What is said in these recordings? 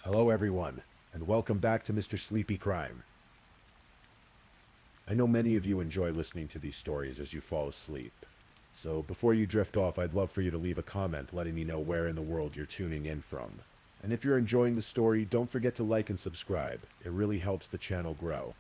Hello everyone, and welcome back to Mr. Sleepy Crime. I know many of you enjoy listening to these stories as you fall asleep. So before you drift off, I'd love for you to leave a comment letting me know where in the world you're tuning in from. And if you're enjoying the story, don't forget to like and subscribe. It really helps the channel grow.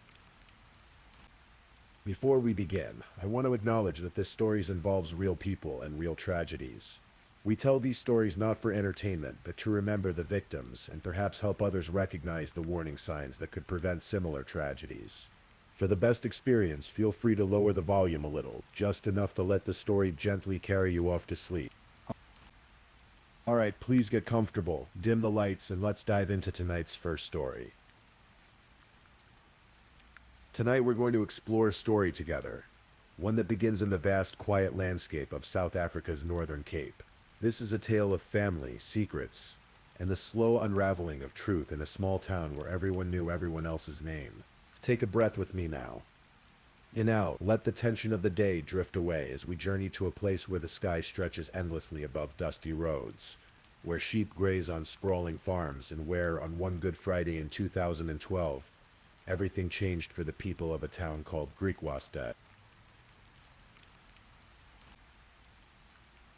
Before we begin, I want to acknowledge that this story involves real people and real tragedies. We tell these stories not for entertainment, but to remember the victims and perhaps help others recognize the warning signs that could prevent similar tragedies. For the best experience, feel free to lower the volume a little, just enough to let the story gently carry you off to sleep. Alright, please get comfortable, dim the lights, and let's dive into tonight's first story. Tonight we're going to explore a story together, one that begins in the vast, quiet landscape of South Africa's Northern Cape. This is a tale of family, secrets, and the slow unraveling of truth in a small town where everyone knew everyone else's name. Take a breath with me now. In out, let the tension of the day drift away as we journey to a place where the sky stretches endlessly above dusty roads, where sheep graze on sprawling farms, and where, on one Good Friday in 2012, everything changed for the people of a town called Griekwastad.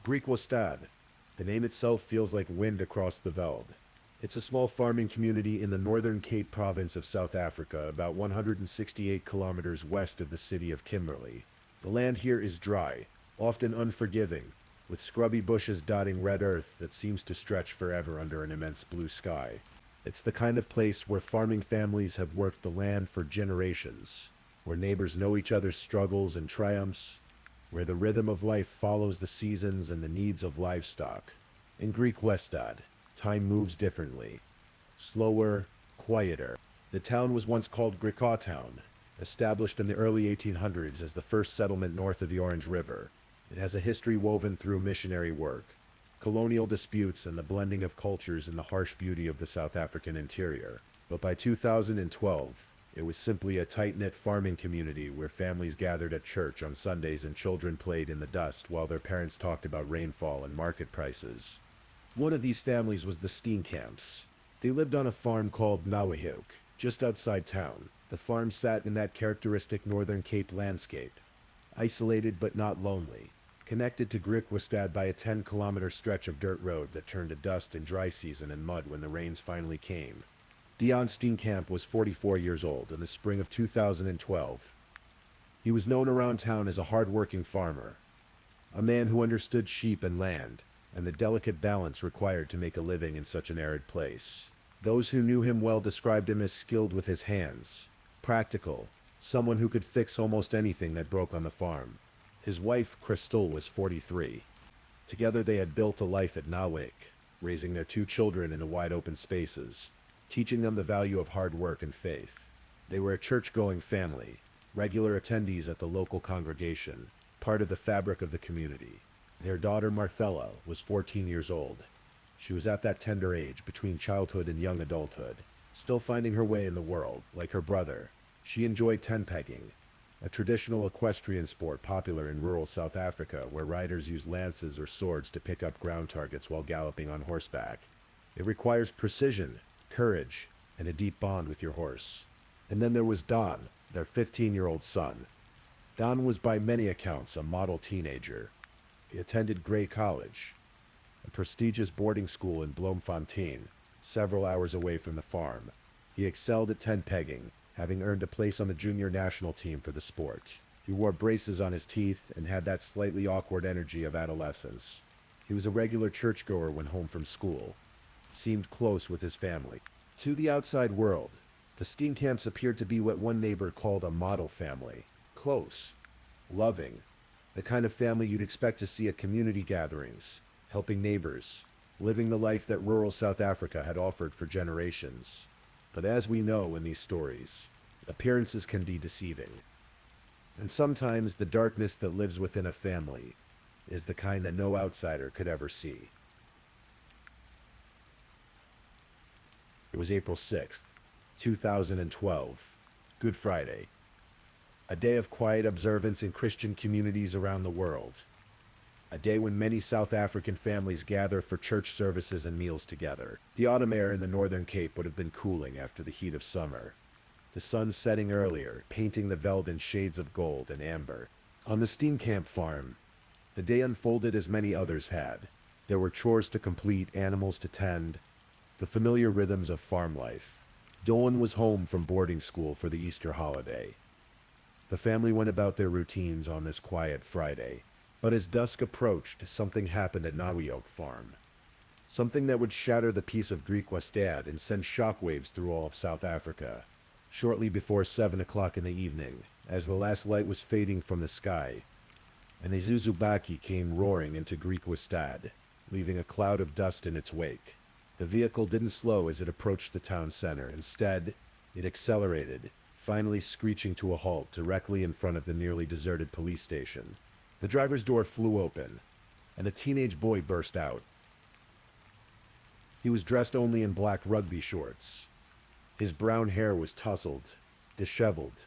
Griekwastad. The name itself feels like wind across the veld. It's a small farming community in the Northern Cape province of South Africa, about 168 kilometers west of the city of Kimberley. The land here is dry, often unforgiving, with scrubby bushes dotting red earth that seems to stretch forever under an immense blue sky. It's the kind of place where farming families have worked the land for generations, where neighbors know each other's struggles and triumphs, where the rhythm of life follows the seasons and the needs of livestock. In Griekwastad, time moves differently. Slower, quieter. The town was once called Griquatown, established in the early 1800s as the first settlement north of the Orange River. It has a history woven through missionary work, colonial disputes, and the blending of cultures in the harsh beauty of the South African interior. But by 2012, it was simply a tight-knit farming community where families gathered at church on Sundays and children played in the dust while their parents talked about rainfall and market prices. One of these families was the Steenkamps. They lived on a farm called Nawahoek, just outside town. The farm sat in that characteristic Northern Cape landscape, isolated but not lonely, connected to Griekwastad by a 10-kilometer stretch of dirt road that turned to dust in dry season and mud when the rains finally came. Dion Steenkamp was 44 years old in the spring of 2012. He was known around town as a hard-working farmer, a man who understood sheep and land, and the delicate balance required to make a living in such an arid place. Those who knew him well described him as skilled with his hands, practical, someone who could fix almost anything that broke on the farm. His wife, Crystal, was 43. Together they had built a life at Nawahoek, raising their 2 children in the wide-open spaces, teaching them the value of hard work and faith. They were a church-going family, regular attendees at the local congregation, part of the fabric of the community. Their daughter Marthella was 14 years old. She was at that tender age between childhood and young adulthood, still finding her way in the world. Like her brother, she enjoyed ten-pegging, a traditional equestrian sport popular in rural South Africa where riders use lances or swords to pick up ground targets while galloping on horseback. It requires precision, courage, and a deep bond with your horse. And then there was Don, their 15-year-old son. Don was by many accounts a model teenager. He attended Grey College, a prestigious boarding school in Bloemfontein, several hours away from the farm. He excelled at ten-pegging, having earned a place on the junior national team for the sport. He wore braces on his teeth and had that slightly awkward energy of adolescence. He was a regular churchgoer when home from school, seemed close with his family. To the outside world, the Steenkamps appeared to be what one neighbor called a model family. Close, loving, the kind of family you'd expect to see at community gatherings, helping neighbors, living the life that rural South Africa had offered for generations. But as we know in these stories, appearances can be deceiving. And sometimes the darkness that lives within a family is the kind that no outsider could ever see. It was April 6th, 2012, Good Friday, a day of quiet observance in Christian communities around the world. a day when many South African families gather for church services and meals together. The autumn air in the Northern Cape would have been cooling after the heat of summer. The sun setting earlier, painting the veld in shades of gold and amber. On the Steenkamp farm, the day unfolded as many others had. There were chores to complete, animals to tend, the familiar rhythms of farm life. Dolan was home from boarding school for the Easter holiday. The family went about their routines on this quiet Friday. But as dusk approached, something happened at Nawiok Farm. Something that would shatter the peace of Griquastad and send shockwaves through all of South Africa. Shortly before 7 o'clock in the evening, as the last light was fading from the sky, an Izuzubaki came roaring into Griquastad, leaving a cloud of dust in its wake. The vehicle didn't slow as it approached the town center. Instead, it accelerated, finally screeching to a halt directly in front of the nearly deserted police station. The driver's door flew open, and a teenage boy burst out. He was dressed only in black rugby shorts. His brown hair was tousled, disheveled.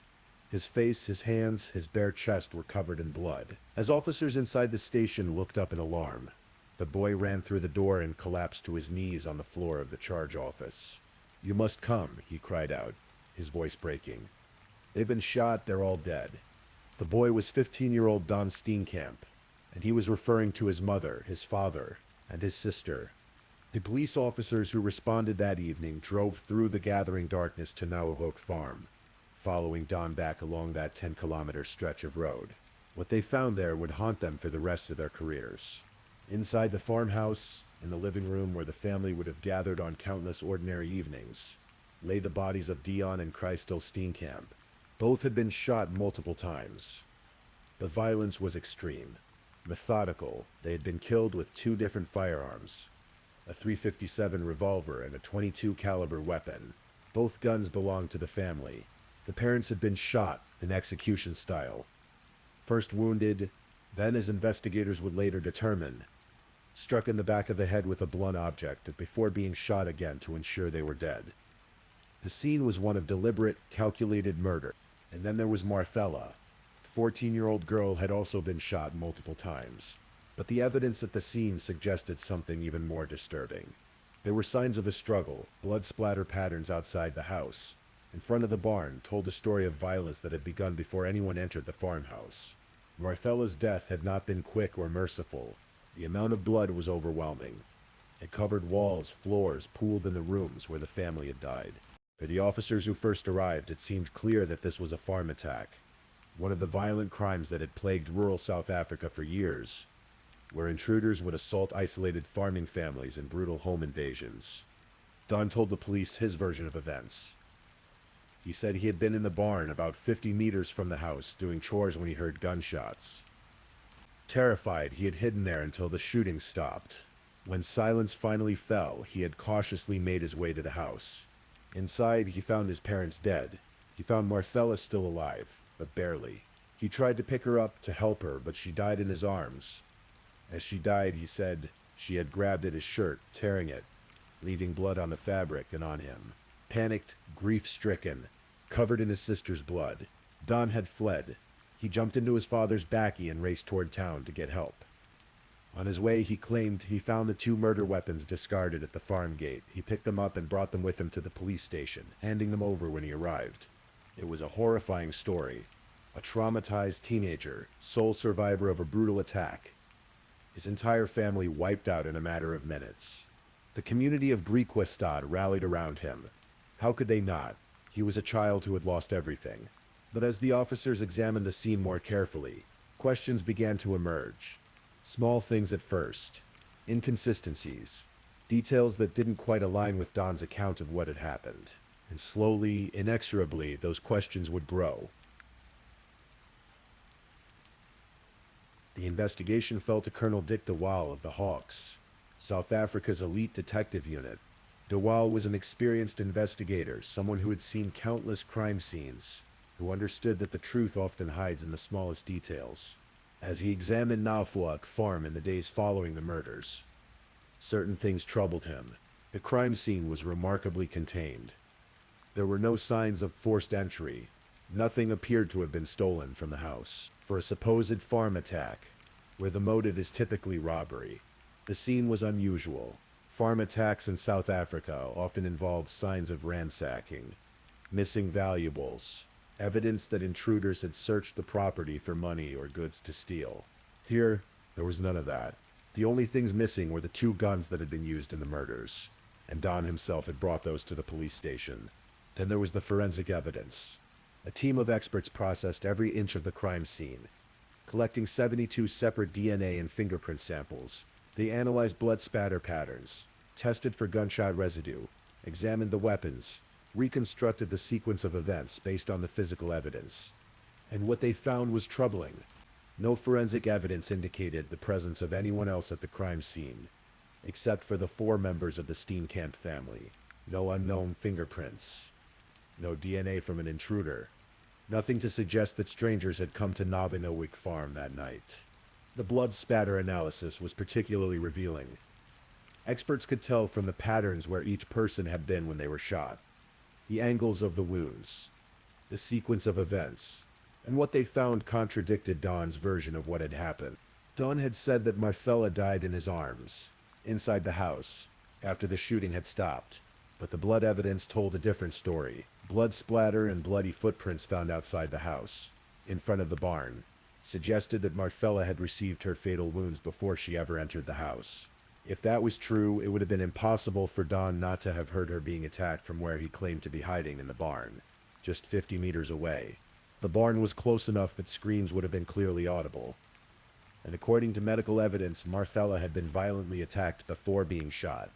His face, his hands, his bare chest were covered in blood. As officers inside the station looked up in alarm, the boy ran through the door and collapsed to his knees on the floor of the charge office. "You must come," he cried out, his voice breaking. "They've been shot, they're all dead." The boy was 15-year-old Don Steenkamp, and he was referring to his mother, his father, and his sister. The police officers who responded that evening drove through the gathering darkness to Nawiok Farm, following Don back along that 10-kilometer stretch of road. What they found there would haunt them for the rest of their careers. Inside the farmhouse, in the living room where the family would have gathered on countless ordinary evenings, lay the bodies of Dion and Christel Steenkamp. Both had been shot multiple times. The violence was extreme, methodical. They had been killed with 2 different firearms, a .357 revolver and a .22 caliber weapon. Both guns belonged to the family. The parents had been shot in execution style. First wounded, then, as investigators would later determine, struck in the back of the head with a blunt object before being shot again to ensure they were dead. The scene was one of deliberate, calculated murder. And then there was Marthella. The 14-year-old girl had also been shot multiple times. But the evidence at the scene suggested something even more disturbing. There were signs of a struggle, blood splatter patterns outside the house. In front of the barn told a story of violence that had begun before anyone entered the farmhouse. Marthella's death had not been quick or merciful. The amount of blood was overwhelming. It covered walls, floors, pooled in the rooms where the family had died. For the officers who first arrived, it seemed clear that this was a farm attack, one of the violent crimes that had plagued rural South Africa for years, where intruders would assault isolated farming families in brutal home invasions. Don told the police his version of events. He said he had been in the barn about 50 meters from the house doing chores when he heard gunshots. Terrified, he had hidden there until the shooting stopped. When silence finally fell, he had cautiously made his way to the house. Inside, he found his parents dead. He found Marthella still alive, but barely. He tried to pick her up to help her, but she died in his arms. As she died, he said she had grabbed at his shirt, tearing it, leaving blood on the fabric and on him. Panicked, grief-stricken, covered in his sister's blood, Don had fled. He jumped into his father's bakkie and raced toward town to get help. On his way, he claimed he found the 2 murder weapons discarded at the farm gate. He picked them up and brought them with him to the police station, handing them over when he arrived. It was a horrifying story. A traumatized teenager, sole survivor of a brutal attack. His entire family wiped out in a matter of minutes. The community of Griquastad rallied around him. How could they not? He was a child who had lost everything. But as the officers examined the scene more carefully, questions began to emerge. Small things at first, inconsistencies, details that didn't quite align with Don's account of what had happened. And slowly, inexorably, those questions would grow. The investigation fell to Colonel Dick de Waal of the Hawks, South Africa's elite detective unit. De Waal was an experienced investigator, someone who had seen countless crime scenes, who understood that the truth often hides in the smallest details. As he examined Nawiok Farm in the days following the murders, certain things troubled him. The crime scene was remarkably contained. There were no signs of forced entry. Nothing appeared to have been stolen from the house. For a supposed farm attack, where the motive is typically robbery. The scene was unusual. Farm attacks in South Africa often involved signs of ransacking, missing valuables, evidence that intruders had searched the property for money or goods to steal. Here, there was none of that. The only things missing were the 2 guns that had been used in the murders, and Don himself had brought those to the police station. Then there was the forensic evidence. A team of experts processed every inch of the crime scene, collecting 72 separate DNA and fingerprint samples. They analyzed blood spatter patterns, tested for gunshot residue, examined the weapons, reconstructed the sequence of events based on the physical evidence. And what they found was troubling. No forensic evidence indicated the presence of anyone else at the crime scene, except for the 4 members of the Steenkamp family. No unknown fingerprints. No DNA from an intruder. Nothing to suggest that strangers had come to Nobinawick Farm that night. The blood spatter analysis was particularly revealing. Experts could tell from the patterns where each person had been when they were shot, the angles of the wounds, the sequence of events, and what they found contradicted Don's version of what had happened. Don had said that Marfella died in his arms, inside the house, after the shooting had stopped, but the blood evidence told a different story. Blood splatter and bloody footprints found outside the house, in front of the barn, suggested that Marfella had received her fatal wounds before she ever entered the house. If that was true, it would have been impossible for Don not to have heard her being attacked from where he claimed to be hiding in the barn, just 50 meters away. The barn was close enough that screams would have been clearly audible. And according to medical evidence, Marfella had been violently attacked before being shot.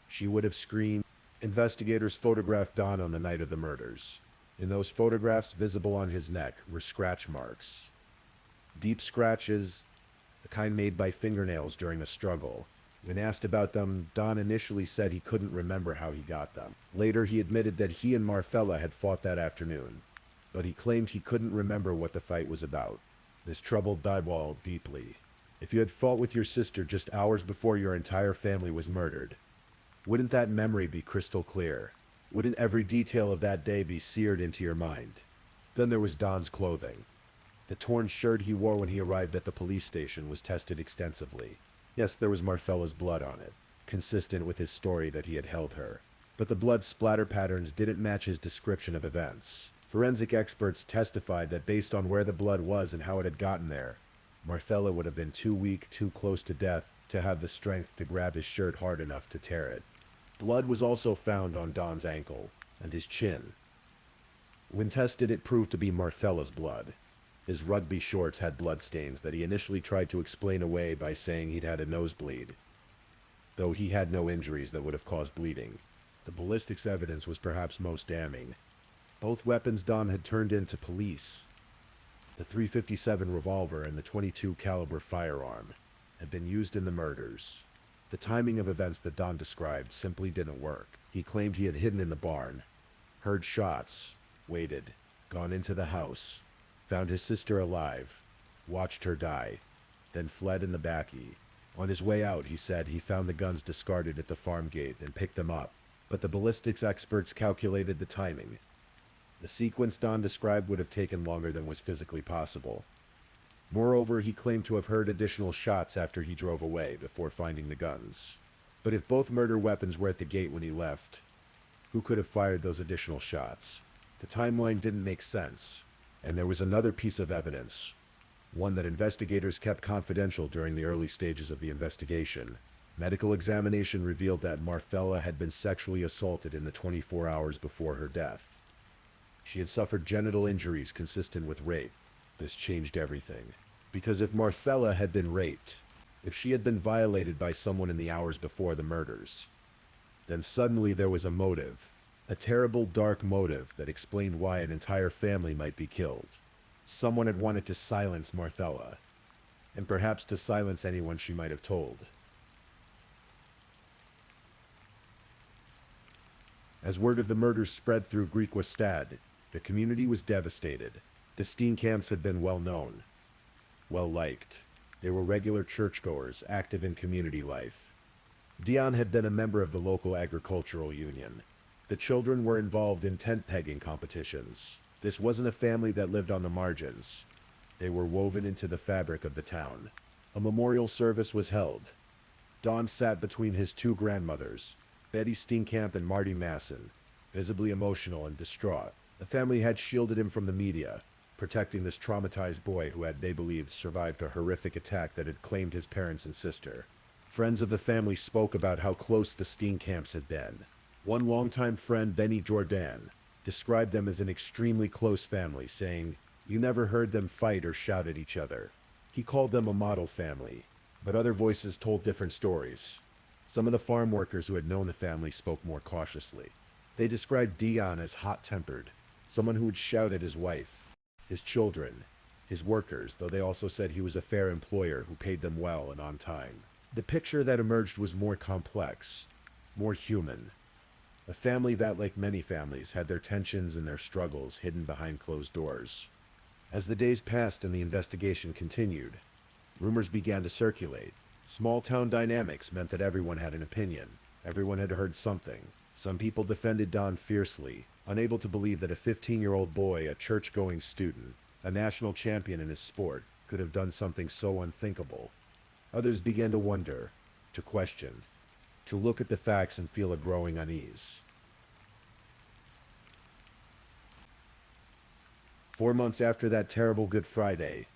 She would have screamed. Investigators photographed Don on the night of the murders. In those photographs, visible on his neck, were scratch marks. Deep scratches, the kind made by fingernails during a struggle. When asked about them, Don initially said he couldn't remember how he got them. Later, he admitted that he and Marfella had fought that afternoon, but he claimed he couldn't remember what the fight was about. This troubled Dybwall deeply. If you had fought with your sister just hours before your entire family was murdered, wouldn't that memory be crystal clear? Wouldn't every detail of that day be seared into your mind? Then there was Don's clothing. The torn shirt he wore when he arrived at the police station was tested extensively. Yes, there was Marfella's blood on it, consistent with his story that he had held her. But the blood splatter patterns didn't match his description of events. Forensic experts testified that based on where the blood was and how it had gotten there, Marfella would have been too weak, too close to death, to have the strength to grab his shirt hard enough to tear it. Blood was also found on Don's ankle and his chin. When tested, it proved to be Marfella's blood. His rugby shorts had bloodstains that he initially tried to explain away by saying he'd had a nosebleed, though he had no injuries that would have caused bleeding. The ballistics evidence was perhaps most damning. Both weapons Don had turned in to police, the .357 revolver and the .22 caliber firearm, had been used in the murders. The timing of events that Don described simply didn't work. He claimed he had hidden in the barn, heard shots, waited, gone into the house, found his sister alive, watched her die, then fled in the backy. On his way out, he said he found the guns discarded at the farm gate and picked them up, but the ballistics experts calculated the timing. The sequence Don described would have taken longer than was physically possible. Moreover, he claimed to have heard additional shots after he drove away before finding the guns. But if both murder weapons were at the gate when he left, who could have fired those additional shots? The timeline didn't make sense. And there was another piece of evidence, one that investigators kept confidential during the early stages of the investigation. Medical examination revealed that Marfella had been sexually assaulted in the 24 hours before her death. She had suffered genital injuries consistent with rape. This changed everything. Because if Marfella had been raped, if she had been violated by someone in the hours before the murders, then suddenly there was a motive. A terrible, dark motive that explained why an entire family might be killed. Someone had wanted to silence Marfella, and perhaps to silence anyone she might have told. As word of the murders spread through Griquastad, the community was devastated. The Steenkamps had been well known, well liked. They were regular churchgoers, active in community life. Dion had been a member of the local agricultural union. The children were involved in tent pegging competitions. This wasn't a family that lived on the margins. They were woven into the fabric of the town. A memorial service was held. Don sat between his two grandmothers, Betty Steenkamp and Marty Masson, visibly emotional and distraught. The family had shielded him from the media, protecting this traumatized boy who had, they believed, survived a horrific attack that had claimed his parents and sister. Friends of the family spoke about how close the Steenkamps had been. One longtime friend, Benny Jordan, described them as an extremely close family, saying, "You never heard them fight or shout at each other." He called them a model family, but other voices told different stories. Some of the farm workers who had known the family spoke more cautiously. They described Dion as hot-tempered, someone who would shout at his wife, his children, his workers, though they also said he was a fair employer who paid them well and on time. The picture that emerged was more complex, more human. A family that, like many families, had their tensions and their struggles hidden behind closed doors. As the days passed and the investigation continued, rumors began to circulate. Small-town dynamics meant that everyone had an opinion. Everyone had heard something. Some people defended Don fiercely, unable to believe that a 15-year-old boy, a church-going student, a national champion in his sport, could have done something so unthinkable. Others began to wonder, to question, to look at the facts and feel a growing unease. 4 months after that terrible Good Friday,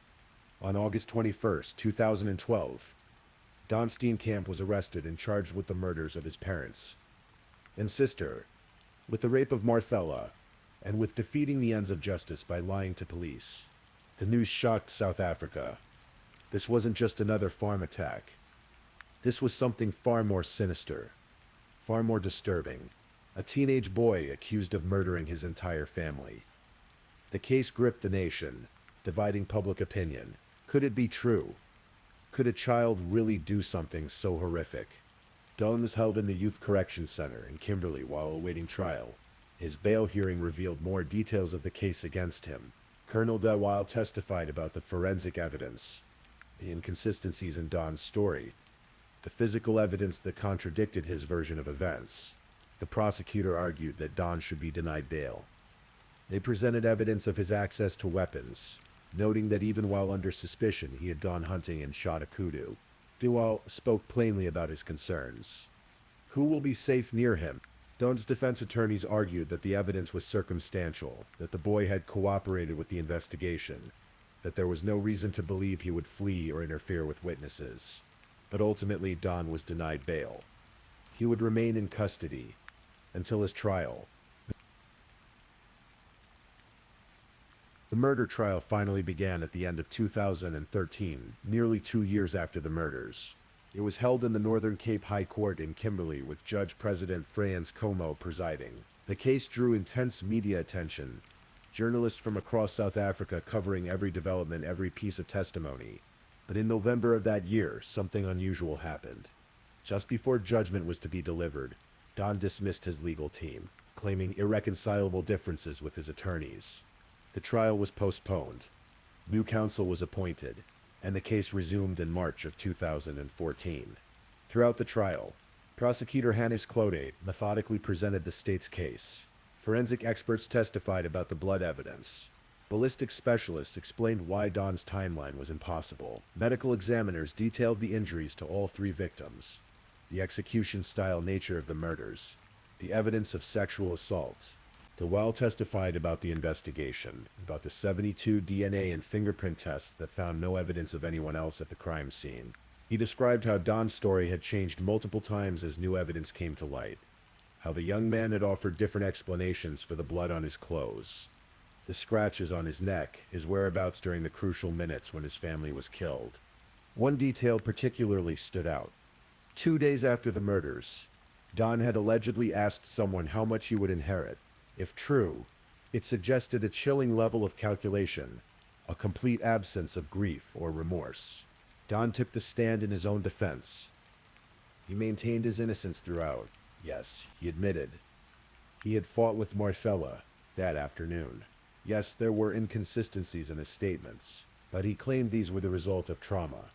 on August 21st, 2012, Don Steenkamp was arrested and charged with the murders of his parents and sister, with the rape of Marthella, and with defeating the ends of justice by lying to police. The news shocked South Africa. This wasn't just another farm attack. This was something far more sinister, far more disturbing. A teenage boy accused of murdering his entire family. The case gripped the nation, dividing public opinion. Could it be true? Could a child really do something so horrific? Don was held in the Youth Correction Center in Kimberley while awaiting trial. His bail hearing revealed more details of the case against him. Colonel DeWild testified about the forensic evidence, the inconsistencies in Don's story, the physical evidence that contradicted his version of events. The prosecutor argued that Don should be denied bail. They presented evidence of his access to weapons, noting that even while under suspicion he had gone hunting and shot a kudu. DeWild spoke plainly about his concerns. Who will be safe near him? Don's defense attorneys argued that the evidence was circumstantial, that the boy had cooperated with the investigation, that there was no reason to believe he would flee or interfere with witnesses. But ultimately, Don was denied bail. He would remain in custody until his trial. The murder trial finally began at the end of 2013, nearly 2 years after the murders. It was held in the Northern Cape High Court in Kimberley with Judge President Frans Como presiding. The case drew intense media attention, journalists from across South Africa covering every development, every piece of testimony. But in November of that year, something unusual happened. Just before judgment was to be delivered, Don dismissed his legal team, claiming irreconcilable differences with his attorneys. The trial was postponed. New counsel was appointed, and the case resumed in March of 2014. Throughout the trial, prosecutor Hannes Clode methodically presented the state's case. Forensic experts testified about the blood evidence. Ballistic specialists explained why Don's timeline was impossible. Medical examiners detailed the injuries to all 3 victims, the execution-style nature of the murders, the evidence of sexual assault. DeWild testified about the investigation, about the 72 DNA and fingerprint tests that found no evidence of anyone else at the crime scene. He described how Don's story had changed multiple times as new evidence came to light, how the young man had offered different explanations for the blood on his clothes, the scratches on his neck, his whereabouts during the crucial minutes when his family was killed. One detail particularly stood out. 2 days after the murders, Don had allegedly asked someone how much he would inherit. If true, it suggested a chilling level of calculation, a complete absence of grief or remorse. Don took the stand in his own defense. He maintained his innocence throughout. Yes, he admitted. He had fought with Marthella that afternoon. Yes, there were inconsistencies in his statements, but he claimed these were the result of trauma,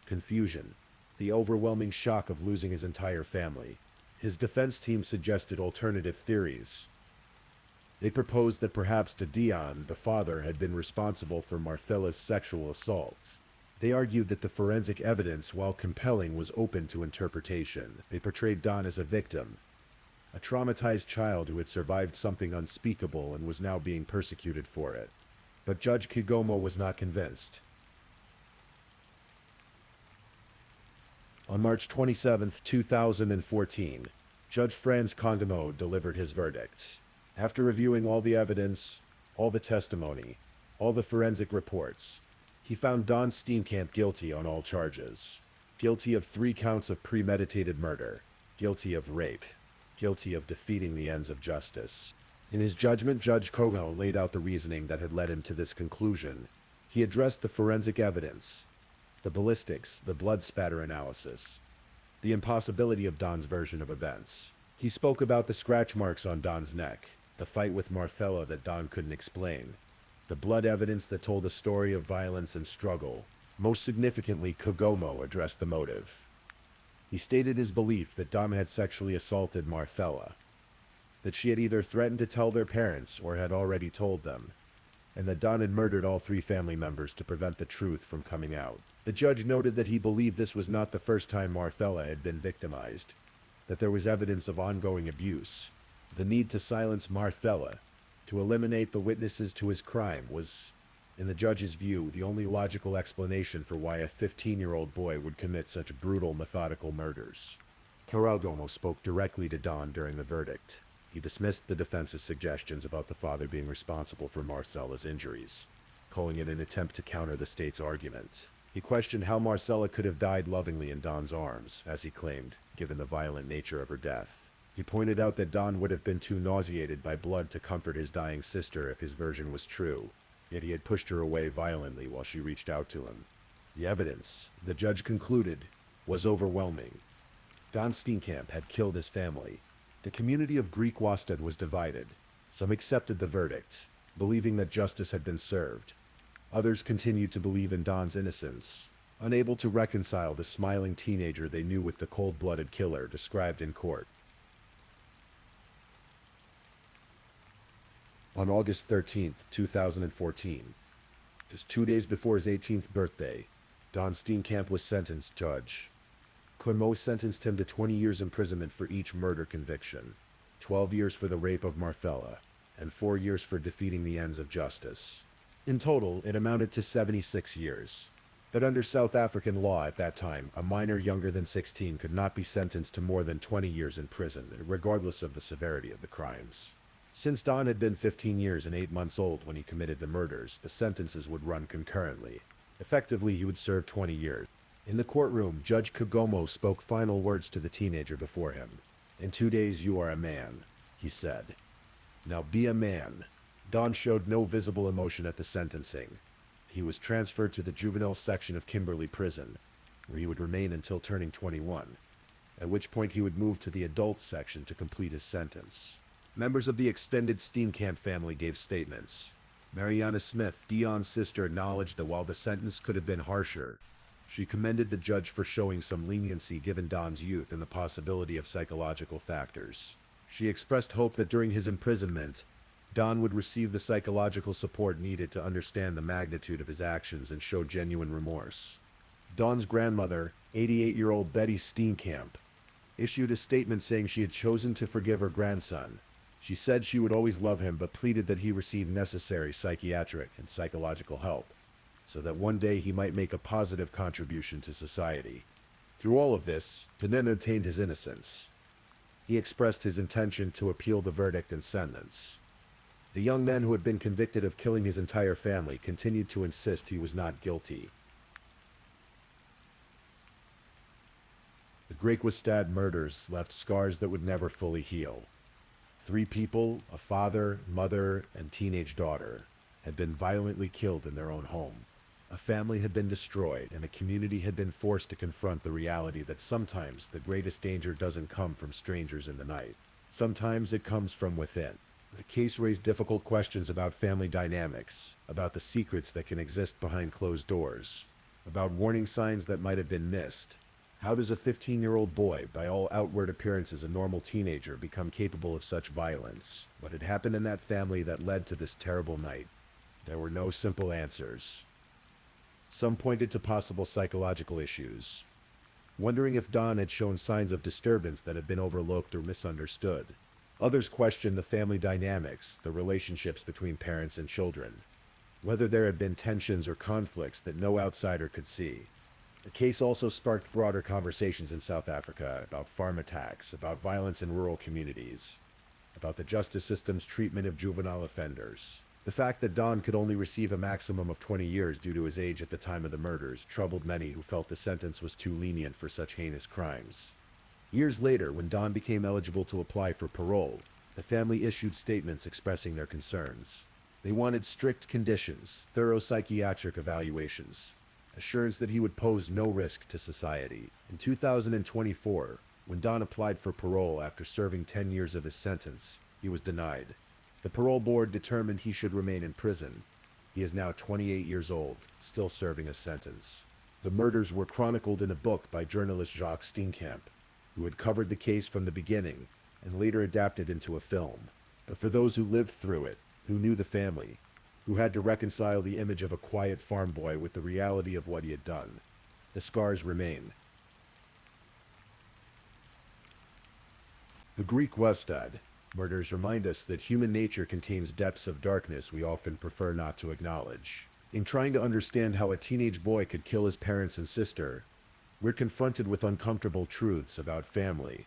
confusion, the overwhelming shock of losing his entire family. His defense team suggested alternative theories. They proposed that perhaps Dion, the father, had been responsible for Marthella's sexual assault. They argued that the forensic evidence, while compelling, was open to interpretation. They portrayed Don as a victim, a traumatized child who had survived something unspeakable and was now being persecuted for it. But Judge Kigomo was not convinced. On March 27, 2014, Judge Franz Condamo delivered his verdict. After reviewing all the evidence, all the testimony, all the forensic reports, he found Don Steenkamp guilty on all charges. Guilty of 3 counts of premeditated murder, guilty of rape, guilty of defeating the ends of justice. In his judgment, Judge Kogo laid out the reasoning that had led him to this conclusion. He addressed the forensic evidence, the ballistics, the blood spatter analysis, the impossibility of Don's version of events. He spoke about the scratch marks on Don's neck, the fight with Marthella that Don couldn't explain, the blood evidence that told a story of violence and struggle. Most significantly, Kogomo addressed the motive. He stated his belief that Don had sexually assaulted Marthella, that she had either threatened to tell their parents or had already told them, and that Don had murdered all 3 family members to prevent the truth from coming out. The judge noted that he believed this was not the first time Marthella had been victimized, that there was evidence of ongoing abuse. The need to silence Marthella, to eliminate the witnesses to his crime, was, in the judge's view, the only logical explanation for why a 15-year-old boy would commit such brutal, methodical murders. Kogomo spoke directly to Don during the verdict. He dismissed the defense's suggestions about the father being responsible for Marcella's injuries, calling it an attempt to counter the state's argument. He questioned how Marcella could have died lovingly in Don's arms, as he claimed, given the violent nature of her death. He pointed out that Don would have been too nauseated by blood to comfort his dying sister if his version was true, yet he had pushed her away violently while she reached out to him. The evidence, the judge concluded, was overwhelming. Don Steenkamp had killed his family. The community of Greek Wasted was divided. Some accepted the verdict, believing that justice had been served. Others continued to believe in Don's innocence, unable to reconcile the smiling teenager they knew with the cold-blooded killer described in court. On August 13, 2014, just 2 days before his 18th birthday, Don Steenkamp was sentenced. Judge Clermont sentenced him to 20 years imprisonment for each murder conviction, 12 years for the rape of Marthella, and 4 years for defeating the ends of justice. In total, it amounted to 76 years. But under South African law at that time, a minor younger than 16 could not be sentenced to more than 20 years in prison, regardless of the severity of the crimes. Since Don had been 15 years and 8 months old when he committed the murders, the sentences would run concurrently. Effectively, he would serve 20 years. In the courtroom, Judge Kogomo spoke final words to the teenager before him. "In 2 days you are a man," he said. "Now be a man." Don showed no visible emotion at the sentencing. He was transferred to the juvenile section of Kimberley Prison, where he would remain until turning 21, at which point he would move to the adult section to complete his sentence. Members of the extended Steenkamp family gave statements. Mariana Smith, Dion's sister, acknowledged that while the sentence could have been harsher, she commended the judge for showing some leniency given Don's youth and the possibility of psychological factors. She expressed hope that during his imprisonment, Don would receive the psychological support needed to understand the magnitude of his actions and show genuine remorse. Don's grandmother, 88-year-old Betty Steenkamp, issued a statement saying she had chosen to forgive her grandson. She said she would always love him, but pleaded that he receive necessary psychiatric and psychological help, so that one day he might make a positive contribution to society. Through all of this, Benin obtained his innocence. He expressed his intention to appeal the verdict and sentence. The young man who had been convicted of killing his entire family continued to insist he was not guilty. The Greek-Wastad murders left scars that would never fully heal. 3 people, a father, mother, and teenage daughter, had been violently killed in their own home. A family had been destroyed, and a community had been forced to confront the reality that sometimes the greatest danger doesn't come from strangers in the night. Sometimes it comes from within. The case raised difficult questions about family dynamics, about the secrets that can exist behind closed doors, about warning signs that might have been missed. How does a 15-year-old boy, by all outward appearances a normal teenager, become capable of such violence? What had happened in that family that led to this terrible night? There were no simple answers. Some pointed to possible psychological issues, wondering if Don had shown signs of disturbance that had been overlooked or misunderstood. Others questioned the family dynamics, the relationships between parents and children, whether there had been tensions or conflicts that no outsider could see. The case also sparked broader conversations in South Africa about farm attacks, about violence in rural communities, about the justice system's treatment of juvenile offenders. The fact that Don could only receive a maximum of 20 years due to his age at the time of the murders troubled many who felt the sentence was too lenient for such heinous crimes. Years later, when Don became eligible to apply for parole, the family issued statements expressing their concerns. They wanted strict conditions, thorough psychiatric evaluations, assurance that he would pose no risk to society. In 2024, when Don applied for parole after serving 10 years of his sentence, he was denied. The parole board determined he should remain in prison. He is now 28 years old, still serving a sentence. The murders were chronicled in a book by journalist Jacques Steenkamp, who had covered the case from the beginning and later adapted into a film. But for those who lived through it, who knew the family, who had to reconcile the image of a quiet farm boy with the reality of what he had done, the scars remain. The Greek Westad murders remind us that human nature contains depths of darkness we often prefer not to acknowledge. In trying to understand how a teenage boy could kill his parents and sister, we're confronted with uncomfortable truths about family,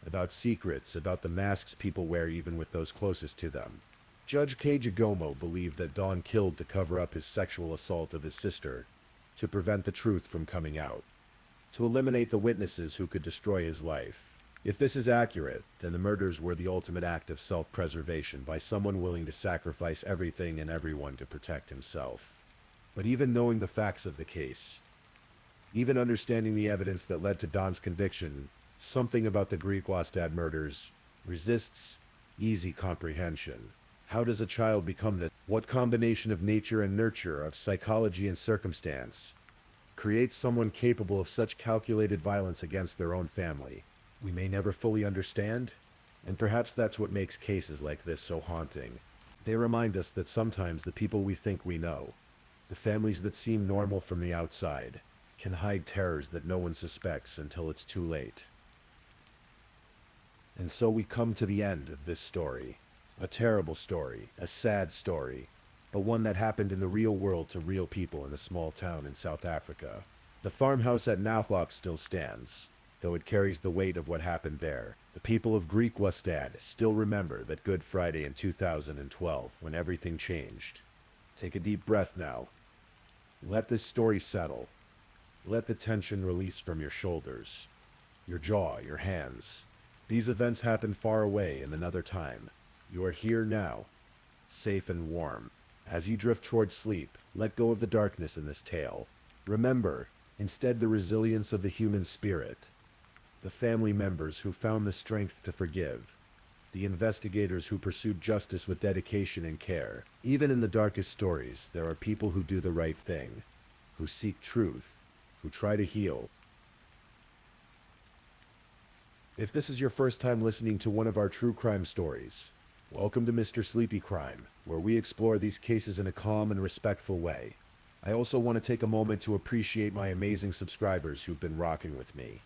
about secrets, about the masks people wear even with those closest to them. Judge K. Jagomo believed that Don killed to cover up his sexual assault of his sister, to prevent the truth from coming out, to eliminate the witnesses who could destroy his life. If this is accurate, then the murders were the ultimate act of self-preservation by someone willing to sacrifice everything and everyone to protect himself. But even knowing the facts of the case, even understanding the evidence that led to Don's conviction, something about the Greek Westad murders resists easy comprehension. How does a child become this? What combination of nature and nurture, of psychology and circumstance, creates someone capable of such calculated violence against their own family? We may never fully understand, and perhaps that's what makes cases like this so haunting. They remind us that sometimes the people we think we know, the families that seem normal from the outside, can hide terrors that no one suspects until it's too late. And so we come to the end of this story. A terrible story, a sad story, but one that happened in the real world to real people in a small town in South Africa. The farmhouse at Nahlok still stands, though it carries the weight of what happened there. The people of Greek Westad still remember that Good Friday in 2012, when everything changed. Take a deep breath now. Let this story settle. Let the tension release from your shoulders, your jaw, your hands. These events happened far away in another time. You are here now, safe and warm. As you drift towards sleep, let go of the darkness in this tale. Remember, instead, the resilience of the human spirit, the family members who found the strength to forgive, the investigators who pursued justice with dedication and care. Even in the darkest stories, there are people who do the right thing, who seek truth, who try to heal. If this is your first time listening to one of our true crime stories, welcome to Mr. Sleepy Crime, where we explore these cases in a calm and respectful way. I also want to take a moment to appreciate my amazing subscribers who've been rocking with me.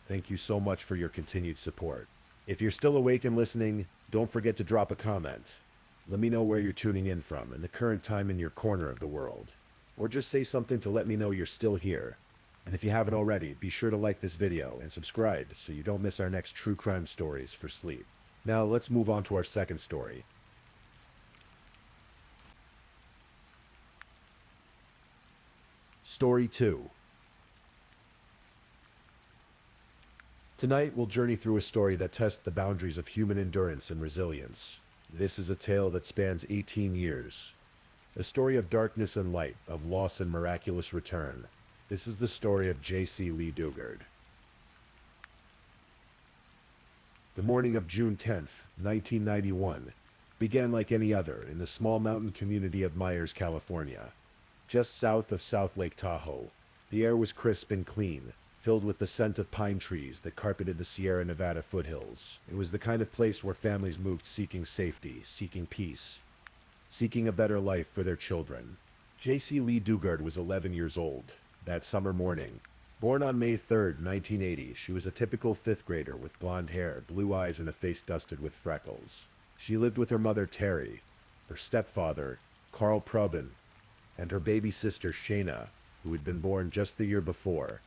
Thank you so much for your continued support. If you're still awake and listening, don't forget to drop a comment. Let me know where you're tuning in from and the current time in your corner of the world. Or just say something to let me know you're still here. And if you haven't already, be sure to like this video and subscribe so you don't miss our next true crime stories for sleep. Now let's move on to our second story. Story 2. Tonight we'll journey through a story that tests the boundaries of human endurance and resilience. This is a tale that spans 18 years. A story of darkness and light, of loss and miraculous return. This is the story of J.C. Lee Dugard. The morning of June 10th, 1991, began like any other in the small mountain community of Myers, California. Just south of South Lake Tahoe, the air was crisp and clean, filled with the scent of pine trees that carpeted the Sierra Nevada foothills. It was the kind of place where families moved seeking safety, seeking peace, seeking a better life for their children. J.C. Lee Dugard was 11 years old that summer morning. Born on May 3rd, 1980, she was a typical fifth grader with blonde hair, blue eyes, and a face dusted with freckles. She lived with her mother, Terry, her stepfather, Carl Probin, and her baby sister, Shayna, who had been born just the year before.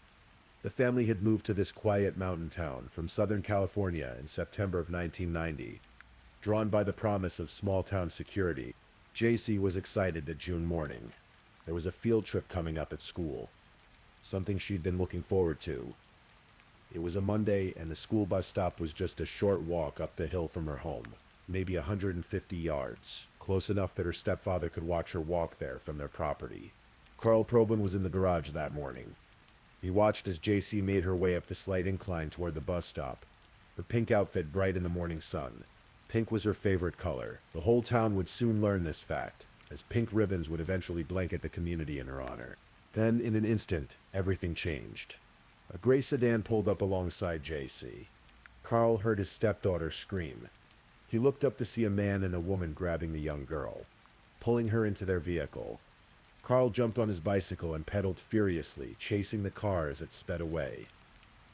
The family had moved to this quiet mountain town from Southern California in September of 1990. Drawn by the promise of small-town security, JC was excited that June morning. There was a field trip coming up at school, something she'd been looking forward to. It was a Monday, and the school bus stop was just a short walk up the hill from her home, maybe 150 yards, close enough that her stepfather could watch her walk there from their property. Carl Probin was in the garage that morning. He watched as JC made her way up the slight incline toward the bus stop, her pink outfit bright in the morning sun. Pink was her favorite color. The whole town would soon learn this fact, as pink ribbons would eventually blanket the community in her honor. Then, in an instant, everything changed. A gray sedan pulled up alongside JC. Carl heard his stepdaughter scream. He looked up to see a man and a woman grabbing the young girl, pulling her into their vehicle. Carl jumped on his bicycle and pedaled furiously, chasing the car as it sped away.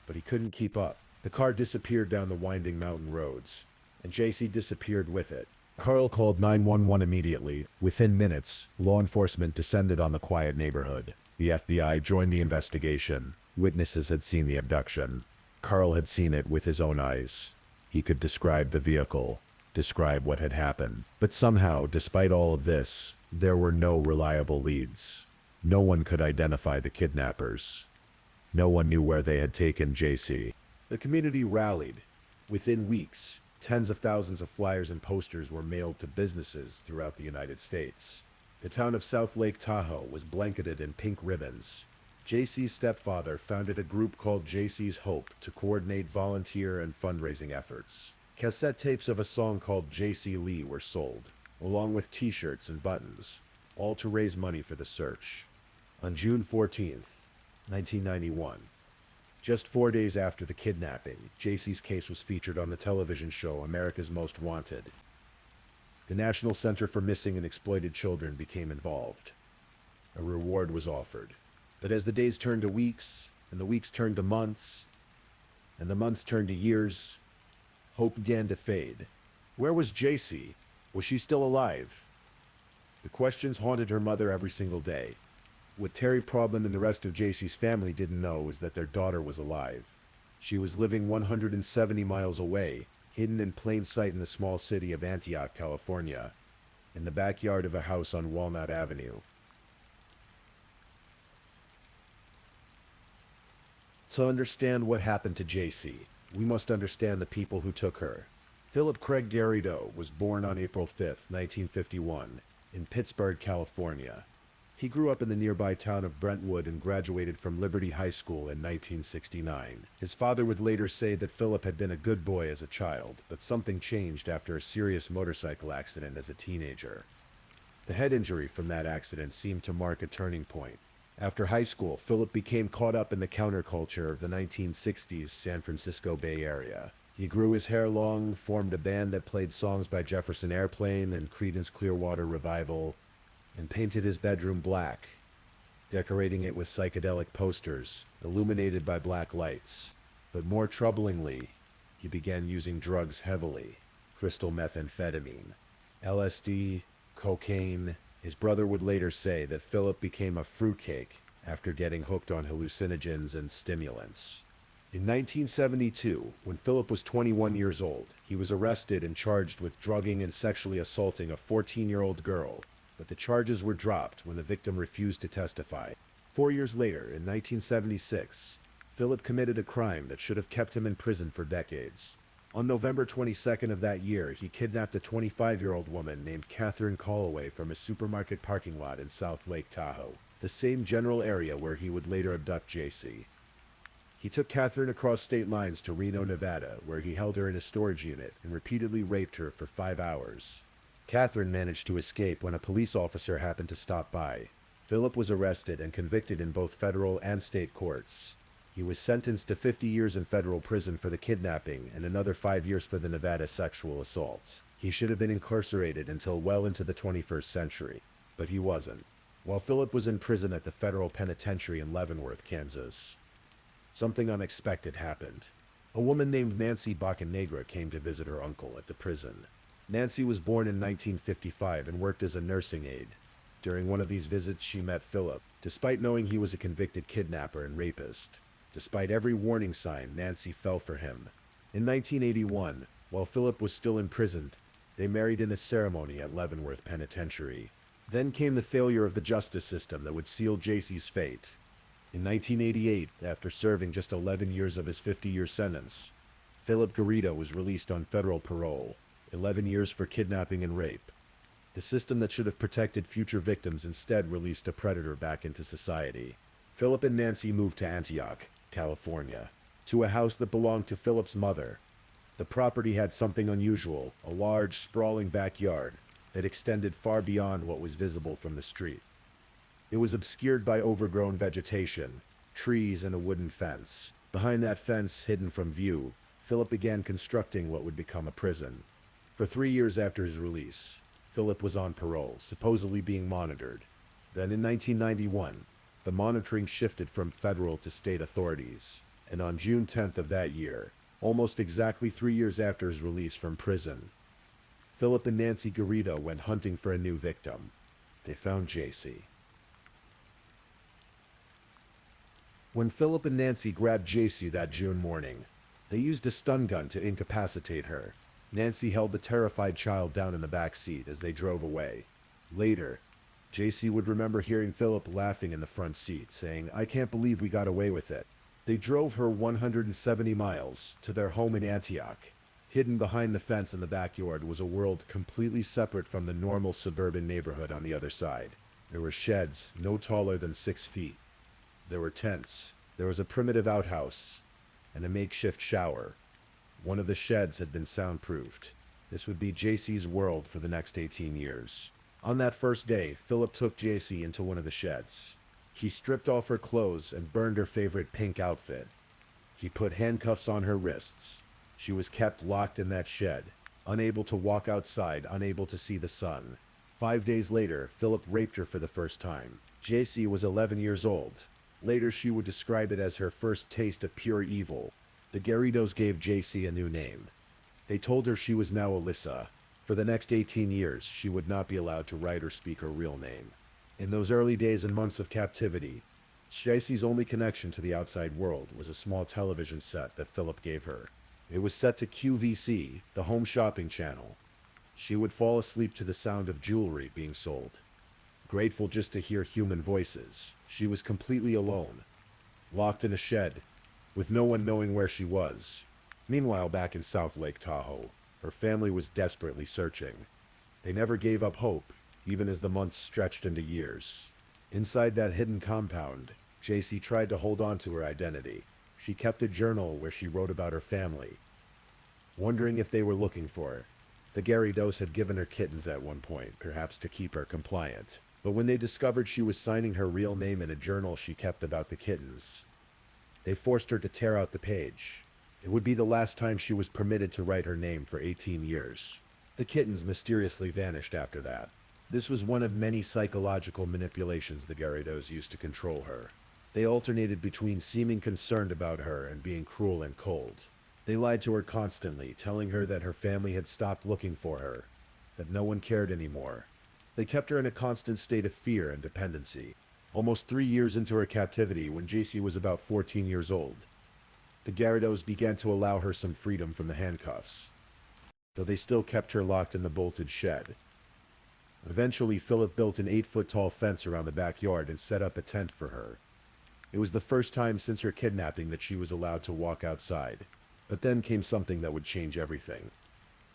But he couldn't keep up. The car disappeared down the winding mountain roads, and JC disappeared with it. Carl called 911 immediately. Within minutes, law enforcement descended on the quiet neighborhood. The FBI joined the investigation. Witnesses had seen the abduction. Carl had seen it with his own eyes. He could describe the vehicle, describe what had happened. But somehow, despite all of this, there were no reliable leads. No one could identify the kidnappers. No one knew where they had taken JC. The community rallied. Within weeks, tens of thousands of flyers and posters were mailed to businesses throughout the United States. The town of South Lake Tahoe was blanketed in pink ribbons. JC's stepfather founded a group called JC's Hope to coordinate volunteer and fundraising efforts. Cassette tapes of a song called JC Lee were sold, along with t-shirts and buttons, all to raise money for the search. On June 14th, 1991, just 4 days after the kidnapping, JC's case was featured on the television show America's Most Wanted. The National Center for Missing and Exploited Children became involved. A reward was offered. But as the days turned to weeks, and the weeks turned to months, and the months turned to years, hope began to fade. Where was JC? Was she still alive? The questions haunted her mother every single day. What Terry Probin and the rest of JC's family didn't know was that their daughter was alive. She was living 170 miles away, hidden in plain sight in the small city of Antioch, California, in the backyard of a house on Walnut Avenue. To understand what happened to JC, we must understand the people who took her. Philip Craig Garrido was born on April 5th, 1951, in Pittsburgh, California. He grew up in the nearby town of Brentwood and graduated from Liberty High School in 1969. His father would later say that Philip had been a good boy as a child, but something changed after a serious motorcycle accident as a teenager. The head injury from that accident seemed to mark a turning point. After high school, Philip became caught up in the counterculture of the 1960s San Francisco Bay Area. He grew his hair long, formed a band that played songs by Jefferson Airplane and Creedence Clearwater Revival, and painted his bedroom black, decorating it with psychedelic posters, illuminated by black lights. But more troublingly, he began using drugs heavily: crystal methamphetamine, LSD, cocaine. His brother would later say that Philip became a fruitcake after getting hooked on hallucinogens and stimulants. In 1972, when Philip was 21 years old, he was arrested and charged with drugging and sexually assaulting a 14-year-old girl, but the charges were dropped when the victim refused to testify. 4 years later, in 1976, Philip committed a crime that should have kept him in prison for decades. On November 22nd of that year, he kidnapped a 25-year-old woman named Catherine Calloway from a supermarket parking lot in South Lake Tahoe, the same general area where he would later abduct JC. He took Catherine across state lines to Reno, Nevada, where he held her in a storage unit and repeatedly raped her for 5 hours. Catherine managed to escape when a police officer happened to stop by. Philip was arrested and convicted in both federal and state courts. He was sentenced to 50 years in federal prison for the kidnapping and another 5 years for the Nevada sexual assault. He should have been incarcerated until well into the 21st century, but he wasn't. while Philip was in prison at the federal penitentiary in Leavenworth, Kansas. Something unexpected happened. A woman named Nancy Bocanegra came to visit her uncle at the prison. Nancy was born in 1955 and worked as a nursing aide. During one of these visits, she met Philip, despite knowing he was a convicted kidnapper and rapist. Despite every warning sign, Nancy fell for him. In 1981, while Philip was still imprisoned, they married in a ceremony at Leavenworth Penitentiary. Then came the failure of the justice system that would seal JC's fate. In 1988, after serving just 11 years of his 50-year sentence, Philip Garrido was released on federal parole, 11 years for kidnapping and rape. The system that should have protected future victims instead released a predator back into society. Philip and Nancy moved to Antioch, California, to a house that belonged to Philip's mother. The property had something unusual, a large, sprawling backyard that extended far beyond what was visible from the street. It was obscured by overgrown vegetation, trees, and a wooden fence. Behind that fence, hidden from view, Philip began constructing what would become a prison. For 3 years after his release, Philip was on parole, supposedly being monitored. Then in 1991, the monitoring shifted from federal to state authorities, and on June 10th of that year, almost exactly 3 years after his release from prison, Philip and Nancy Garrido went hunting for a new victim. They found JC. When Philip and Nancy grabbed JC that June morning, they used a stun gun to incapacitate her. Nancy held the terrified child down in the back seat as they drove away. Later, JC would remember hearing Philip laughing in the front seat, saying, "I can't believe we got away with it." They drove her 170 miles to their home in Antioch. Hidden behind the fence in the backyard was a world completely separate from the normal suburban neighborhood on the other side. There were sheds no taller than 6 feet. There were tents. There was a primitive outhouse and a makeshift shower. One of the sheds had been soundproofed. This would be JC's world for the next 18 years. On that first day, Philip took JC into one of the sheds. He stripped off her clothes and burned her favorite pink outfit. He put handcuffs on her wrists. She was kept locked in that shed, unable to walk outside, unable to see the sun. 5 days later, Philip raped her for the first time. JC was 11 years old. Later, she would describe it as her first taste of pure evil. The Garridos gave JC a new name. They told her she was now Alyssa. For the next 18 years, she would not be allowed to write or speak her real name. In those early days and months of captivity, JC's only connection to the outside world was a small television set that Philip gave her. It was set to QVC, the home shopping channel. She would fall asleep to the sound of jewelry being sold. Grateful just to hear human voices, she was completely alone, locked in a shed, with no one knowing where she was. Meanwhile, back in South Lake Tahoe, her family was desperately searching. They never gave up hope, even as the months stretched into years. Inside that hidden compound, JC tried to hold on to her identity. She kept a journal where she wrote about her family, wondering if they were looking for her. The Garridos had given her kittens at one point, perhaps to keep her compliant. But when they discovered she was signing her real name in a journal she kept about the kittens, they forced her to tear out the page. It would be the last time she was permitted to write her name for 18 years. The kittens mysteriously vanished after that. This was one of many psychological manipulations the Garridos used to control her. They alternated between seeming concerned about her and being cruel and cold. They lied to her constantly, telling her that her family had stopped looking for her, that no one cared anymore. They kept her in a constant state of fear and dependency. Almost 3 years into her captivity, when JC was about 14 years old, the Garridos began to allow her some freedom from the handcuffs, though they still kept her locked in the bolted shed. Eventually, Philip built an 8-foot-tall fence around the backyard and set up a tent for her. It was the first time since her kidnapping that she was allowed to walk outside. But then came something that would change everything.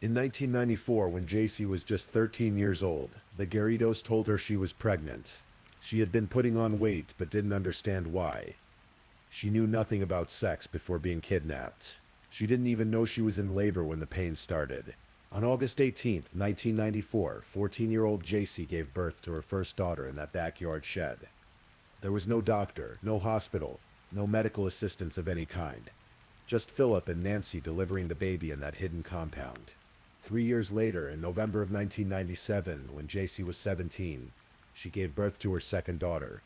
In 1994, when JC was just 13 years old, the Garridos told her she was pregnant. She had been putting on weight, but didn't understand why. She knew nothing about sex before being kidnapped. She didn't even know she was in labor when the pain started. On August 18, 1994, 14-year-old JC gave birth to her first daughter in that backyard shed. There was no doctor, no hospital, no medical assistance of any kind. Just Philip and Nancy delivering the baby in that hidden compound. 3 years later, in November of 1997, when JC was 17, she gave birth to her second daughter,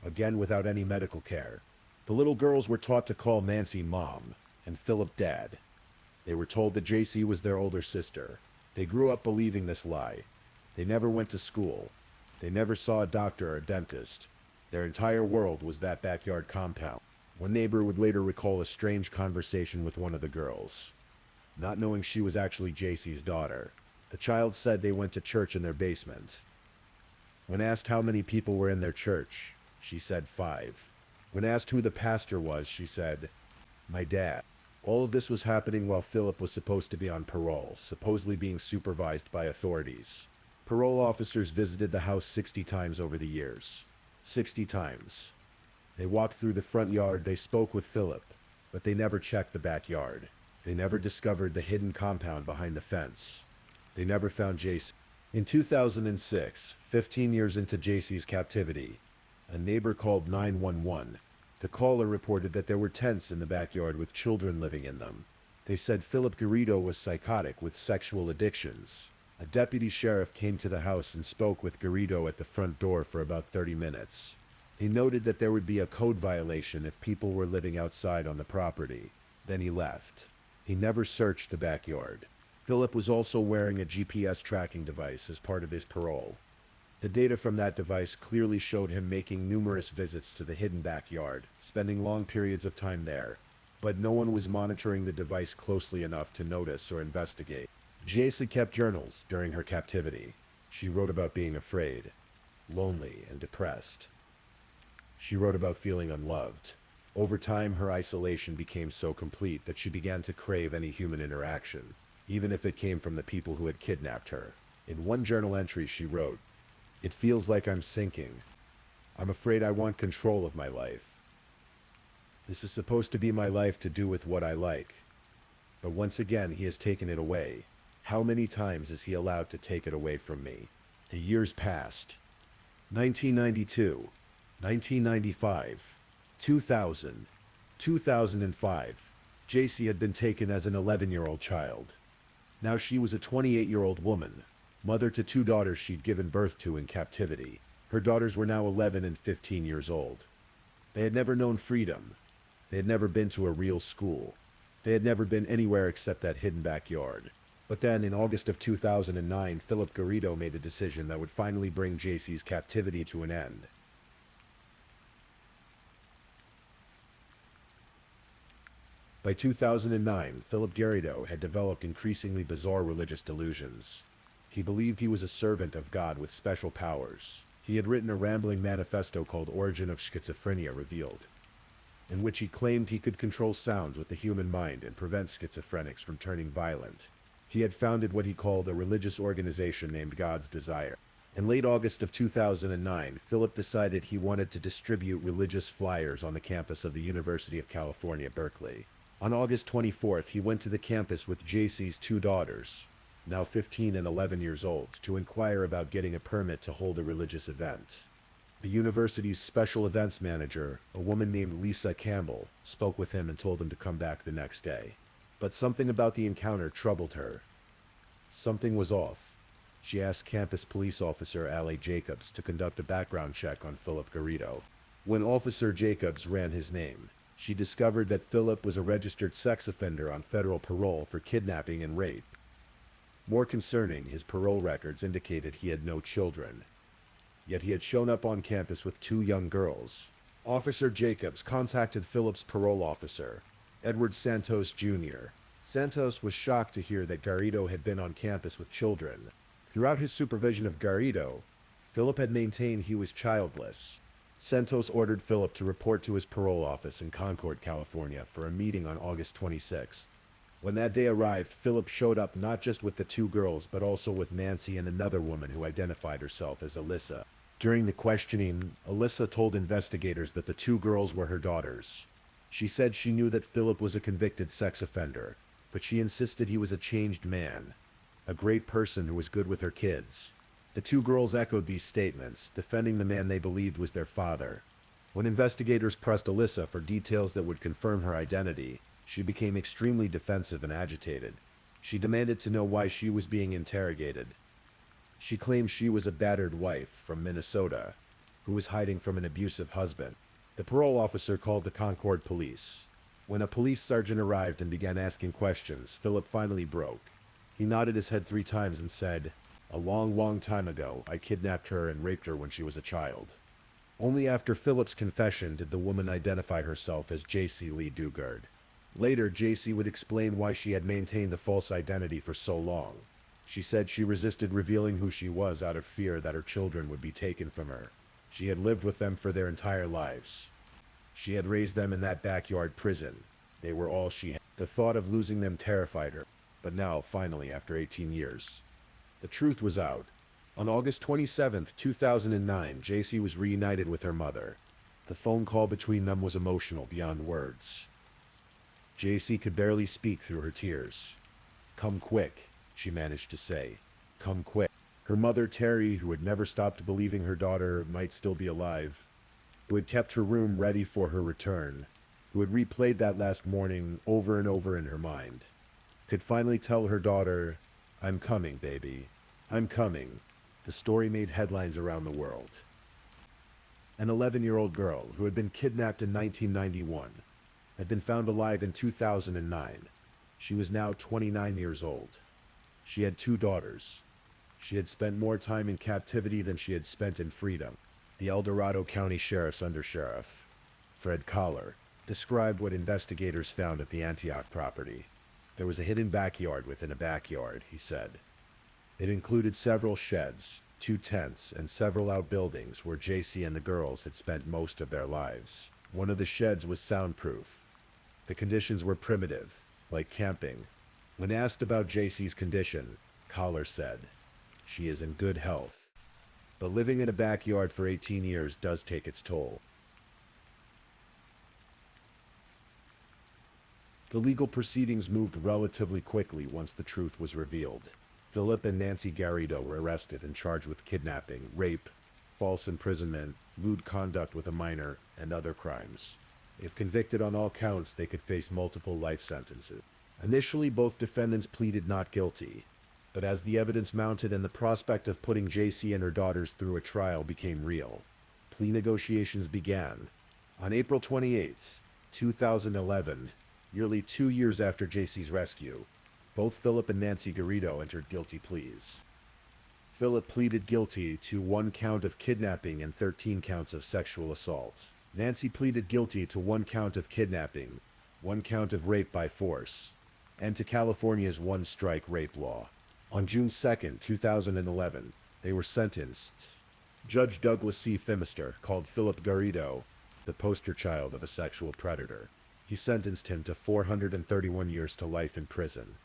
again without any medical care. The little girls were taught to call Nancy Mom and Philip Dad. They were told that JC was their older sister. They grew up believing this lie. They never went to school. They never saw a doctor or a dentist. Their entire world was that backyard compound. One neighbor would later recall a strange conversation with one of the girls, not knowing she was actually JC's daughter. The child said they went to church in their basement. When asked how many people were in their church, she said 5. When asked who the pastor was, she said, "My dad." All of this was happening while Philip was supposed to be on parole, supposedly being supervised by authorities. Parole officers visited the house 60 times over the years. 60 times. They walked through the front yard, they spoke with Philip, but they never checked the backyard. They never discovered the hidden compound behind the fence. They never found JC. In 2006, 15 years into JC's captivity, a neighbor called 911. The caller reported that there were tents in the backyard with children living in them. They said Philip Garrido was psychotic with sexual addictions. A deputy sheriff came to the house and spoke with Garrido at the front door for about 30 minutes. He noted that there would be a code violation if people were living outside on the property. Then he left. He never searched the backyard. Philip was also wearing a GPS tracking device as part of his parole. The data from that device clearly showed him making numerous visits to the hidden backyard, spending long periods of time there. But no one was monitoring the device closely enough to notice or investigate. JC kept journals during her captivity. She wrote about being afraid, lonely, and depressed. She wrote about feeling unloved. Over time, her isolation became so complete that she began to crave any human interaction, even if it came from the people who had kidnapped her. In one journal entry, she wrote, "It feels like I'm sinking. I'm afraid I want control of my life. This is supposed to be my life to do with what I like. But once again, he has taken it away. How many times is he allowed to take it away from me?" The years passed. 1992, 1995, 2000, 2005. JC had been taken as an 11-year-old child. Now she was a 28-year-old woman, mother to 2 daughters she'd given birth to in captivity. Her daughters were now 11 and 15 years old. They had never known freedom. They had never been to a real school. They had never been anywhere except that hidden backyard. But then, in August of 2009, Philip Garrido made a decision that would finally bring JC's captivity to an end. By 2009, Philip Garrido had developed increasingly bizarre religious delusions. He believed he was a servant of God with special powers. He had written a rambling manifesto called Origin of Schizophrenia Revealed, in which he claimed he could control sounds with the human mind and prevent schizophrenics from turning violent. He had founded what he called a religious organization named God's Desire. In late August of 2009, Philip decided he wanted to distribute religious flyers on the campus of the University of California, Berkeley. On August 24th, he went to the campus with JC's 2 daughters, now 15 and 11 years old, to inquire about getting a permit to hold a religious event. The university's special events manager, a woman named Lisa Campbell, spoke with him and told him to come back the next day. But something about the encounter troubled her. Something was off. She asked campus police officer Allie Jacobs to conduct a background check on Philip Garrido. When Officer Jacobs ran his name, she discovered that Philip was a registered sex offender on federal parole for kidnapping and rape. More concerning, his parole records indicated he had no children. Yet he had shown up on campus with 2 young girls. Officer Jacobs contacted Philip's parole officer, Edward Santos Jr. Santos was shocked to hear that Garrido had been on campus with children. Throughout his supervision of Garrido, Philip had maintained he was childless. Santos ordered Philip to report to his parole office in Concord, California, for a meeting on August 26th. When that day arrived, Philip showed up not just with the 2 girls, but also with Nancy and another woman who identified herself as Alyssa. During the questioning, Alyssa told investigators that the 2 girls were her daughters. She said she knew that Philip was a convicted sex offender, but she insisted he was a changed man, a great person who was good with her kids. The 2 girls echoed these statements, defending the man they believed was their father. When investigators pressed Alyssa for details that would confirm her identity, she became extremely defensive and agitated. She demanded to know why she was being interrogated. She claimed she was a battered wife from Minnesota who was hiding from an abusive husband. The parole officer called the Concord police. When a police sergeant arrived and began asking questions, Philip finally broke. He nodded his head 3 times and said, "A long, long time ago, I kidnapped her and raped her when she was a child." Only after Philip's confession did the woman identify herself as J.C. Lee Dugard. Later, J.C. would explain why she had maintained the false identity for so long. She said she resisted revealing who she was out of fear that her children would be taken from her. She had lived with them for their entire lives. She had raised them in that backyard prison. They were all she had. The thought of losing them terrified her. But now, finally, after 18 years, the truth was out. On August 27, 2009, J.C. was reunited with her mother. The phone call between them was emotional beyond words. J.C. could barely speak through her tears. "Come quick," she managed to say. "Come quick." Her mother, Terry, who had never stopped believing her daughter might still be alive, who had kept her room ready for her return, who had replayed that last morning over and over in her mind, could finally tell her daughter, "I'm coming, baby. I'm coming." The story made headlines around the world. An 11-year-old girl who had been kidnapped in 1991 had been found alive in 2009. She was now 29 years old. She had 2 daughters. She had spent more time in captivity than she had spent in freedom. The El Dorado County Sheriff's Undersheriff, Fred Collar, described what investigators found at the Antioch property. There was a hidden backyard within a backyard, he said. It included several sheds, 2 tents, and several outbuildings where J.C. and the girls had spent most of their lives. One of the sheds was soundproof. The conditions were primitive, like camping. When asked about J.C.'s condition, Collar said, "She is in good health. But living in a backyard for 18 years does take its toll." The legal proceedings moved relatively quickly once the truth was revealed. Philip and Nancy Garrido were arrested and charged with kidnapping, rape, false imprisonment, lewd conduct with a minor, and other crimes. If convicted on all counts, they could face multiple life sentences. Initially, both defendants pleaded not guilty, but as the evidence mounted and the prospect of putting J.C. and her daughters through a trial became real, plea negotiations began. On April 28, 2011, nearly 2 years after J.C.'s rescue, both Philip and Nancy Garrido entered guilty pleas. Philip pleaded guilty to 1 count of kidnapping and 13 counts of sexual assault. Nancy pleaded guilty to 1 count of kidnapping, 1 count of rape by force, and to California's 1-strike rape law. On June 2, 2011, they were sentenced. Judge Douglas C. Phimister called Philip Garrido the poster child of a sexual predator. He sentenced him to 431 years to life in prison.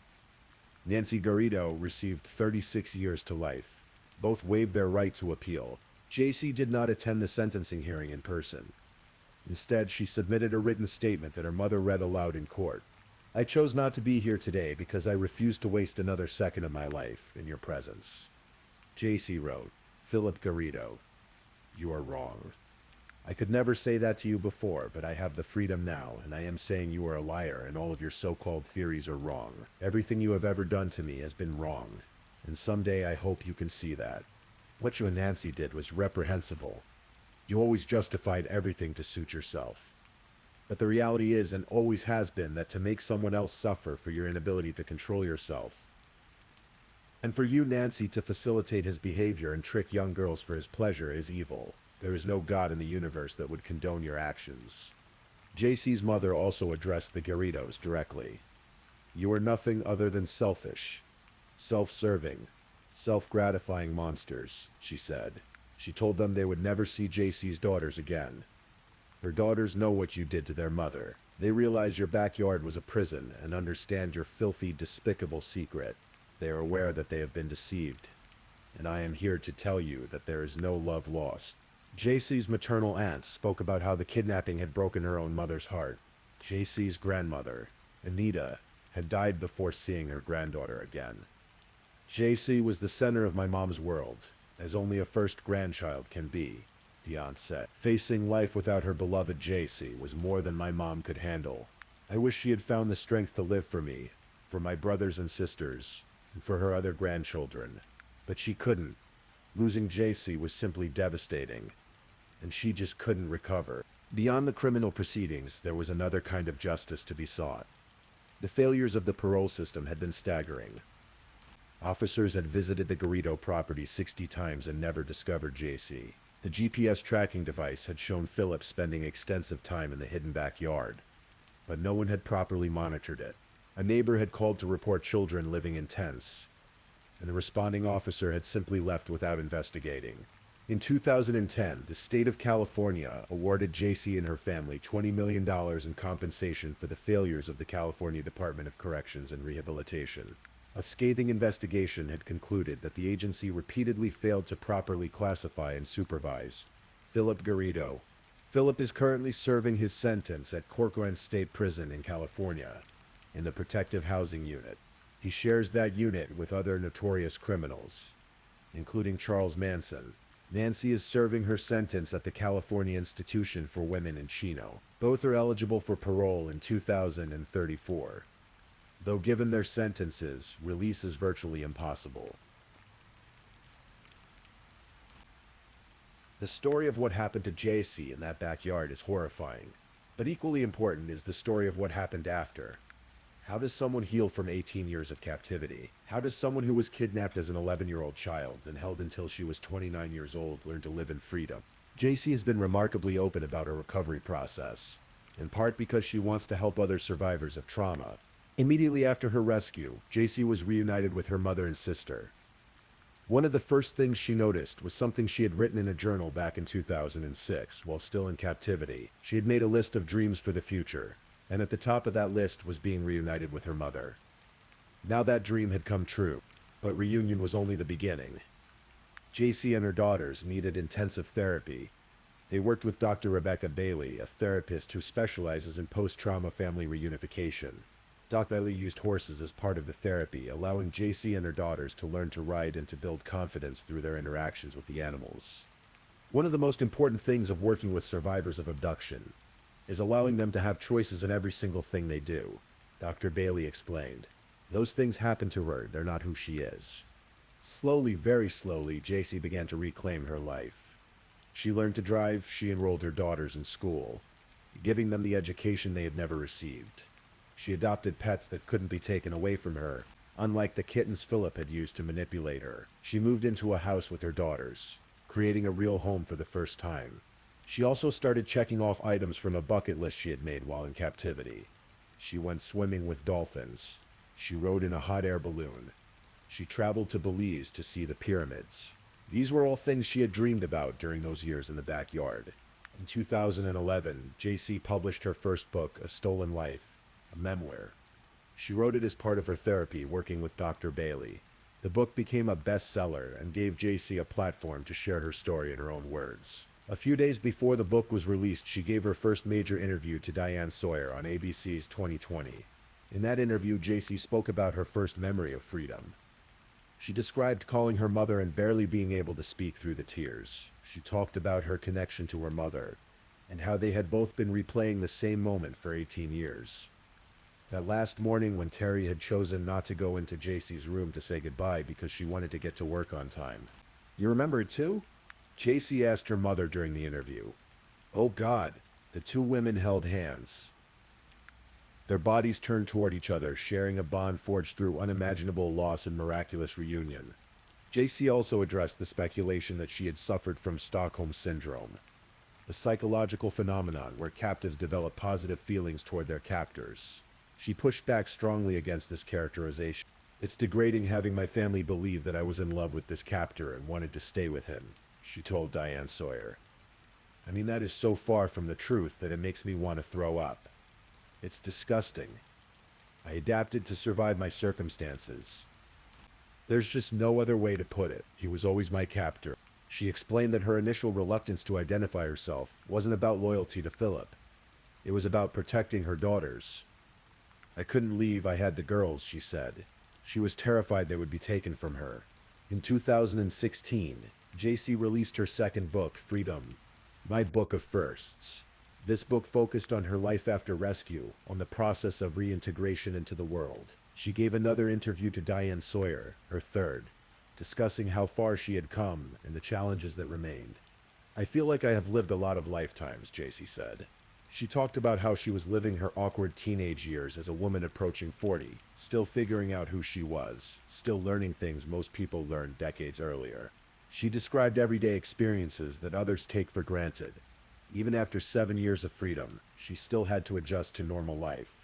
Nancy Garrido received 36 years to life. Both waived their right to appeal. J.C. did not attend the sentencing hearing in person. Instead, she submitted a written statement that her mother read aloud in court. "I chose not to be here today because I refuse to waste another second of my life in your presence." J.C. wrote, "Philip Garrido, you are wrong. I could never say that to you before, but I have the freedom now, and I am saying you are a liar and all of your so-called theories are wrong. Everything you have ever done to me has been wrong, and someday I hope you can see that. What you and Nancy did was reprehensible. You always justified everything to suit yourself. But the reality is, and always has been, that to make someone else suffer for your inability to control yourself, and for you, Nancy, to facilitate his behavior and trick young girls for his pleasure is evil. There is no God in the universe that would condone your actions." J.C.'s mother also addressed the Garridos directly. "You are nothing other than selfish, self-serving, self-gratifying monsters," she said. She told them they would never see J.C.'s daughters again. "Her daughters know what you did to their mother. They realize your backyard was a prison and understand your filthy, despicable secret. They are aware that they have been deceived. And I am here to tell you that there is no love lost." J.C.'s maternal aunt spoke about how the kidnapping had broken her own mother's heart. J.C.'s grandmother, Anita, had died before seeing her granddaughter again. "J.C. was the center of my mom's world, as only a first grandchild can be," the aunt said. "Facing life without her beloved J.C. was more than my mom could handle. I wish she had found the strength to live for me, for my brothers and sisters, and for her other grandchildren. But she couldn't. Losing JC was simply devastating, and she just couldn't recover. Beyond the criminal proceedings, there was another kind of justice to be sought. The failures of the parole system had been staggering. Officers had visited the Garrido property 60 times and never discovered JC. The GPS tracking device had shown Philip spending extensive time in the hidden backyard, but no one had properly monitored it. A neighbor had called to report children living in tents, and the responding officer had simply left without investigating. In 2010, the state of California awarded JC and her family $20 million in compensation for the failures of the California Department of Corrections and Rehabilitation. A scathing investigation had concluded that the agency repeatedly failed to properly classify and supervise Philip Garrido. Philip is currently serving his sentence at Corcoran State Prison in California, in the Protective Housing Unit. He shares that unit with other notorious criminals, including Charles Manson. Nancy is serving her sentence at the California Institution for Women in Chino. Both are eligible for parole in 2034. Though given their sentences, release is virtually impossible. The story of what happened to JC in that backyard is horrifying, but equally important is the story of what happened after. How does someone heal from 18 years of captivity? How does someone who was kidnapped as an 11-year-old child and held until she was 29 years old learn to live in freedom? JC has been remarkably open about her recovery process, in part because she wants to help other survivors of trauma. Immediately after her rescue, JC was reunited with her mother and sister. One of the first things she noticed was something she had written in a journal back in 2006 while still in captivity. She had made a list of dreams for the future, and at the top of that list was being reunited with her mother. Now that dream had come true, but reunion was only the beginning. JC and her daughters needed intensive therapy. They worked with Dr. Rebecca Bailey, a therapist who specializes in post-trauma family reunification. Dr. Bailey used horses as part of the therapy, allowing JC and her daughters to learn to ride and to build confidence through their interactions with the animals. One of the most important things of working with survivors of abduction is allowing them to have choices in every single thing they do. Dr. Bailey explained. Those things happen to her, they're not who she is. Slowly, very slowly, JC began to reclaim her life. She learned to drive, she enrolled her daughters in school, giving them the education they had never received. She adopted pets that couldn't be taken away from her, unlike the kittens Philip had used to manipulate her. She moved into a house with her daughters, creating a real home for the first time. She also started checking off items from a bucket list she had made while in captivity. She went swimming with dolphins. She rode in a hot air balloon. She traveled to Belize to see the pyramids. These were all things she had dreamed about during those years in the backyard. In 2011, JC published her first book, A Stolen Life, a memoir. She wrote it as part of her therapy working with Dr. Bailey. The book became a bestseller and gave JC a platform to share her story in her own words. A few days before the book was released, she gave her first major interview to Diane Sawyer on ABC's 2020. In that interview, JC spoke about her first memory of freedom. She described calling her mother and barely being able to speak through the tears. She talked about her connection to her mother and how they had both been replaying the same moment for 18 years. That last morning when Terry had chosen not to go into JC's room to say goodbye because she wanted to get to work on time. You remember it too? JC asked her mother during the interview. Oh God, the two women held hands. Their bodies turned toward each other, sharing a bond forged through unimaginable loss and miraculous reunion. JC also addressed the speculation that she had suffered from Stockholm Syndrome, a psychological phenomenon where captives develop positive feelings toward their captors. She pushed back strongly against this characterization. It's degrading having my family believe that I was in love with this captor and wanted to stay with him, she told Diane Sawyer. I mean, that is so far from the truth that it makes me want to throw up. It's disgusting. I adapted to survive my circumstances. There's just no other way to put it. He was always my captor. She explained that her initial reluctance to identify herself wasn't about loyalty to Philip. It was about protecting her daughters. I couldn't leave, I had the girls, she said. She was terrified they would be taken from her. In 2016, JC released her second book, Freedom, My Book of Firsts. This book focused on her life after rescue, on the process of reintegration into the world. She gave another interview to Diane Sawyer, her third. discussing how far she had come and the challenges that remained. "I feel like I have lived a lot of lifetimes," JC said. She talked about how she was living her awkward teenage years as a woman approaching 40, still figuring out who she was, still learning things most people learned decades earlier. She described everyday experiences that others take for granted. Even after 7 years of freedom, she still had to adjust to normal life.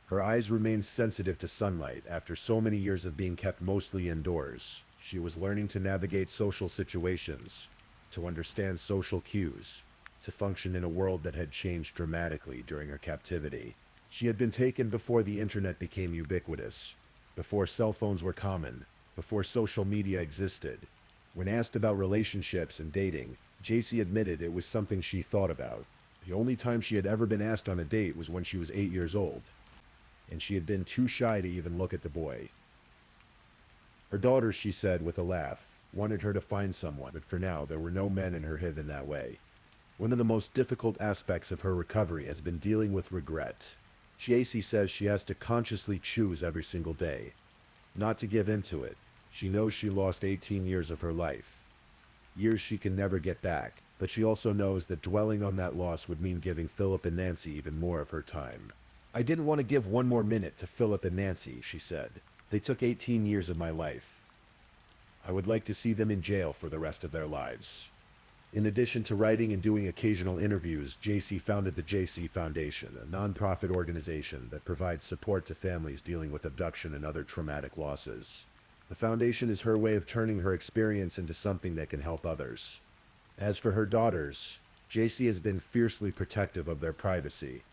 Her eyes remained sensitive to sunlight after so many years of being kept mostly indoors. She was learning to navigate social situations, to understand social cues, to function in a world that had changed dramatically during her captivity. She had been taken before the internet became ubiquitous, before cell phones were common, before social media existed. When asked about relationships and dating, JC admitted it was something she thought about. The only time she had ever been asked on a date was when she was 8 years old, and she had been too shy to even look at the boy. Her daughter, she said with a laugh, wanted her to find someone, but for now there were no men in her heaven that way. One of the most difficult aspects of her recovery has been dealing with regret. JC says she has to consciously choose every single day, not to give in to it. She knows she lost 18 years of her life, years she can never get back, but she also knows that dwelling on that loss would mean giving Philip and Nancy even more of her time. "I didn't want to give one more minute to Philip and Nancy," she said. "They took 18 years of my life. I would like to see them in jail for the rest of their lives." In addition to writing and doing occasional interviews, JC founded the JC Foundation, a nonprofit organization that provides support to families dealing with abduction and other traumatic losses. The foundation is her way of turning her experience into something that can help others. As for her daughters, JC has been fiercely protective of their privacy.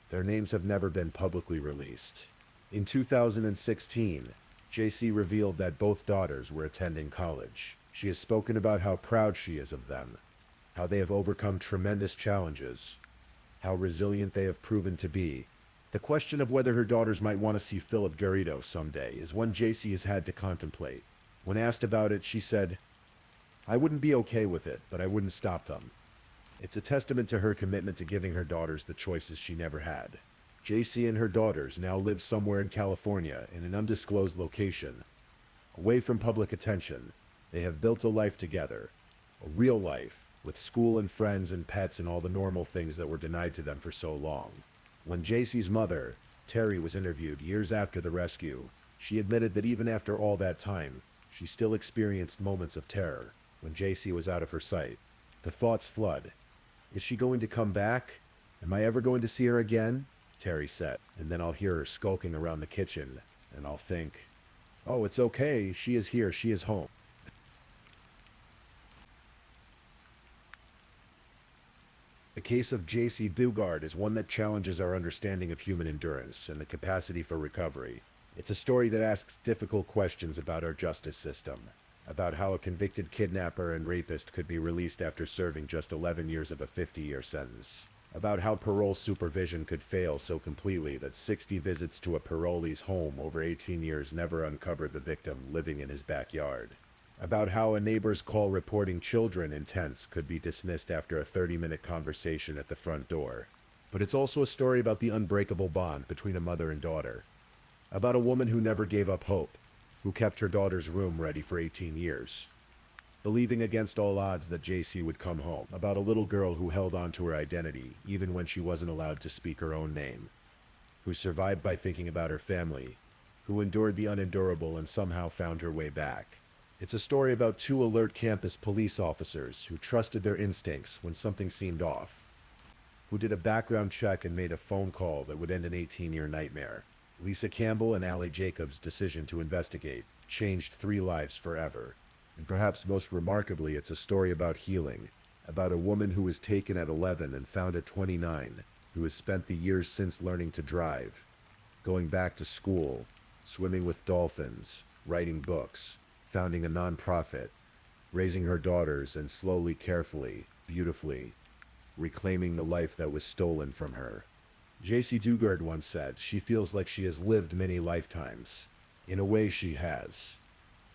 Their names have never been publicly released. In 2016, JC revealed that both daughters were attending college. She has spoken about how proud she is of them, how they have overcome tremendous challenges, how resilient they have proven to be. The question of whether her daughters might want to see Philip Garrido someday is one JC has had to contemplate. When asked about it, she said, "I wouldn't be okay with it, but I wouldn't stop them." It's a testament to her commitment to giving her daughters the choices she never had. JC and her daughters now live somewhere in California in an undisclosed location. Away from public attention, they have built a life together, a real life, with school and friends and pets and all the normal things that were denied to them for so long. When JC's mother, Terry, was interviewed years after the rescue, she admitted that even after all that time, she still experienced moments of terror when JC was out of her sight. The thoughts flood. "Is she going to come back? Am I ever going to see her again?" Terry said. "And then I'll hear her skulking around the kitchen, and I'll think, oh, it's okay, she is here, she is home." The case of JC Dugard is one that challenges our understanding of human endurance and the capacity for recovery. It's a story that asks difficult questions about our justice system, about how a convicted kidnapper and rapist could be released after serving just 11 years of a 50-year sentence, about how parole supervision could fail so completely that 60 visits to a parolee's home over 18 years never uncovered the victim living in his backyard, about how a neighbor's call reporting children in tents could be dismissed after a 30-minute conversation at the front door. But it's also a story about the unbreakable bond between a mother and daughter, about a woman who never gave up hope, who kept her daughter's room ready for 18 years, believing against all odds that JC would come home, about a little girl who held on to her identity even when she wasn't allowed to speak her own name, who survived by thinking about her family, who endured the unendurable and somehow found her way back. It's a story about two alert campus police officers who trusted their instincts when something seemed off, who did a background check and made a phone call that would end an 18-year nightmare. Lisa Campbell and Allie Jacobs' decision to investigate changed 3 lives forever. And perhaps most remarkably, it's a story about healing, about a woman who was taken at 11 and found at 29, who has spent the years since learning to drive, going back to school, swimming with dolphins, writing books, founding a nonprofit, raising her daughters, and slowly, carefully, beautifully, reclaiming the life that was stolen from her. JC Dugard once said she feels like she has lived many lifetimes. In a way, she has.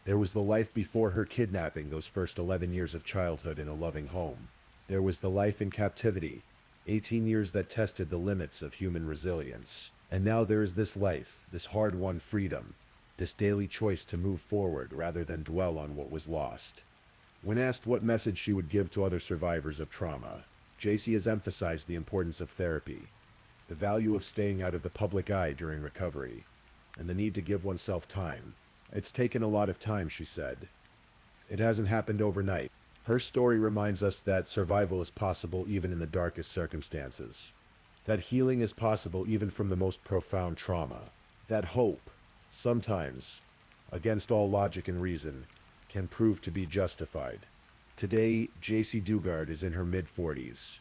There was the life before her kidnapping, those first 11 years of childhood in a loving home. There was the life in captivity, 18 years that tested the limits of human resilience. And now there is this life, this hard-won freedom, this daily choice to move forward rather than dwell on what was lost. When asked what message she would give to other survivors of trauma, JC has emphasized the importance of therapy, the value of staying out of the public eye during recovery, and the need to give oneself time. It's taken a lot of time, she said. It hasn't happened overnight. Her story reminds us that survival is possible even in the darkest circumstances, that healing is possible even from the most profound trauma, that hope, sometimes, against all logic and reason, can prove to be justified. Today, JC Dugard is in her mid-40s.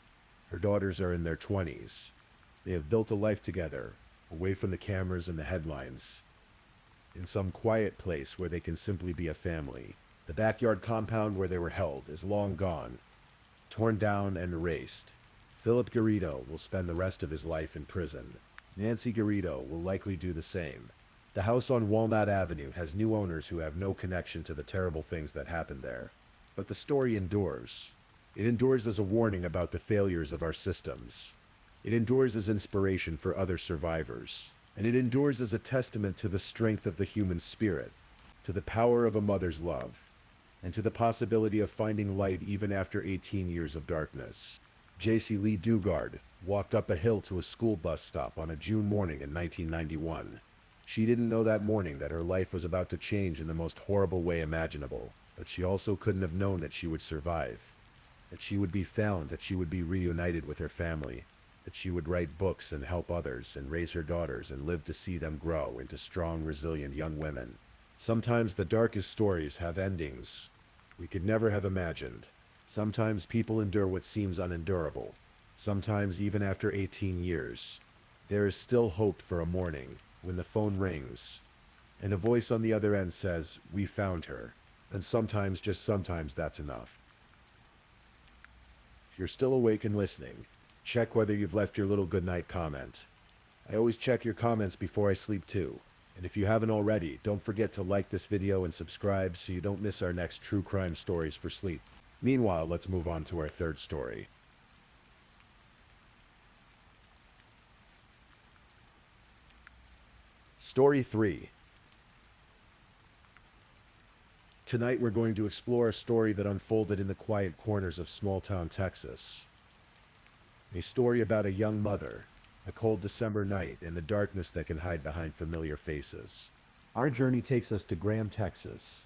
Her daughters are in their 20s. They have built a life together, away from the cameras and the headlines, in some quiet place where they can simply be a family. The backyard compound where they were held is long gone, torn down and erased. Philip Garrido will spend the rest of his life in prison. Nancy Garrido will likely do the same. The house on Walnut Avenue has new owners who have no connection to the terrible things that happened there. But the story endures. It endures as a warning about the failures of our systems. It endures as inspiration for other survivors. And it endures as a testament to the strength of the human spirit, to the power of a mother's love, and to the possibility of finding light even after 18 years of darkness. JC Lee Dugard walked up a hill to a school bus stop on a June morning in 1991. She didn't know that morning that her life was about to change in the most horrible way imaginable, but she also couldn't have known that she would survive, that she would be found, that she would be reunited with her family, that she would write books and help others and raise her daughters and live to see them grow into strong, resilient young women. Sometimes the darkest stories have endings we could never have imagined. Sometimes people endure what seems unendurable. Sometimes even after 18 years, there is still hope for a morning when the phone rings and a voice on the other end says, "We found her." And sometimes, just sometimes, that's enough. If you're still awake and listening, check whether you've left your little goodnight comment. I always check your comments before I sleep too. And if you haven't already, don't forget to like this video and subscribe so you don't miss our next true crime stories for sleep. Meanwhile, let's move on to our third story. Story 3. Tonight we're going to explore a story that unfolded in the quiet corners of small-town Texas. A story about a young mother, a cold December night, and the darkness that can hide behind familiar faces. Our journey takes us to Graham, Texas,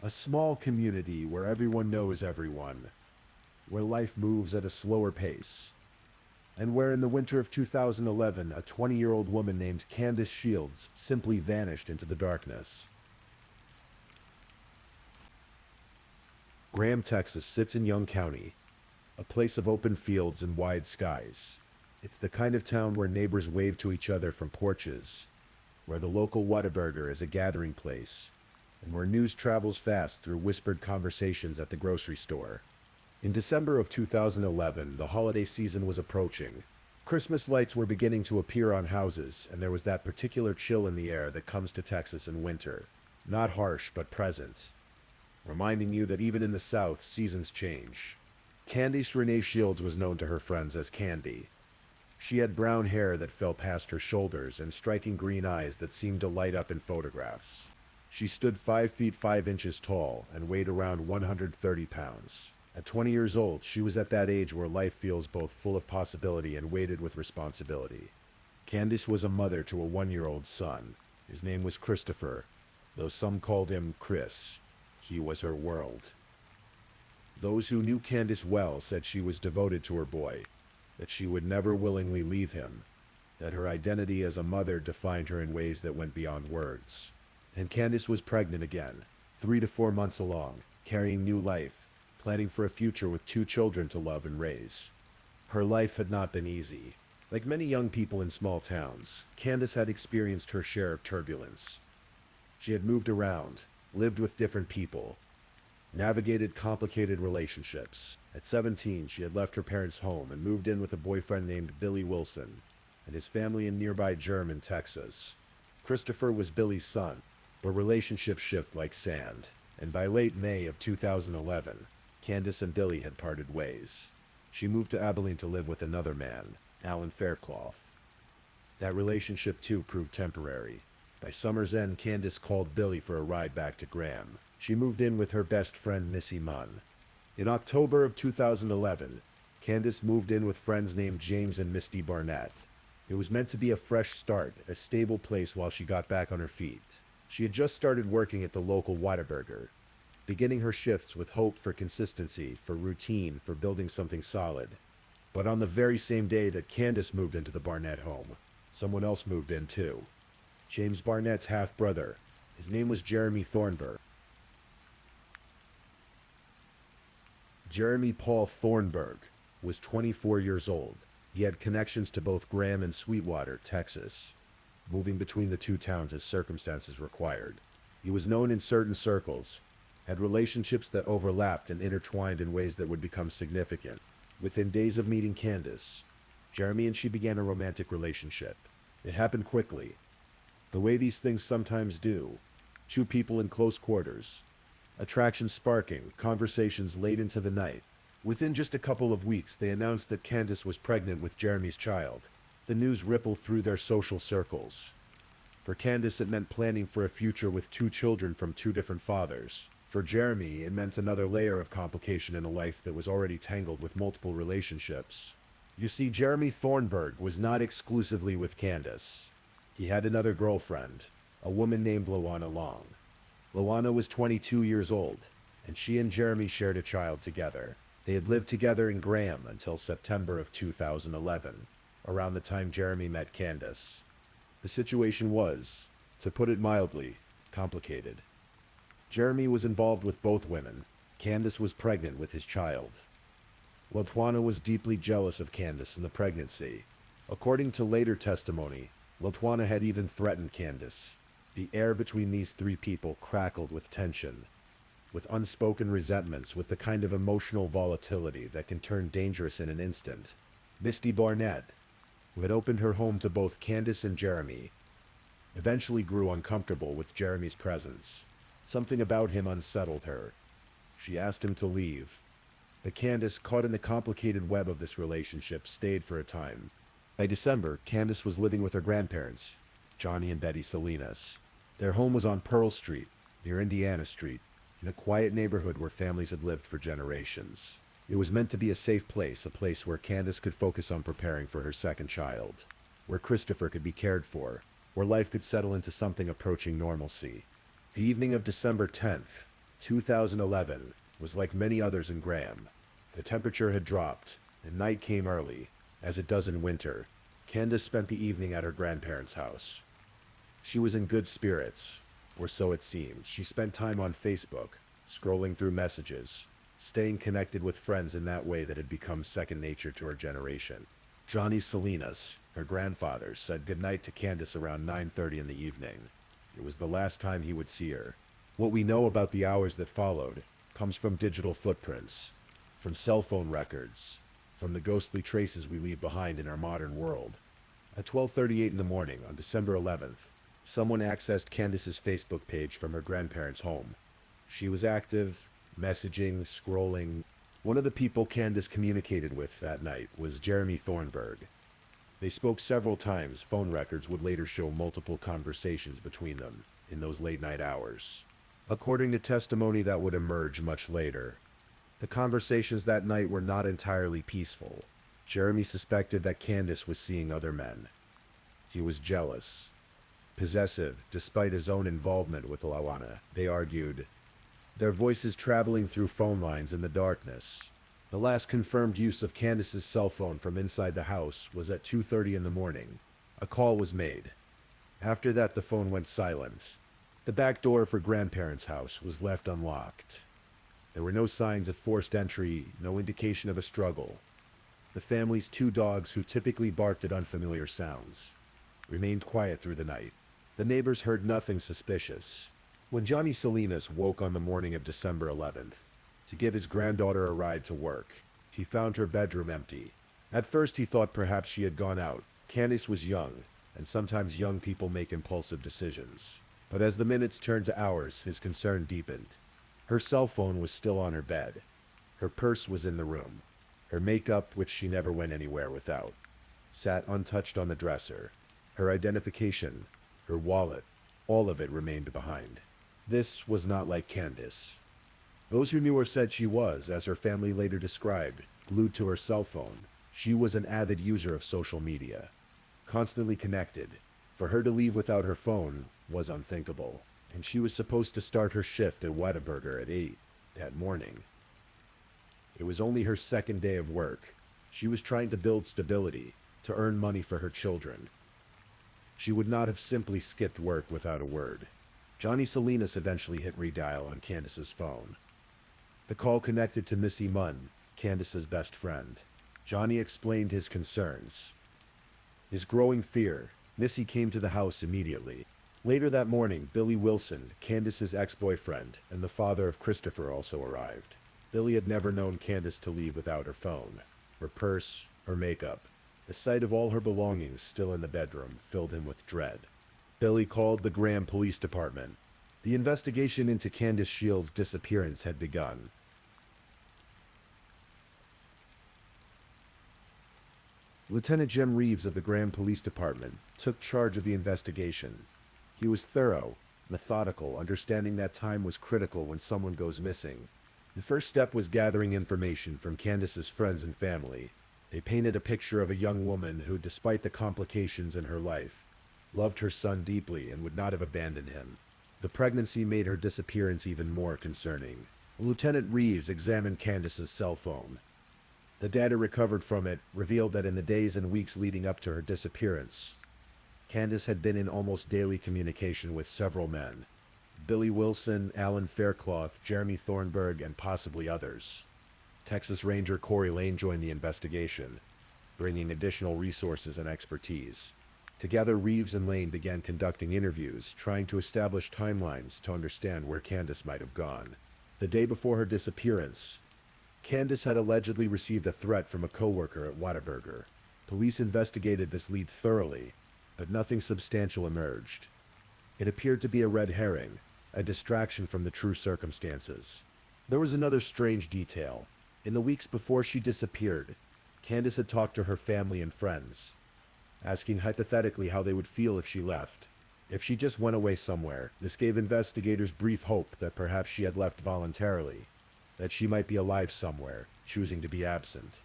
a small community where everyone knows everyone, where life moves at a slower pace, and where in the winter of 2011, a 20-year-old woman named Candace Shields simply vanished into the darkness. Graham, Texas sits in Young County, a place of open fields and wide skies. It's the kind of town where neighbors wave to each other from porches, where the local Whataburger is a gathering place, and where news travels fast through whispered conversations at the grocery store. In December of 2011, the holiday season was approaching. Christmas lights were beginning to appear on houses, and there was that particular chill in the air that comes to Texas in winter. Not harsh, but present, reminding you that even in the South, seasons change. Candace Renee Shields was known to her friends as Candy. She had brown hair that fell past her shoulders and striking green eyes that seemed to light up in photographs. She stood 5 feet 5 inches tall and weighed around 130 pounds. At 20 years old, she was at that age where life feels both full of possibility and weighted with responsibility. Candace was a mother to a 1-year-old son. His name was Christopher, though some called him Chris. He was her world. Those who knew Candace well said she was devoted to her boy, that she would never willingly leave him, that her identity as a mother defined her in ways that went beyond words. And Candace was pregnant again, 3 to 4 months along, carrying new life, planning for a future with 2 children to love and raise. Her life had not been easy. Like many young people in small towns, Candace had experienced her share of turbulence. She had moved around, lived with different people, navigated complicated relationships. At 17, she had left her parents' home and moved in with a boyfriend named Billy Wilson and his family in nearby German, Texas. Christopher was Billy's son, but relationships shift like sand, and by late May of 2011, Candace and Billy had parted ways. She moved to Abilene to live with another man, Alan Faircloth. That relationship too proved temporary. By summer's end, Candace called Billy for a ride back to Graham. She moved in with her best friend, Missy Munn. In October of 2011, Candace moved in with friends named James and Misty Barnett. It was meant to be a fresh start, a stable place while she got back on her feet. She had just started working at the local Whataburger, beginning her shifts with hope for consistency, for routine, for building something solid. But on the very same day that Candace moved into the Barnett home, someone else moved in too. James Barnett's half-brother. His name was Jeremy Thornburg. Jeremy Paul Thornburg was 24 years old. He had connections to both Graham and Sweetwater, Texas, moving between the two towns as circumstances required. He was known in certain circles, had relationships that overlapped and intertwined in ways that would become significant. Within days of meeting Candace, Jeremy and she began a romantic relationship. It happened quickly, the way these things sometimes do. Two people in close quarters, attraction sparking, conversations late into the night. Within just a couple of weeks, they announced that Candace was pregnant with Jeremy's child. The news rippled through their social circles. For Candace, it meant planning for a future with two children from two different fathers. For Jeremy, it meant another layer of complication in a life that was already tangled with multiple relationships. You see, Jeremy Thornburg was not exclusively with Candace. He had another girlfriend, a woman named Luana Long. Luana was 22 years old, and she and Jeremy shared a child together. They had lived together in Graham until September of 2011, around the time Jeremy met Candace. The situation was, to put it mildly, complicated. Jeremy was involved with both women. Candace was pregnant with his child. Luana was deeply jealous of Candace and the pregnancy. According to later testimony, Luana had even threatened Candace. The air between these three people crackled with tension, with unspoken resentments, with the kind of emotional volatility that can turn dangerous in an instant. Misty Barnett, who had opened her home to both Candace and Jeremy, eventually grew uncomfortable with Jeremy's presence. Something about him unsettled her. She asked him to leave. But Candace, caught in the complicated web of this relationship, stayed for a time. By December, Candace was living with her grandparents, Johnny and Betty Salinas. Their home was on Pearl Street, near Indiana Street, in a quiet neighborhood where families had lived for generations. It was meant to be a safe place, a place where Candace could focus on preparing for her second child, where Christopher could be cared for, where life could settle into something approaching normalcy. The evening of December 10th, 2011, was like many others in Graham. The temperature had dropped, and night came early, as it does in winter. Candace spent the evening at her grandparents' house. She was in good spirits, or so it seemed. She spent time on Facebook, scrolling through messages, staying connected with friends in that way that had become second nature to her generation. Johnny Salinas, her grandfather, said goodnight to Candace around 9:30 in the evening. It was the last time he would see her. What we know about the hours that followed comes from digital footprints, from cell phone records, from the ghostly traces we leave behind in our modern world. At 12:38 in the morning on December 11th, someone accessed Candace's Facebook page from her grandparents' home. She was active, messaging, scrolling. One of the people Candace communicated with that night was Jeremy Thornburg. They spoke several times. Phone records would later show multiple conversations between them in those late-night hours. According to testimony that would emerge much later, the conversations that night were not entirely peaceful. Jeremy suspected that Candace was seeing other men. He was jealous, possessive, despite his own involvement with Luana, they argued, their voices traveling through phone lines in the darkness. The last confirmed use of Candace's cell phone from inside the house was at 2:30 in the morning. A call was made. After that, the phone went silent. The back door of her grandparents' house was left unlocked. There were no signs of forced entry, no indication of a struggle. The family's two dogs, who typically barked at unfamiliar sounds, remained quiet through the night. The neighbors heard nothing suspicious. When Johnny Salinas woke on the morning of December 11th to give his granddaughter a ride to work, he found her bedroom empty. At first he thought perhaps she had gone out. Candace was young, and sometimes young people make impulsive decisions. But as the minutes turned to hours, his concern deepened. Her cell phone was still on her bed. Her purse was in the room. Her makeup, which she never went anywhere without, sat untouched on the dresser. Her identification, her wallet, All of it remained behind. This was not like Candace. Those who knew her said she was, as her family later described, glued to her cell phone. She was an avid user of social media, constantly connected. For her to leave without her phone was unthinkable, and she was supposed to start her shift at Whataburger at 8 that morning. It was only her second day of work. She was trying to build stability, to earn money for her children. She would not have simply skipped work without a word. Johnny Salinas eventually hit redial on Candace's phone. The call connected to Missy Munn, Candace's best friend. Johnny explained his concerns. His growing fear. Missy came to the house immediately. Later that morning, Billy Wilson, Candace's ex-boyfriend, and the father of Christopher also arrived. Billy had never known Candace to leave without her phone, her purse, her makeup. The sight of all her belongings still in the bedroom filled him with dread. Billy called the Graham Police Department. The investigation into Candace Shields' disappearance had begun. Lieutenant Jim Reeves of the Graham Police Department took charge of the investigation. He was thorough, methodical, understanding that time was critical when someone goes missing. The first step was gathering information from Candace's friends and family. They painted a picture of a young woman who, despite the complications in her life, loved her son deeply and would not have abandoned him. The pregnancy made her disappearance even more concerning. Lieutenant Reeves examined Candace's cell phone. The data recovered from it revealed that in the days and weeks leading up to her disappearance, Candace had been in almost daily communication with several men. Billy Wilson, Alan Faircloth, Jeremy Thornburg, and possibly others. Texas Ranger Corey Lane joined the investigation, bringing additional resources and expertise. Together, Reeves and Lane began conducting interviews, trying to establish timelines to understand where Candace might have gone. The day before her disappearance, Candace had allegedly received a threat from a coworker at Whataburger. Police investigated this lead thoroughly, but nothing substantial emerged. It appeared to be a red herring, a distraction from the true circumstances. There was another strange detail. In the weeks before she disappeared, Candace had talked to her family and friends, asking hypothetically how they would feel if she left. If she just went away somewhere, this gave investigators brief hope that perhaps she had left voluntarily, that she might be alive somewhere, choosing to be absent.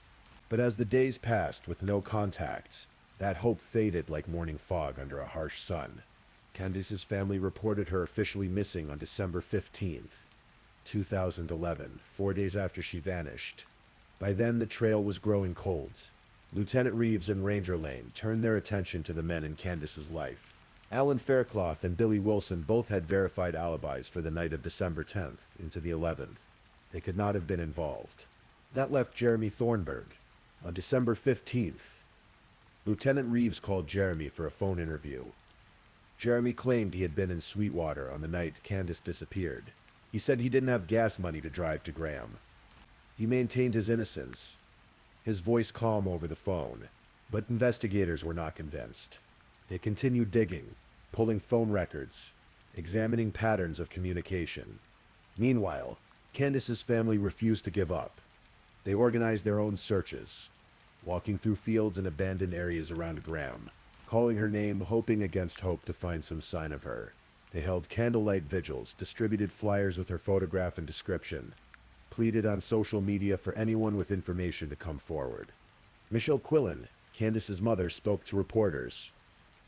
But as the days passed with no contact, that hope faded like morning fog under a harsh sun. Candace's family reported her officially missing on December 15th, 2011, 4 days after she vanished. By then, the trail was growing cold. Lieutenant Reeves and Ranger Lane turned their attention to the men in Candace's life. Alan Faircloth and Billy Wilson both had verified alibis for the night of December 10th into the 11th. They could not have been involved. That left Jeremy Thornburg. On December 15th, Lieutenant Reeves called Jeremy for a phone interview. Jeremy claimed he had been in Sweetwater on the night Candace disappeared. He said he didn't have gas money to drive to Graham. He maintained his innocence, his voice calm over the phone, but investigators were not convinced. They continued digging, pulling phone records, examining patterns of communication. Meanwhile, Candace's family refused to give up. They organized their own searches, walking through fields and abandoned areas around Graham, calling her name, hoping against hope to find some sign of her. They held candlelight vigils, distributed flyers with her photograph and description, pleaded on social media for anyone with information to come forward. Michelle Quillen, Candace's mother, spoke to reporters,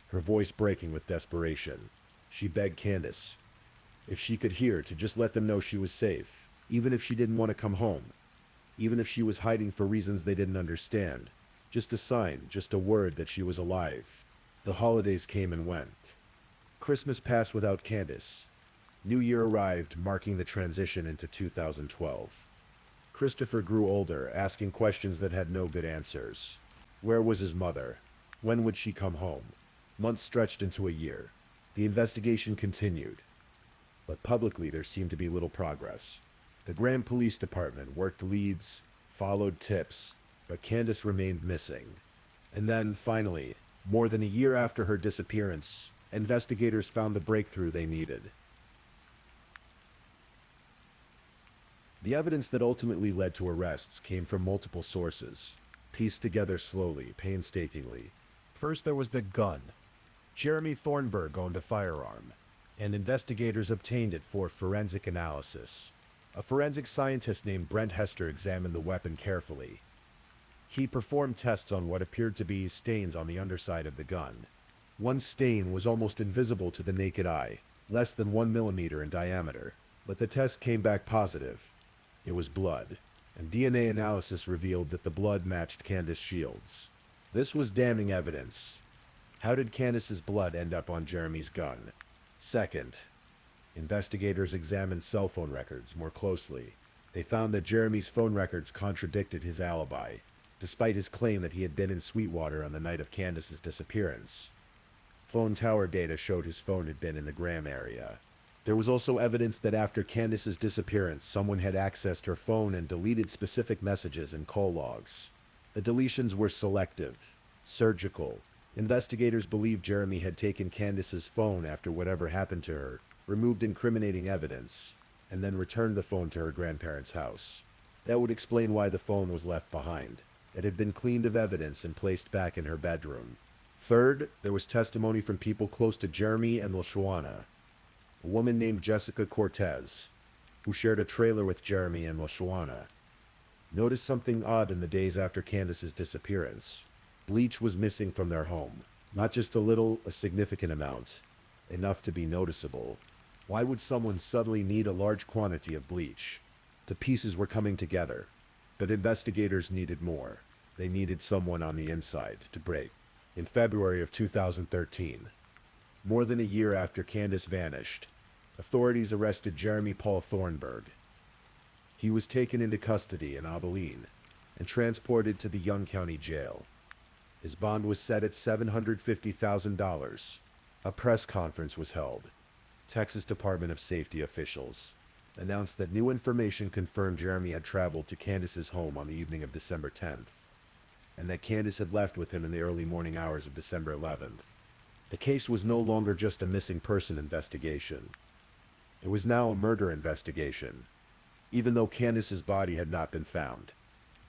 her voice breaking with desperation. She begged Candace, if she could hear, to just let them know she was safe, even if she didn't want to come home, even if she was hiding for reasons they didn't understand. Just a sign, just a word that she was alive. The holidays came and went. Christmas passed without Candace. New Year arrived, marking the transition into 2012. Christopher grew older, asking questions that had no good answers. Where was his mother? When would she come home? Months stretched into a year. The investigation continued, but publicly there seemed to be little progress. The Graham Police Department worked leads, followed tips, but Candace remained missing. And then, finally, more than a year after her disappearance, investigators found the breakthrough they needed. The evidence that ultimately led to arrests came from multiple sources, pieced together slowly, painstakingly. First, there was the gun. Jeremy Thornburg owned a firearm. and investigators obtained it for forensic analysis. A forensic scientist named Brent Hester examined the weapon carefully. He performed tests on what appeared to be stains on the underside of the gun. One stain was almost invisible to the naked eye, less than 1 millimeter in diameter, but the test came back positive. It was blood, and DNA analysis revealed that the blood matched Candace Shields. This was damning evidence. How did Candace's blood end up on Jeremy's gun? Second, investigators examined cell phone records more closely. They found that Jeremy's phone records contradicted his alibi, despite his claim that he had been in Sweetwater on the night of Candace's disappearance. Phone tower data showed his phone had been in the Graham area. There was also evidence that after Candace's disappearance, someone had accessed her phone and deleted specific messages and call logs. The deletions were selective, surgical. Investigators believed Jeremy had taken Candace's phone after whatever happened to her, removed incriminating evidence, and then returned the phone to her grandparents' house. That would explain why the phone was left behind. It had been cleaned of evidence and placed back in her bedroom. Third, there was testimony from people close to Jeremy and LaShawana. A woman named Jessica Cortez, who shared a trailer with Jeremy and LaShawana, noticed something odd in the days after Candace's disappearance. Bleach was missing from their home. Not just a little, a significant amount. Enough to be noticeable. Why would someone suddenly need a large quantity of bleach? The pieces were coming together. But investigators needed more. They needed someone on the inside to break. In February of 2013, more than a year after Candace vanished, authorities arrested Jeremy Paul Thornburg. He was taken into custody in Abilene and transported to the Young County Jail. His bond was set at $750,000. A press conference was held. Texas Department of Safety officials announced that new information confirmed Jeremy had traveled to Candace's home on the evening of December 10th, and that Candace had left with him in the early morning hours of December 11th. The case was no longer just a missing person investigation. It was now a murder investigation, even though Candace's body had not been found.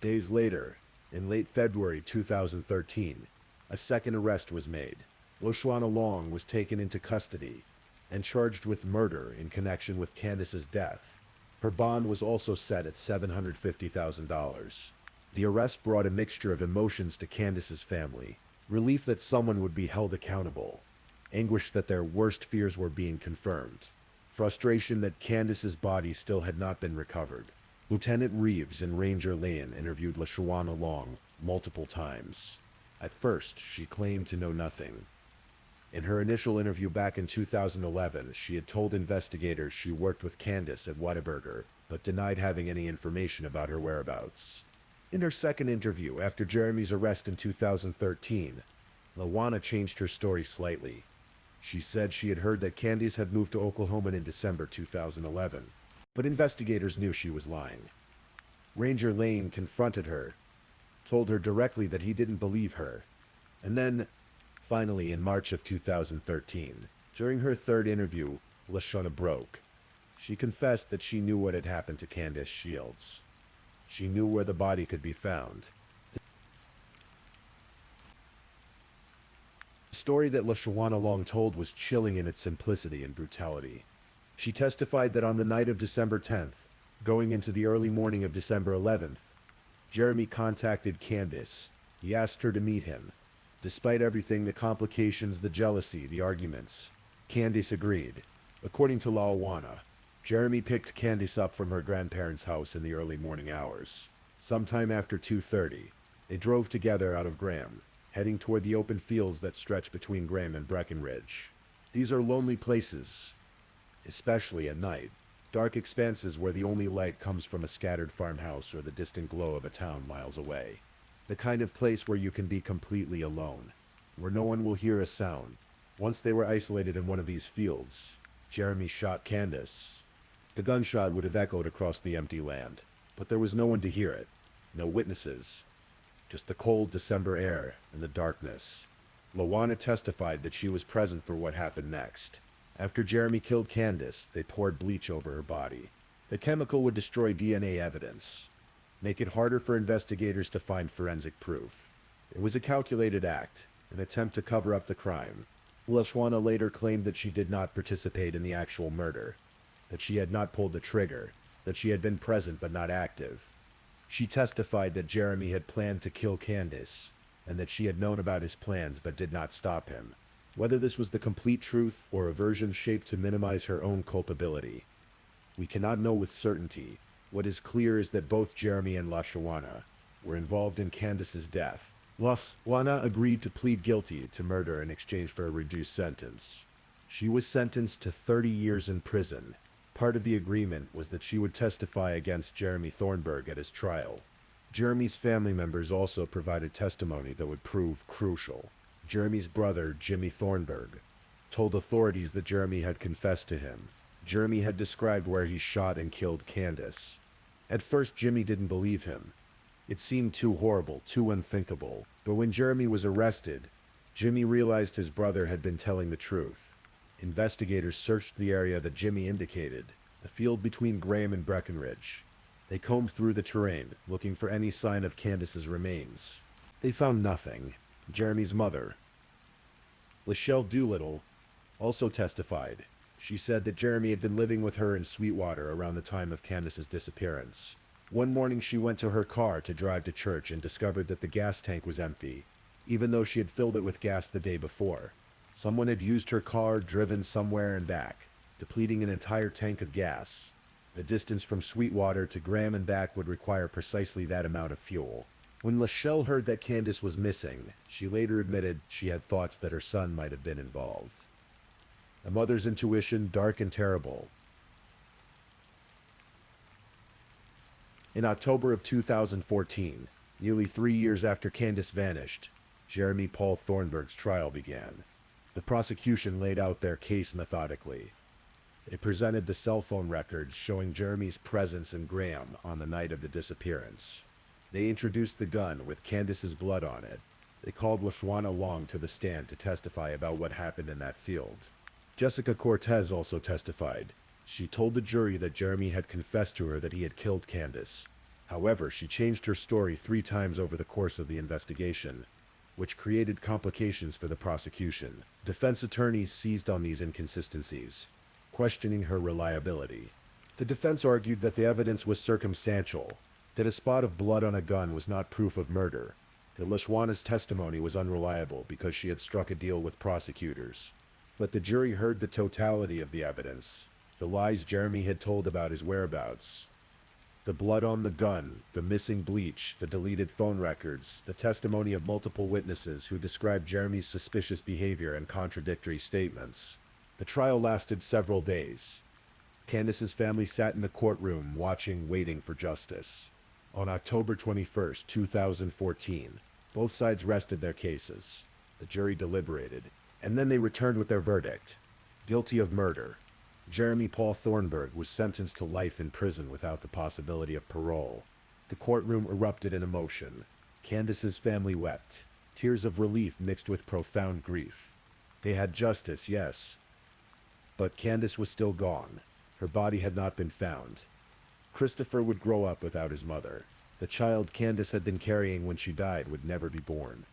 Days later, in late February 2013, a second arrest was made. LaShawana Long was taken into custody and charged with murder in connection with Candace's death. Her bond was also set at $750,000. The arrest brought a mixture of emotions to Candace's family. Relief that someone would be held accountable. Anguish that their worst fears were being confirmed. Frustration that Candace's body still had not been recovered. Lieutenant Reeves and Ranger Lane interviewed LaShawana Long multiple times. At first, she claimed to know nothing. In her initial interview back in 2011, she had told investigators she worked with Candace at Whataburger, but denied having any information about her whereabouts. In her second interview after Jeremy's arrest in 2013, LaShawana changed her story slightly. She said she had heard that Candace had moved to Oklahoma in December 2011, but investigators knew she was lying. Ranger Lane confronted her, told her directly that he didn't believe her, and then, finally in March of 2013, during her third interview, LaShawana broke. She confessed that she knew what had happened to Candace Shields. She knew where the body could be found. The story that LaShawana Long told was chilling in its simplicity and brutality. She testified that on the night of December 10th, going into the early morning of December 11th, Jeremy contacted Candace. He asked her to meet him. Despite everything, the complications, the jealousy, the arguments, Candace agreed. According to LaShawana, Jeremy picked Candace up from her grandparents' house in the early morning hours. Sometime after 2:30, they drove together out of Graham, heading toward the open fields that stretch between Graham and Breckenridge. These are lonely places, especially at night. Dark expanses where the only light comes from a scattered farmhouse or the distant glow of a town miles away. The kind of place where you can be completely alone, where no one will hear a sound. Once they were isolated in one of these fields, Jeremy shot Candace. The gunshot would have echoed across the empty land, but there was no one to hear it, no witnesses, just the cold December air and the darkness. LaShawana testified that she was present for what happened next. After Jeremy killed Candace, they poured bleach over her body. The chemical would destroy DNA evidence, make it harder for investigators to find forensic proof. It was a calculated act, an attempt to cover up the crime. Lashwana later claimed that she did not participate in the actual murder, that she had not pulled the trigger, that she had been present but not active. She testified that Jeremy had planned to kill Candace, and that she had known about his plans but did not stop him. Whether this was the complete truth or a version shaped to minimize her own culpability, we cannot know with certainty. What is clear is that both Jeremy and Lashwana were involved in Candace's death. Lashwana agreed to plead guilty to murder in exchange for a reduced sentence. She was sentenced to 30 years in prison. Part of the agreement was that she would testify against Jeremy Thornburg at his trial. Jeremy's family members also provided testimony that would prove crucial. Jeremy's brother, Jimmy Thornburg, told authorities that Jeremy had confessed to him. Jeremy had described where he shot and killed Candace. At first, Jimmy didn't believe him. It seemed too horrible, too unthinkable. But when Jeremy was arrested, Jimmy realized his brother had been telling the truth. Investigators searched the area that Jimmy indicated, the field between Graham and Breckenridge. They combed through the terrain, looking for any sign of Candace's remains. They found nothing. Jeremy's mother, Lachelle Doolittle, also testified. She said that Jeremy had been living with her in Sweetwater around the time of Candace's disappearance. One morning she went to her car to drive to church and discovered that the gas tank was empty, even though she had filled it with gas the day before. Someone had used her car, driven somewhere and back, depleting an entire tank of gas. The distance from Sweetwater to Graham and back would require precisely that amount of fuel. When Lachelle heard that Candace was missing, she later admitted she had thoughts that her son might have been involved. A mother's intuition, dark and terrible. In October of 2014, nearly 3 years after Candace vanished, Jeremy Paul Thornburg's trial began. The prosecution laid out their case methodically. They presented the cell phone records showing Jeremy's presence in Graham on the night of the disappearance. They introduced the gun with Candace's blood on it. They called Lashwana Long to the stand to testify about what happened in that field. Jessica Cortez also testified. She told the jury that Jeremy had confessed to her that he had killed Candace. However, she changed her story 3 times over the course of the investigation, which created complications for the prosecution. Defense attorneys seized on these inconsistencies, questioning her reliability. The defense argued that the evidence was circumstantial, that a spot of blood on a gun was not proof of murder, that Lashwana's testimony was unreliable because she had struck a deal with prosecutors. But the jury heard the totality of the evidence, the lies Jeremy had told about his whereabouts, the blood on the gun, the missing bleach, the deleted phone records, the testimony of multiple witnesses who described Jeremy's suspicious behavior and contradictory statements. The trial lasted several days. Candace's family sat in the courtroom watching, waiting for justice. On October 21, 2014, both sides rested their cases. The jury deliberated, and then they returned with their verdict. Guilty of murder. Jeremy Paul Thornburg was sentenced to life in prison without the possibility of parole. The courtroom erupted in emotion. Candace's family wept, tears of relief mixed with profound grief. They had justice, yes. But Candace was still gone. Her body had not been found. Christopher would grow up without his mother. The child Candace had been carrying when she died would never be born.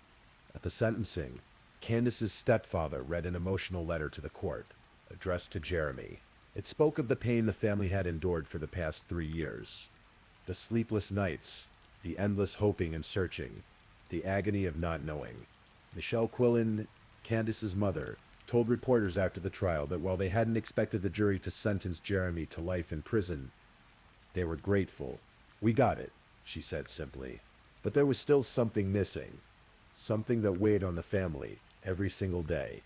At the sentencing, Candace's stepfather read an emotional letter to the court, addressed to Jeremy. It spoke of the pain the family had endured for the past 3 years. The sleepless nights, the endless hoping and searching, the agony of not knowing. Michelle Quillen, Candace's mother, told reporters after the trial that while they hadn't expected the jury to sentence Jeremy to life in prison, they were grateful. "We got it," she said simply. But there was still something missing, something that weighed on the family every single day.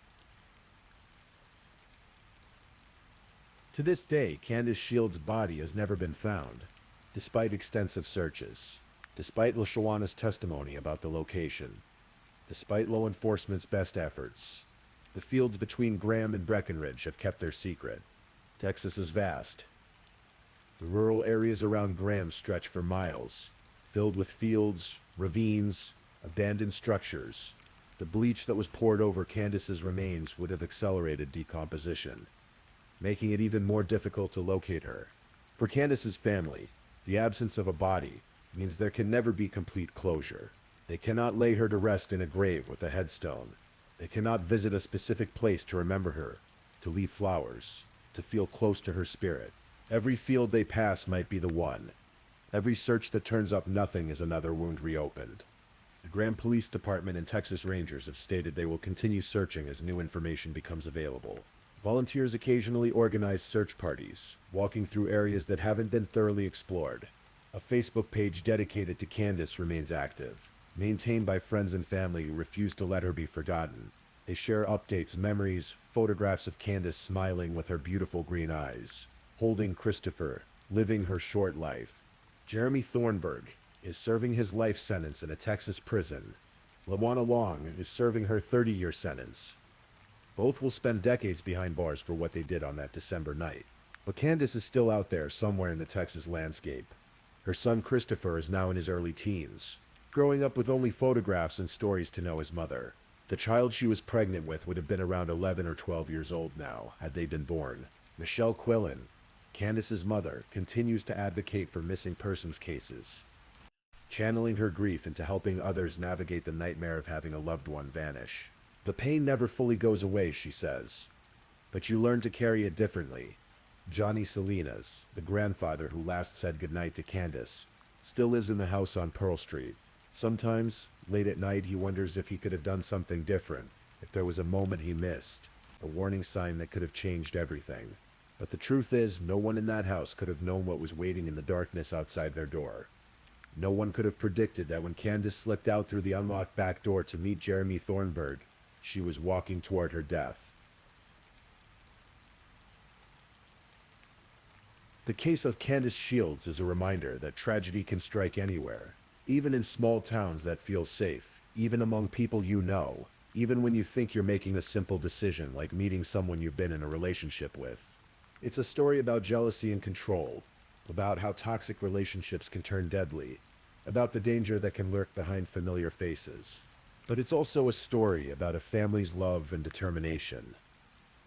To this day, Candace Shields' body has never been found, despite extensive searches, despite Lashwana's testimony about the location, despite law enforcement's best efforts. The fields between Graham and Breckenridge have kept their secret. Texas is vast. The rural areas around Graham stretch for miles, filled with fields, ravines, abandoned structures. The bleach that was poured over Candace's remains would have accelerated decomposition, making it even more difficult to locate her. For Candace's family, the absence of a body means there can never be complete closure. They cannot lay her to rest in a grave with a headstone. They cannot visit a specific place to remember her, to leave flowers, to feel close to her spirit. Every field they pass might be the one. Every search that turns up nothing is another wound reopened. The Graham Police Department and Texas Rangers have stated they will continue searching as new information becomes available. Volunteers occasionally organize search parties, walking through areas that haven't been thoroughly explored. A Facebook page dedicated to Candace remains active, maintained by friends and family who refuse to let her be forgotten. They share updates, memories, photographs of Candace smiling with her beautiful green eyes, holding Christopher, living her short life. Jeremy Thornburg is serving his life sentence in a Texas prison. LaWanna Long is serving her 30-year sentence. Both will spend decades behind bars for what they did on that December night. But Candace is still out there somewhere in the Texas landscape. Her son Christopher is now in his early teens, growing up with only photographs and stories to know his mother. The child she was pregnant with would have been around 11 or 12 years old now, had they been born. Michelle Quillen, Candace's mother, continues to advocate for missing persons cases, channeling her grief into helping others navigate the nightmare of having a loved one vanish. The pain never fully goes away, she says, but you learn to carry it differently. Johnny Salinas, the grandfather who last said goodnight to Candace, still lives in the house on Pearl Street. Sometimes, late at night, he wonders if he could have done something different, if there was a moment he missed, a warning sign that could have changed everything. But the truth is, no one in that house could have known what was waiting in the darkness outside their door. No one could have predicted that when Candace slipped out through the unlocked back door to meet Jeremy Thornburg, she was walking toward her death. The case of Candace Shields is a reminder that tragedy can strike anywhere, even in small towns that feel safe, even among people you know, even when you think you're making a simple decision like meeting someone you've been in a relationship with. It's a story about jealousy and control, about how toxic relationships can turn deadly, about the danger that can lurk behind familiar faces. But it's also a story about a family's love and determination,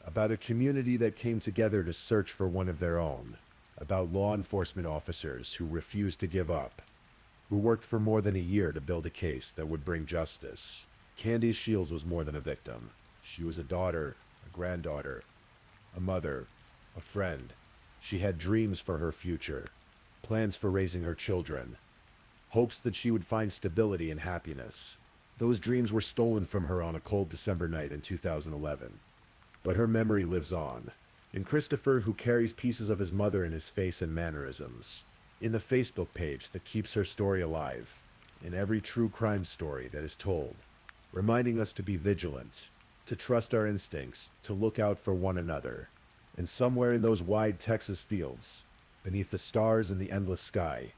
about a community that came together to search for one of their own, about law enforcement officers who refused to give up, who worked for more than a year to build a case that would bring justice. Candace Shields was more than a victim. She was a daughter, a granddaughter, a mother, a friend. She had dreams for her future, plans for raising her children, hopes that she would find stability and happiness. Those dreams were stolen from her on a cold December night in 2011. But her memory lives on. In Christopher, who carries pieces of his mother in his face and mannerisms. In the Facebook page that keeps her story alive. In every true crime story that is told. Reminding us to be vigilant, to trust our instincts, to look out for one another. And somewhere in those wide Texas fields, beneath the stars and the endless sky,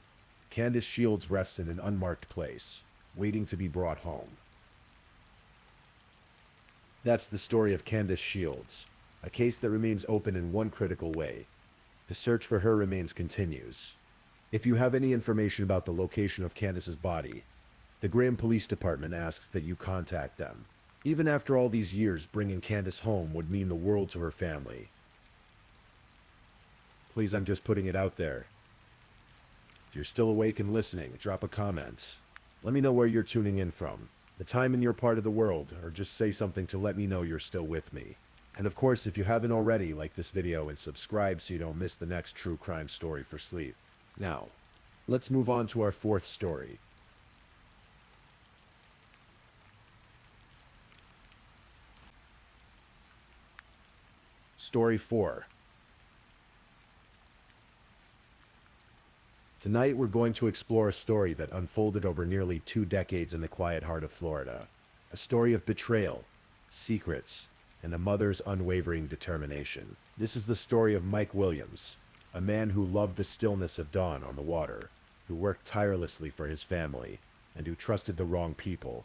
Candace Shields rests in an unmarked place, waiting to be brought home. That's the story of Candace Shields, a case that remains open in one critical way. The search for her continues. If you have any information about the location of Candace's body, the Graham Police Department asks that you contact them. Even after all these years, bringing Candace home would mean the world to her family. Please, I'm just putting it out there. If you're still awake and listening, drop a comment. Let me know where you're tuning in from, the time in your part of the world, or just say something to let me know you're still with me. And of course, if you haven't already, like this video and subscribe so you don't miss the next true crime story for sleep. Now, let's move on to our fourth story. Story 4. Tonight we're going to explore a story that unfolded over nearly 2 decades in the quiet heart of Florida. A story of betrayal, secrets, and a mother's unwavering determination. This is the story of Mike Williams, a man who loved the stillness of dawn on the water, who worked tirelessly for his family, and who trusted the wrong people.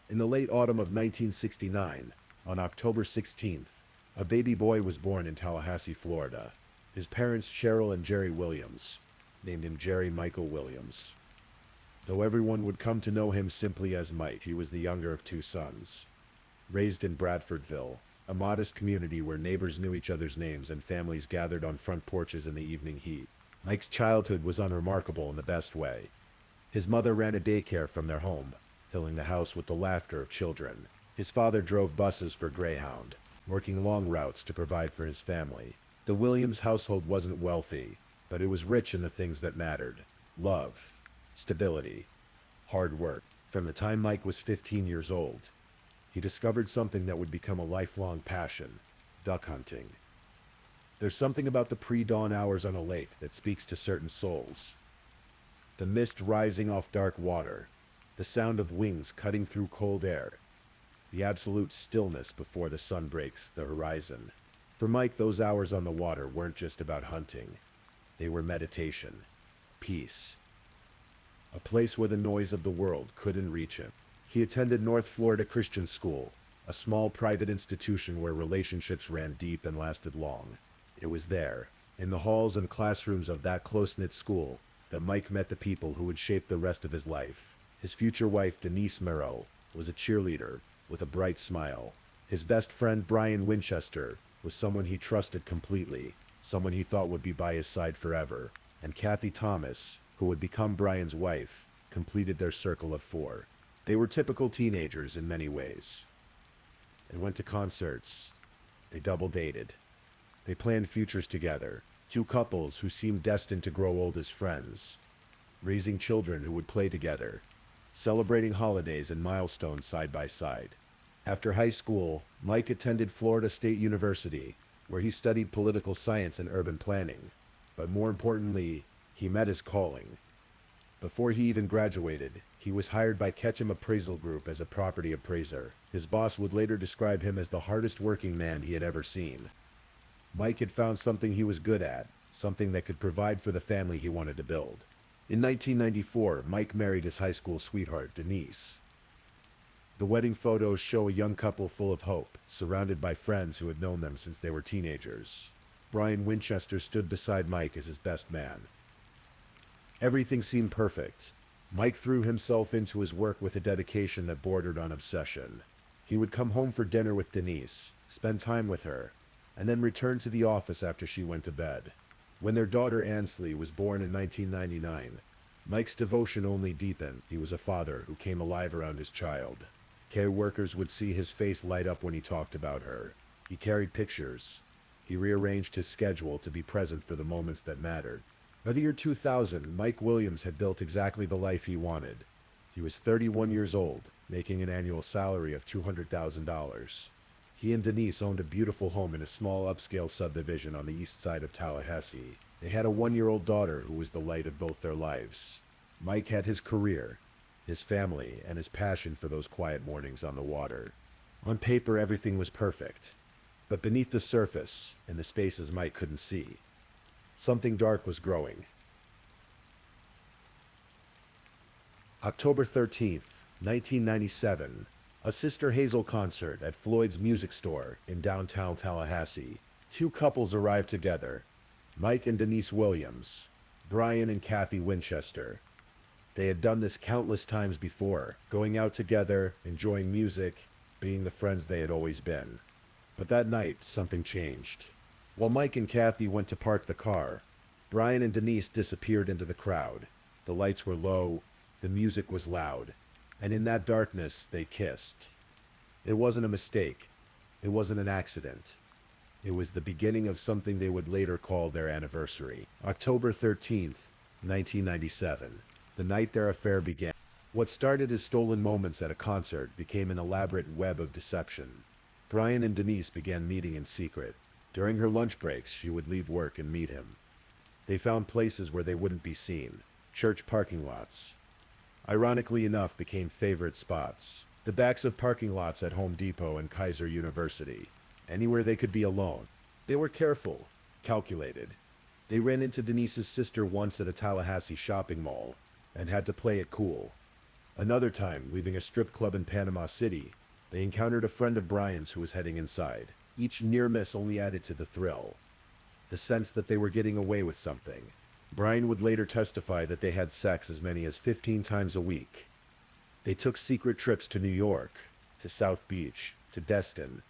In the late autumn of 1969, on October 16th, a baby boy was born in Tallahassee, Florida. His parents, Cheryl and Jerry Williams, named him Jerry Michael Williams. Though everyone would come to know him simply as Mike, he was the younger of 2 sons. Raised in Bradfordville, a modest community where neighbors knew each other's names and families gathered on front porches in the evening heat, Mike's childhood was unremarkable in the best way. His mother ran a daycare from their home, filling the house with the laughter of children. His father drove buses for Greyhound, working long routes to provide for his family. The Williams household wasn't wealthy, but it was rich in the things that mattered: love, stability, hard work. From the time Mike was 15 years old, he discovered something that would become a lifelong passion: duck hunting. There's something about the pre-dawn hours on a lake that speaks to certain souls. The mist rising off dark water, the sound of wings cutting through cold air, the absolute stillness before the sun breaks the horizon. For Mike, those hours on the water weren't just about hunting. They were meditation, peace, a place where the noise of the world couldn't reach him. He attended North Florida Christian School, a small private institution where relationships ran deep and lasted long. It was there, in the halls and classrooms of that close-knit school, that Mike met the people who would shape the rest of his life. His future wife, Denise Merrill, was a cheerleader with a bright smile. His best friend, Brian Winchester, was someone he trusted completely, someone he thought would be by his side forever. And Kathy Thomas, who would become Brian's wife, completed their circle of four. They were typical teenagers in many ways. They went to concerts. They double dated. They planned futures together, two couples who seemed destined to grow old as friends, raising children who would play together, celebrating holidays and milestones side by side. After high school, Mike attended Florida State University, where he studied political science and urban planning. But more importantly, he met his calling. Before he even graduated, he was hired by Ketchum Appraisal Group as a property appraiser. His boss would later describe him as the hardest working man he had ever seen. Mike had found something he was good at, something that could provide for the family he wanted to build. In 1994, Mike married his high school sweetheart, Denise. The wedding photos show a young couple full of hope, surrounded by friends who had known them since they were teenagers. Brian Winchester stood beside Mike as his best man. Everything seemed perfect. Mike threw himself into his work with a dedication that bordered on obsession. He would come home for dinner with Denise, spend time with her, and then return to the office after she went to bed. When their daughter Ansley was born in 1999, Mike's devotion only deepened. He was a father who came alive around his child. Care workers would see his face light up when he talked about her. He carried pictures. He rearranged his schedule to be present for the moments that mattered. By the year 2000, Mike Williams had built exactly the life he wanted. He was 31 years old, making an annual salary of $200,000. He and Denise owned a beautiful home in a small upscale subdivision on the east side of Tallahassee. They had a 1-year-old daughter who was the light of both their lives. Mike had his career, his family, and his passion for those quiet mornings on the water. On paper, everything was perfect. But beneath the surface, in the spaces Mike couldn't see, something dark was growing. October 13th, 1997. A Sister Hazel concert at Floyd's Music Store in downtown Tallahassee. Two couples arrived together, Mike and Denise Williams, Brian and Kathy Winchester. They had done this countless times before, going out together, enjoying music, being the friends they had always been. But that night, something changed. While Mike and Kathy went to park the car, Brian and Denise disappeared into the crowd. The lights were low, the music was loud, and in that darkness, they kissed. It wasn't a mistake. It wasn't an accident. It was the beginning of something they would later call their anniversary. October 13th, 1997, the night their affair began. What started as stolen moments at a concert became an elaborate web of deception. Brian and Denise began meeting in secret. During her lunch breaks, she would leave work and meet him. They found places where they wouldn't be seen. Church parking lots, ironically enough, became favorite spots. The backs of parking lots at Home Depot and Kaiser University. Anywhere they could be alone. They were careful, calculated. They ran into Denise's sister once at a Tallahassee shopping mall and had to play it cool. Another time, leaving a strip club in Panama City, they encountered a friend of Brian's who was heading inside. Each near miss only added to the thrill. The sense that they were getting away with something. Brian would later testify that they had sex as many as 15 times a week. They took secret trips to New York, to South Beach, to Destin.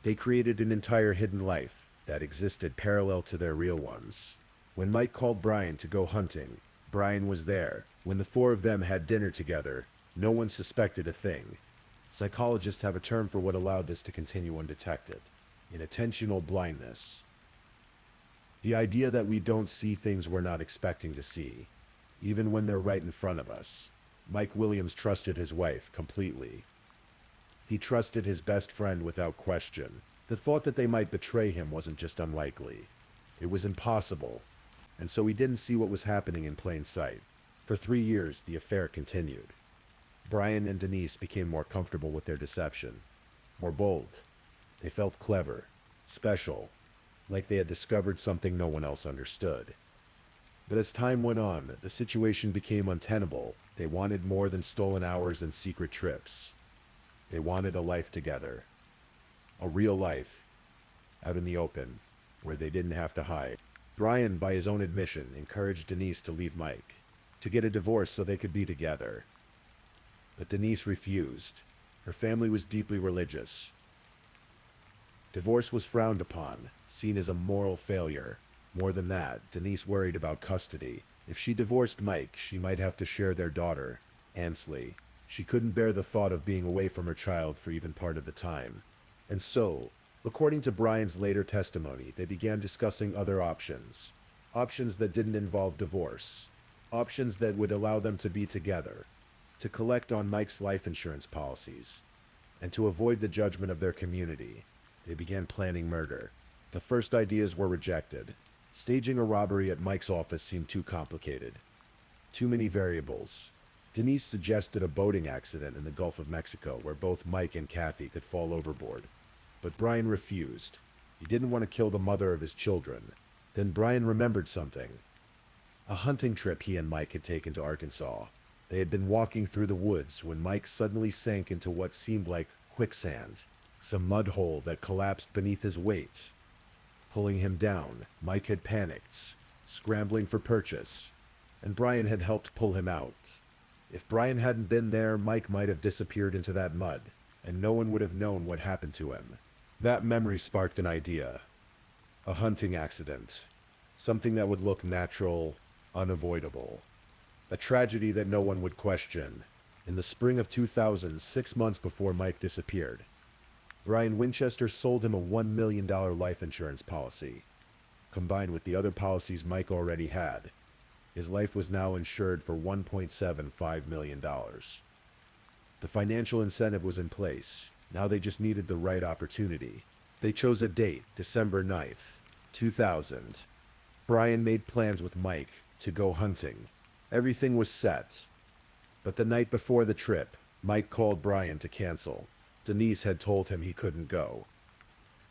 They created an entire hidden life that existed parallel to their real ones. When Mike called Brian to go hunting, Brian was there. When the four of them had dinner together, No one suspected a thing. Psychologists have a term for what allowed this to continue undetected: inattentional blindness. The idea that we don't see things we're not expecting to see, even when they're right in front of us. Mike Williams trusted his wife completely. He trusted his best friend without question. The thought that they might betray him wasn't just unlikely. It was impossible. And so he didn't see what was happening in plain sight. For 3 years, the affair continued. Brian and Denise became more comfortable with their deception, more bold. They felt clever, special, like they had discovered something no one else understood. But as time went on, the situation became untenable. They wanted more than stolen hours and secret trips. They wanted a life together. A real life, out in the open, where they didn't have to hide. Brian, by his own admission, encouraged Denise to leave Mike, to get a divorce so they could be together. But Denise refused. Her family was deeply religious. Divorce was frowned upon, seen as a moral failure. More than that, Denise worried about custody. If she divorced Mike, she might have to share their daughter, Ansley. She couldn't bear the thought of being away from her child for even part of the time. And so, according to Brian's later testimony, they began discussing other options. Options that didn't involve divorce. Options that would allow them to be together, to collect on Mike's life insurance policies, and to avoid the judgment of their community. They began planning murder. The first ideas were rejected. Staging a robbery at Mike's office seemed too complicated. Too many variables. Denise suggested a boating accident in the Gulf of Mexico where both Mike and Kathy could fall overboard. But Brian refused. He didn't want to kill the mother of his children. Then Brian remembered something. A hunting trip he and Mike had taken to Arkansas. They had been walking through the woods when Mike suddenly sank into what seemed like quicksand. Some mud hole that collapsed beneath his weight. Pulling him down, Mike had panicked, scrambling for purchase, and Brian had helped pull him out. If Brian hadn't been there, Mike might have disappeared into that mud, and no one would have known what happened to him. That memory sparked an idea. A hunting accident. Something that would look natural, unavoidable. A tragedy that no one would question. In the spring of 2000, 6 months before Mike disappeared, Brian Winchester sold him a $1 million life insurance policy. Combined with the other policies Mike already had, his life was now insured for $1.75 million. The financial incentive was in place. Now they just needed the right opportunity. They chose a date, December 9th, 2000. Brian made plans with Mike to go hunting. Everything was set. But the night before the trip, Mike called Brian to cancel. Denise had told him he couldn't go.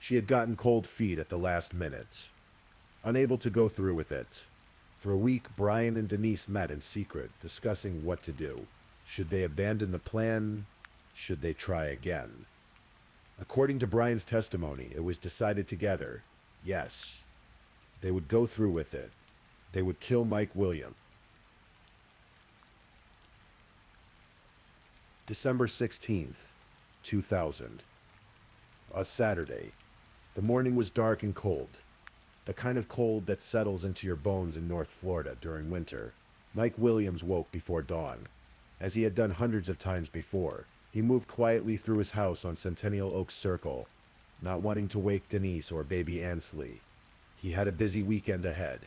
She had gotten cold feet at the last minute, unable to go through with it. For a week, Brian and Denise met in secret, discussing what to do. Should they abandon the plan? Should they try again? According to Brian's testimony, it was decided together, yes, they would go through with it. They would kill Mike Williams. December 16th, 2000. A Saturday. The morning was dark and cold. The kind of cold that settles into your bones in North Florida during winter. Mike Williams woke before dawn. As he had done hundreds of times before, he moved quietly through his house on Centennial Oaks Circle, not wanting to wake Denise or baby Ansley. He had a busy weekend ahead.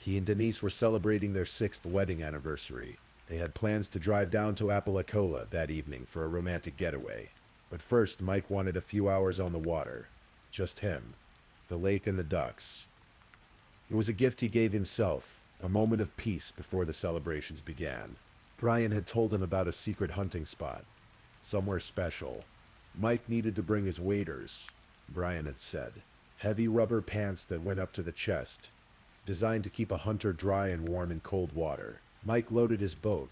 He and Denise were celebrating their 6th wedding anniversary. They had plans to drive down to Apalachicola that evening for a romantic getaway. But first, Mike wanted a few hours on the water. Just him, the lake and the ducks. It was a gift he gave himself, a moment of peace before the celebrations began. Brian had told him about a secret hunting spot, somewhere special. Mike needed to bring his waders, Brian had said. Heavy rubber pants that went up to the chest, designed to keep a hunter dry and warm in cold water. Mike loaded his boat,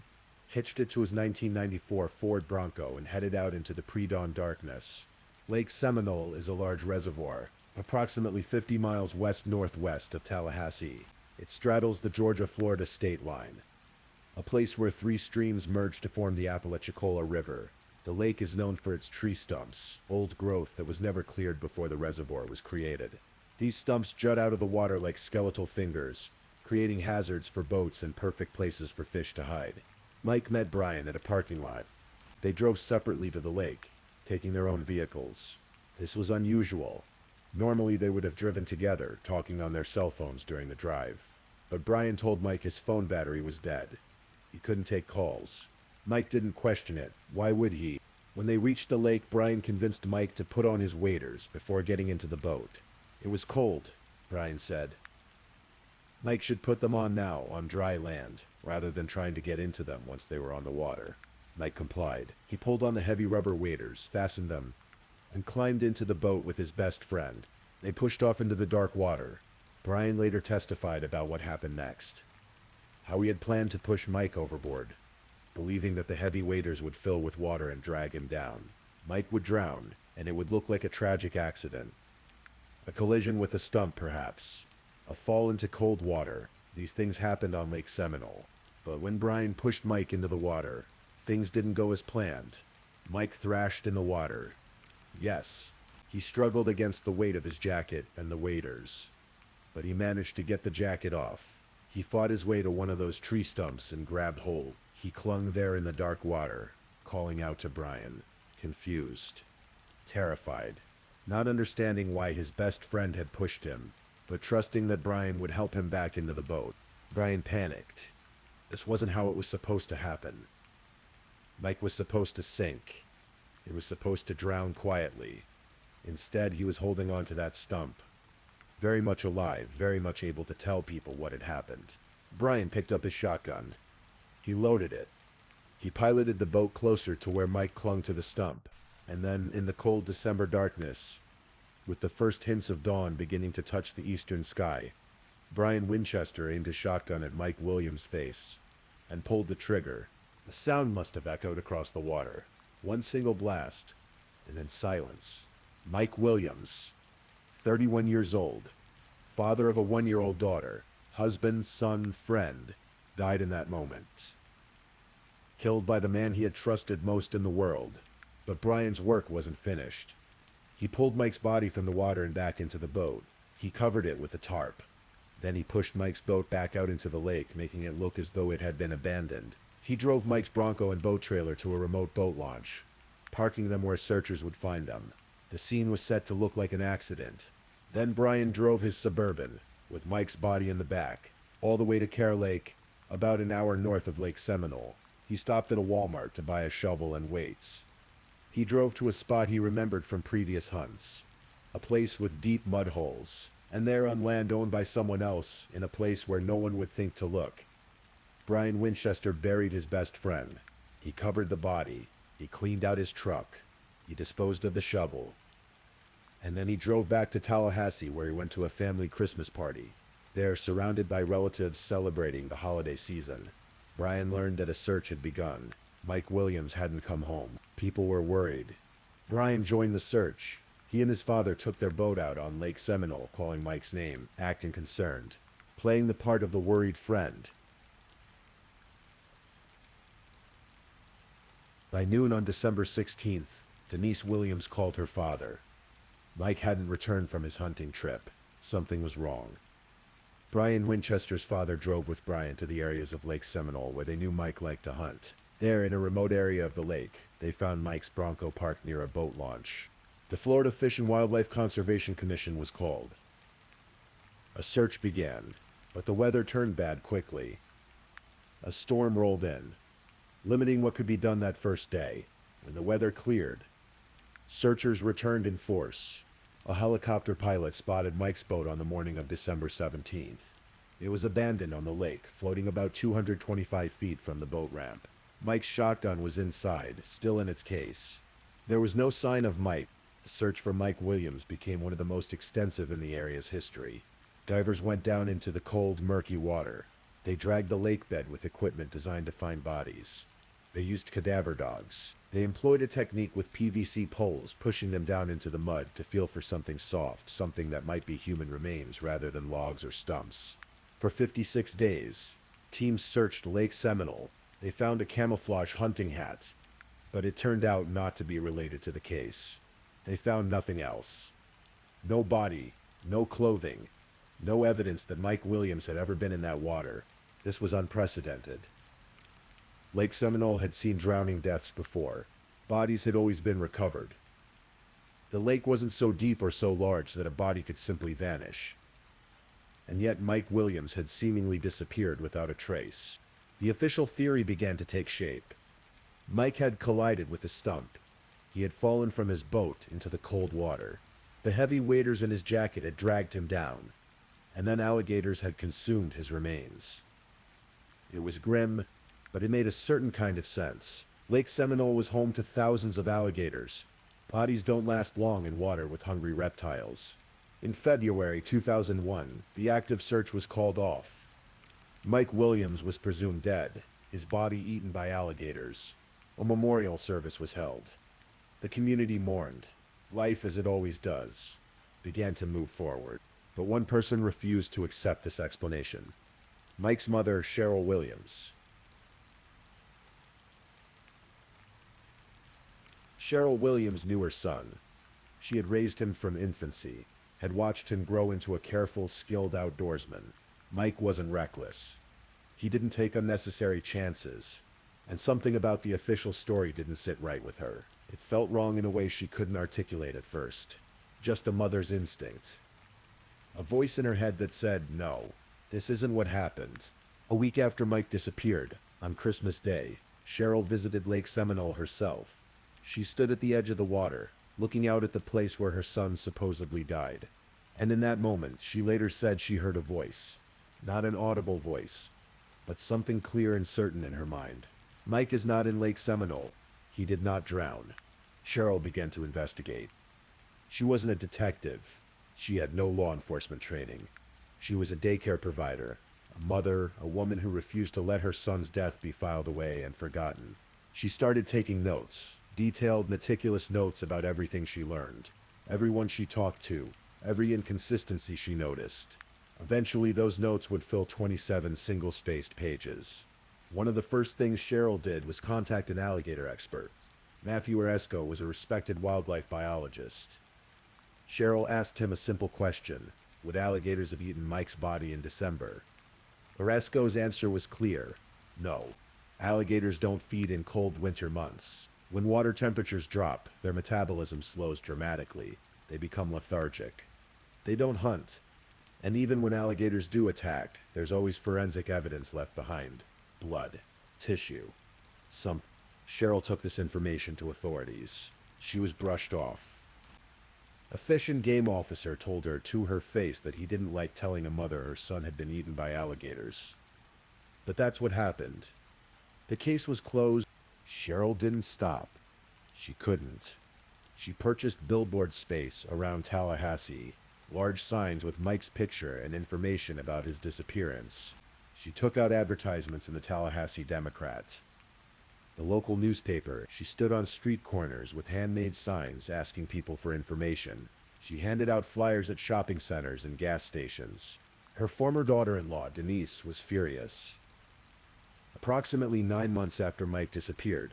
hitched it to his 1994 Ford Bronco, and headed out into the pre-dawn darkness. Lake Seminole is a large reservoir, approximately 50 miles west-northwest of Tallahassee. It straddles the Georgia-Florida state line, a place where 3 streams merge to form the Apalachicola River. The lake is known for its tree stumps, old growth that was never cleared before the reservoir was created. These stumps jut out of the water like skeletal fingers, creating hazards for boats and perfect places for fish to hide. Mike met Brian at a parking lot. They drove separately to the lake, taking their own vehicles. This was unusual. Normally they would have driven together, talking on their cell phones during the drive. But Brian told Mike his phone battery was dead. He couldn't take calls. Mike didn't question it. Why would he? When they reached the lake, Brian convinced Mike to put on his waders before getting into the boat. It was cold, Brian said. Mike should put them on now, on dry land, rather than trying to get into them once they were on the water. Mike complied. He pulled on the heavy rubber waders, fastened them, and climbed into the boat with his best friend. They pushed off into the dark water. Brian later testified about what happened next. How he had planned to push Mike overboard, believing that the heavy waders would fill with water and drag him down. Mike would drown, and it would look like a tragic accident. A collision with a stump, perhaps. A fall into cold water. These things happened on Lake Seminole. But when Brian pushed Mike into the water, things didn't go as planned. Mike thrashed in the water. Yes, he struggled against the weight of his jacket and the waders. But he managed to get the jacket off. He fought his way to one of those tree stumps and grabbed hold. He clung there in the dark water, calling out to Brian, confused, terrified, not understanding why his best friend had pushed him, but trusting that Brian would help him back into the boat. Brian panicked. This wasn't how it was supposed to happen. Mike was supposed to sink. He was supposed to drown quietly. Instead, he was holding on to that stump. Very much alive, very much able to tell people what had happened. Brian picked up his shotgun. He loaded it. He piloted the boat closer to where Mike clung to the stump, and then, in the cold December darkness, with the first hints of dawn beginning to touch the eastern sky, Brian Winchester aimed his shotgun at Mike Williams' face, and pulled the trigger. The sound must have echoed across the water. One single blast, and then silence. Mike Williams, 31 years old, father of a 1-year-old daughter, husband, son, friend, died in that moment. Killed by the man he had trusted most in the world. But Brian's work wasn't finished. He pulled Mike's body from the water and back into the boat. He covered it with a tarp. Then he pushed Mike's boat back out into the lake, making it look as though it had been abandoned. He drove Mike's Bronco and boat trailer to a remote boat launch, parking them where searchers would find them. The scene was set to look like an accident. Then Brian drove his Suburban, with Mike's body in the back, all the way to Kerr Lake, about an hour north of Lake Seminole. He stopped at a Walmart to buy a shovel and weights. He drove to a spot he remembered from previous hunts, a place with deep mud holes, and there on land owned by someone else, in a place where no one would think to look. Brian Winchester buried his best friend. He covered the body. He cleaned out his truck. He disposed of the shovel. And then he drove back to Tallahassee, where he went to a family Christmas party. There, surrounded by relatives celebrating the holiday season, Brian learned that a search had begun. Mike Williams hadn't come home. People were worried. Brian joined the search. He and his father took their boat out on Lake Seminole, calling Mike's name, acting concerned, playing the part of the worried friend. By noon on December 16th, Denise Williams called her father. Mike hadn't returned from his hunting trip. Something was wrong. Brian Winchester's father drove with Brian to the areas of Lake Seminole where they knew Mike liked to hunt. There, in a remote area of the lake, they found Mike's Bronco parked near a boat launch. The Florida Fish and Wildlife Conservation Commission was called. A search began, but the weather turned bad quickly. A storm rolled in, limiting what could be done that first day. When the weather cleared, searchers returned in force. A helicopter pilot spotted Mike's boat on the morning of December 17th. It was abandoned on the lake, floating about 225 feet from the boat ramp. Mike's shotgun was inside, still in its case. There was no sign of Mike. The search for Mike Williams became one of the most extensive in the area's history. Divers went down into the cold, murky water. They dragged the lake bed with equipment designed to find bodies. They used cadaver dogs. They employed a technique with PVC poles, pushing them down into the mud to feel for something soft, something that might be human remains rather than logs or stumps. For 56 days, teams searched Lake Seminole. They found a camouflage hunting hat, but it turned out not to be related to the case. They found nothing else. No body, no clothing, no evidence that Mike Williams had ever been in that water. This was unprecedented. Lake Seminole had seen drowning deaths before. Bodies had always been recovered. The lake wasn't so deep or so large that a body could simply vanish. And yet Mike Williams had seemingly disappeared without a trace. The official theory began to take shape. Mike had collided with a stump. He had fallen from his boat into the cold water. The heavy waders in his jacket had dragged him down, and then alligators had consumed his remains. It was grim, but it made a certain kind of sense. Lake Seminole was home to thousands of alligators. Bodies don't last long in water with hungry reptiles. In February 2001, the active search was called off. Mike Williams was presumed dead, his body eaten by alligators. A memorial service was held. The community mourned. Life, as it always does, began to move forward. But one person refused to accept this explanation. Mike's mother, Cheryl Williams. Cheryl Williams knew her son. She had raised him from infancy, had watched him grow into a careful, skilled outdoorsman. Mike wasn't reckless. He didn't take unnecessary chances, and something about the official story didn't sit right with her. It felt wrong in a way she couldn't articulate at first. Just a mother's instinct. A voice in her head that said, no, this isn't what happened. A week after Mike disappeared, on Christmas Day, Cheryl visited Lake Seminole herself. She stood at the edge of the water, looking out at the place where her son supposedly died. And in that moment, she later said she heard a voice. Not an audible voice, but something clear and certain in her mind. Mike is not in Lake Seminole. He did not drown. Cheryl began to investigate. She wasn't a detective. She had no law enforcement training. She was a daycare provider, a mother, a woman who refused to let her son's death be filed away and forgotten. She started taking notes, detailed, meticulous notes about everything she learned, everyone she talked to, every inconsistency she noticed. Eventually, those notes would fill 27 single-spaced pages. One of the first things Cheryl did was contact an alligator expert. Matthew Oresco was a respected wildlife biologist. Cheryl asked him a simple question: would alligators have eaten Mike's body in December? Oresco's answer was clear: no. Alligators don't feed in cold winter months. When water temperatures drop, their metabolism slows dramatically. They become lethargic. They don't hunt. And even when alligators do attack, there's always forensic evidence left behind. Blood, tissue, something. Cheryl took this information to authorities. She was brushed off. A fish and game officer told her to her face that he didn't like telling a mother her son had been eaten by alligators. But that's what happened. The case was closed. Cheryl didn't stop. She couldn't. She purchased billboard space around Tallahassee, large signs with Mike's picture and information about his disappearance. She took out advertisements in the Tallahassee Democrat, the local newspaper. She stood on street corners with handmade signs asking people for information. She handed out flyers at shopping centers and gas stations. Her former daughter-in-law, Denise, was furious. Approximately 9 months after Mike disappeared,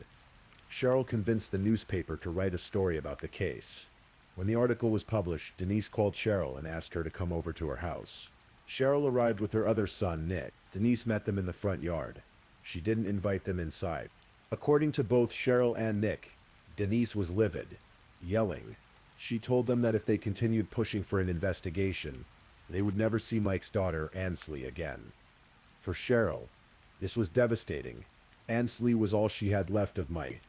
Cheryl convinced the newspaper to write a story about the case. When the article was published, Denise called Cheryl and asked her to come over to her house. Cheryl arrived with her other son, Nick. Denise met them in the front yard. She didn't invite them inside. According to both Cheryl and Nick, Denise was livid, yelling. She told them that if they continued pushing for an investigation, they would never see Mike's daughter, Ansley, again. For Cheryl, this was devastating. Ansley was all she had left of Mike,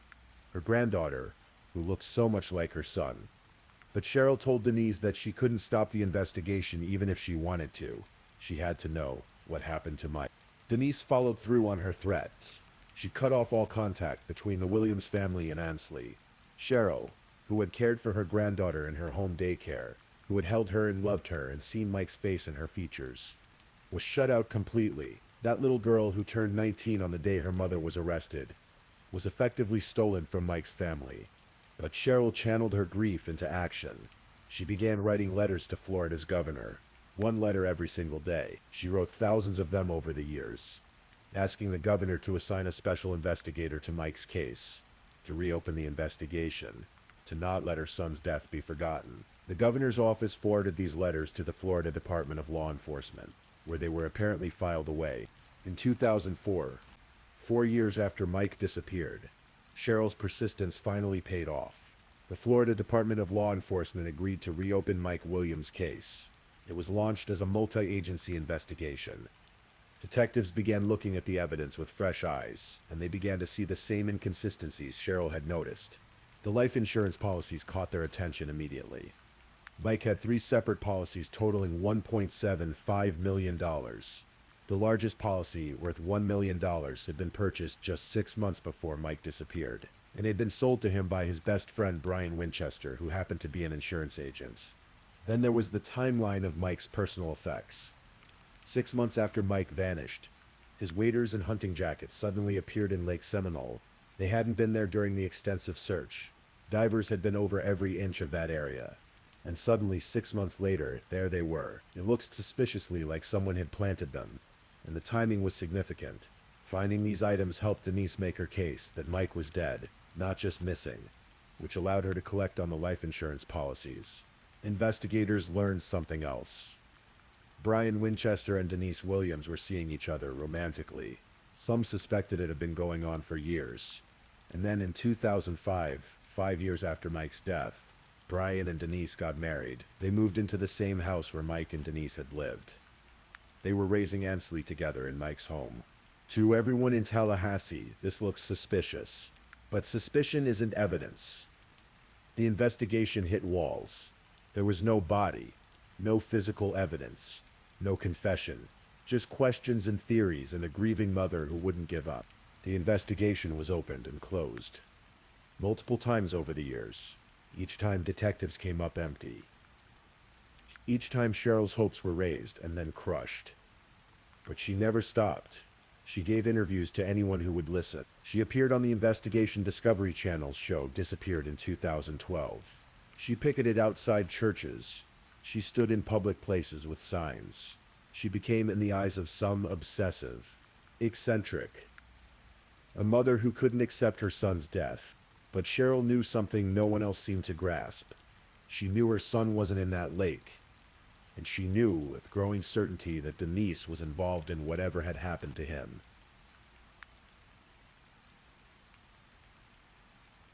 her granddaughter, who looked so much like her son. But Cheryl told Denise that she couldn't stop the investigation even if she wanted to. She had to know what happened to Mike. Denise followed through on her threats. She cut off all contact between the Williams family and Ansley. Cheryl, who had cared for her granddaughter in her home daycare, who had held her and loved her and seen Mike's face and her features, was shut out completely. That little girl who turned 19 on the day her mother was arrested was effectively stolen from Mike's family. But Cheryl channeled her grief into action. She began writing letters to Florida's governor. One letter every single day. She wrote thousands of them over the years, asking the governor to assign a special investigator to Mike's case, to reopen the investigation, to not let her son's death be forgotten. The governor's office forwarded these letters to the Florida Department of Law Enforcement, where they were apparently filed away. In 2004, 4 years after Mike disappeared, Cheryl's persistence finally paid off. The Florida Department of Law Enforcement agreed to reopen Mike Williams' case. It was launched as a multi-agency investigation. Detectives began looking at the evidence with fresh eyes, and they began to see the same inconsistencies Cheryl had noticed. The life insurance policies caught their attention immediately. Mike had 3 separate policies totaling $1.75 million. The largest policy, worth $1 million, had been purchased just 6 months before Mike disappeared, and had been sold to him by his best friend Brian Winchester, who happened to be an insurance agent. Then there was the timeline of Mike's personal effects. 6 months after Mike vanished, his waders and hunting jackets suddenly appeared in Lake Seminole. They hadn't been there during the extensive search. Divers had been over every inch of that area. And suddenly, 6 months later, there they were. It looked suspiciously like someone had planted them, and the timing was significant. Finding these items helped Denise make her case that Mike was dead, not just missing, which allowed her to collect on the life insurance policies. Investigators learned something else. Brian Winchester and Denise Williams were seeing each other romantically. Some suspected it had been going on for years. And then in 2005, 5 years after Mike's death, Brian and Denise got married. They moved into the same house where Mike and Denise had lived. They were raising Ansley together in Mike's home. To everyone in Tallahassee, this looks suspicious. But suspicion isn't evidence. The investigation hit walls. There was no body, no physical evidence, no confession, just questions and theories and a grieving mother who wouldn't give up. The investigation was opened and closed multiple times over the years. Each time detectives came up empty. Each time Cheryl's hopes were raised and then crushed. But she never stopped. She gave interviews to anyone who would listen. She appeared on the Investigation Discovery Channel's show Disappeared in 2012. She picketed outside churches. She stood in public places with signs. She became, in the eyes of some, obsessive, eccentric. A mother who couldn't accept her son's death. But Cheryl knew something no one else seemed to grasp. She knew her son wasn't in that lake. And she knew with growing certainty that Denise was involved in whatever had happened to him.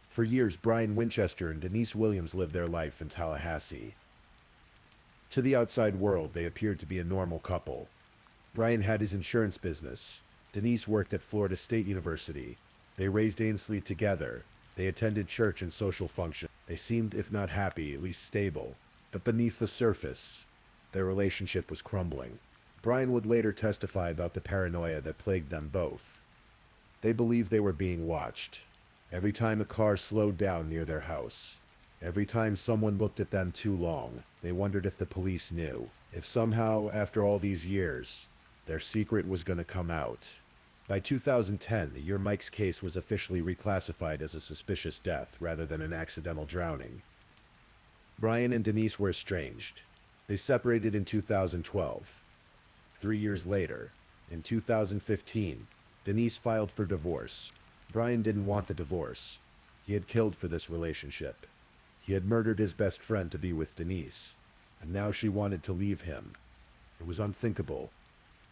For years, Brian Winchester and Denise Williams lived their life in Tallahassee. To the outside world, they appeared to be a normal couple. Brian had his insurance business. Denise worked at Florida State University. They raised Ansley together. They attended church and social functions. They seemed, if not happy, at least stable. But beneath the surface, their relationship was crumbling. Brian would later testify about the paranoia that plagued them both. They believed they were being watched. Every time a car slowed down near their house. Every time someone looked at them too long, they wondered if the police knew. If somehow, after all these years, their secret was going to come out. By 2010, the year Mike's case was officially reclassified as a suspicious death rather than an accidental drowning. Brian and Denise were estranged. They separated in 2012. 3 years later, in 2015, Denise filed for divorce. Brian didn't want the divorce. He had killed for this relationship. He had murdered his best friend to be with Denise, and now she wanted to leave him. It was unthinkable.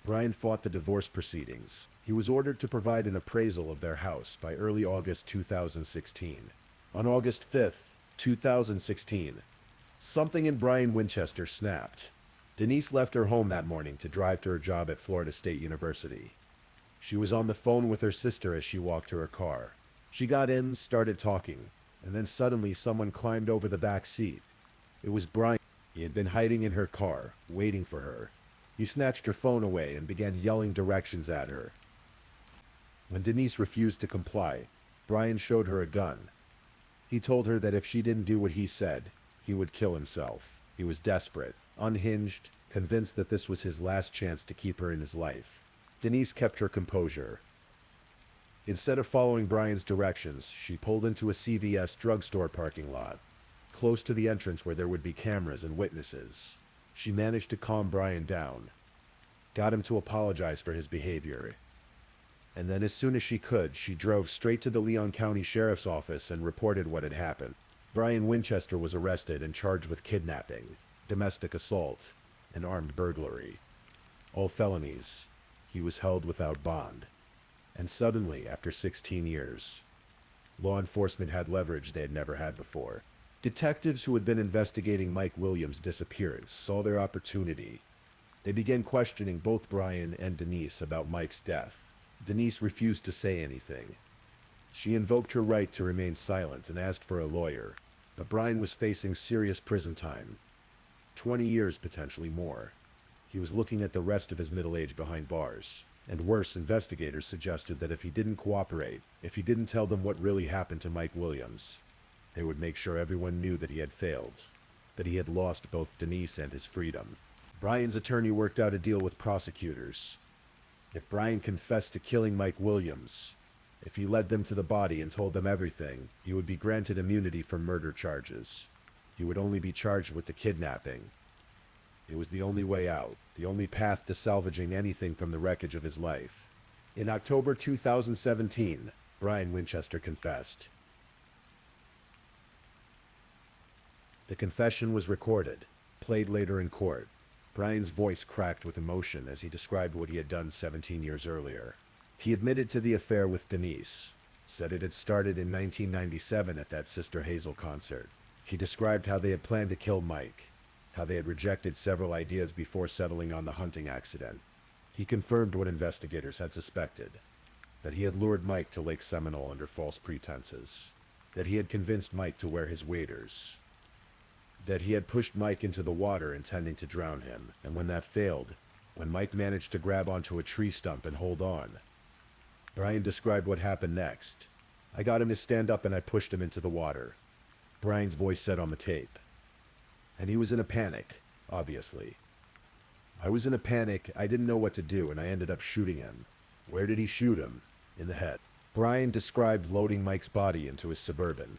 Brian fought the divorce proceedings. He was ordered to provide an appraisal of their house by early August 2016. On August 5th, 2016, something in Brian Winchester snapped. Denise left her home that morning to drive to her job at Florida State University. She was on the phone with her sister as she walked to her car. She got in, started talking, and then suddenly someone climbed over the back seat. It was Brian. He had been hiding in her car, waiting for her. He snatched her phone away and began yelling directions at her. When Denise refused to comply, Brian showed her a gun. He told her that if she didn't do what he said, he would kill himself. He was desperate, unhinged, convinced that this was his last chance to keep her in his life. Denise kept her composure. Instead of following Brian's directions, she pulled into a CVS drugstore parking lot, close to the entrance where there would be cameras and witnesses. She managed to calm Brian down, got him to apologize for his behavior. And then as soon as she could, she drove straight to the Leon County Sheriff's Office and reported what had happened. Brian Winchester was arrested and charged with kidnapping, domestic assault, and armed burglary. All felonies. He was held without bond. And suddenly, after 16 years, law enforcement had leverage they had never had before. Detectives who had been investigating Mike Williams' disappearance saw their opportunity. They began questioning both Brian and Denise about Mike's death. Denise refused to say anything. She invoked her right to remain silent and asked for a lawyer, but Brian was facing serious prison time. 20 years, potentially more. He was looking at the rest of his middle age behind bars. And worse, investigators suggested that if he didn't cooperate, if he didn't tell them what really happened to Mike Williams, they would make sure everyone knew that he had failed, that he had lost both Denise and his freedom. Brian's attorney worked out a deal with prosecutors. If Brian confessed to killing Mike Williams, if he led them to the body and told them everything, he would be granted immunity from murder charges. He would only be charged with the kidnapping. It was the only way out, the only path to salvaging anything from the wreckage of his life. In October 2017, Brian Winchester confessed. The confession was recorded, played later in court. Brian's voice cracked with emotion as he described what he had done 17 years earlier. He admitted to the affair with Denise, said it had started in 1997 at that Sister Hazel concert. He described how they had planned to kill Mike, how they had rejected several ideas before settling on the hunting accident. He confirmed what investigators had suspected, that he had lured Mike to Lake Seminole under false pretenses, that he had convinced Mike to wear his waders, that he had pushed Mike into the water intending to drown him, and when that failed, when Mike managed to grab onto a tree stump and hold on, Brian described what happened next. I got him to stand up and I pushed him into the water, Brian's voice said on the tape. And he was in a panic, obviously. I was in a panic, I didn't know what to do, and I ended up shooting him. Where did he shoot him? In the head. Brian described loading Mike's body into his Suburban,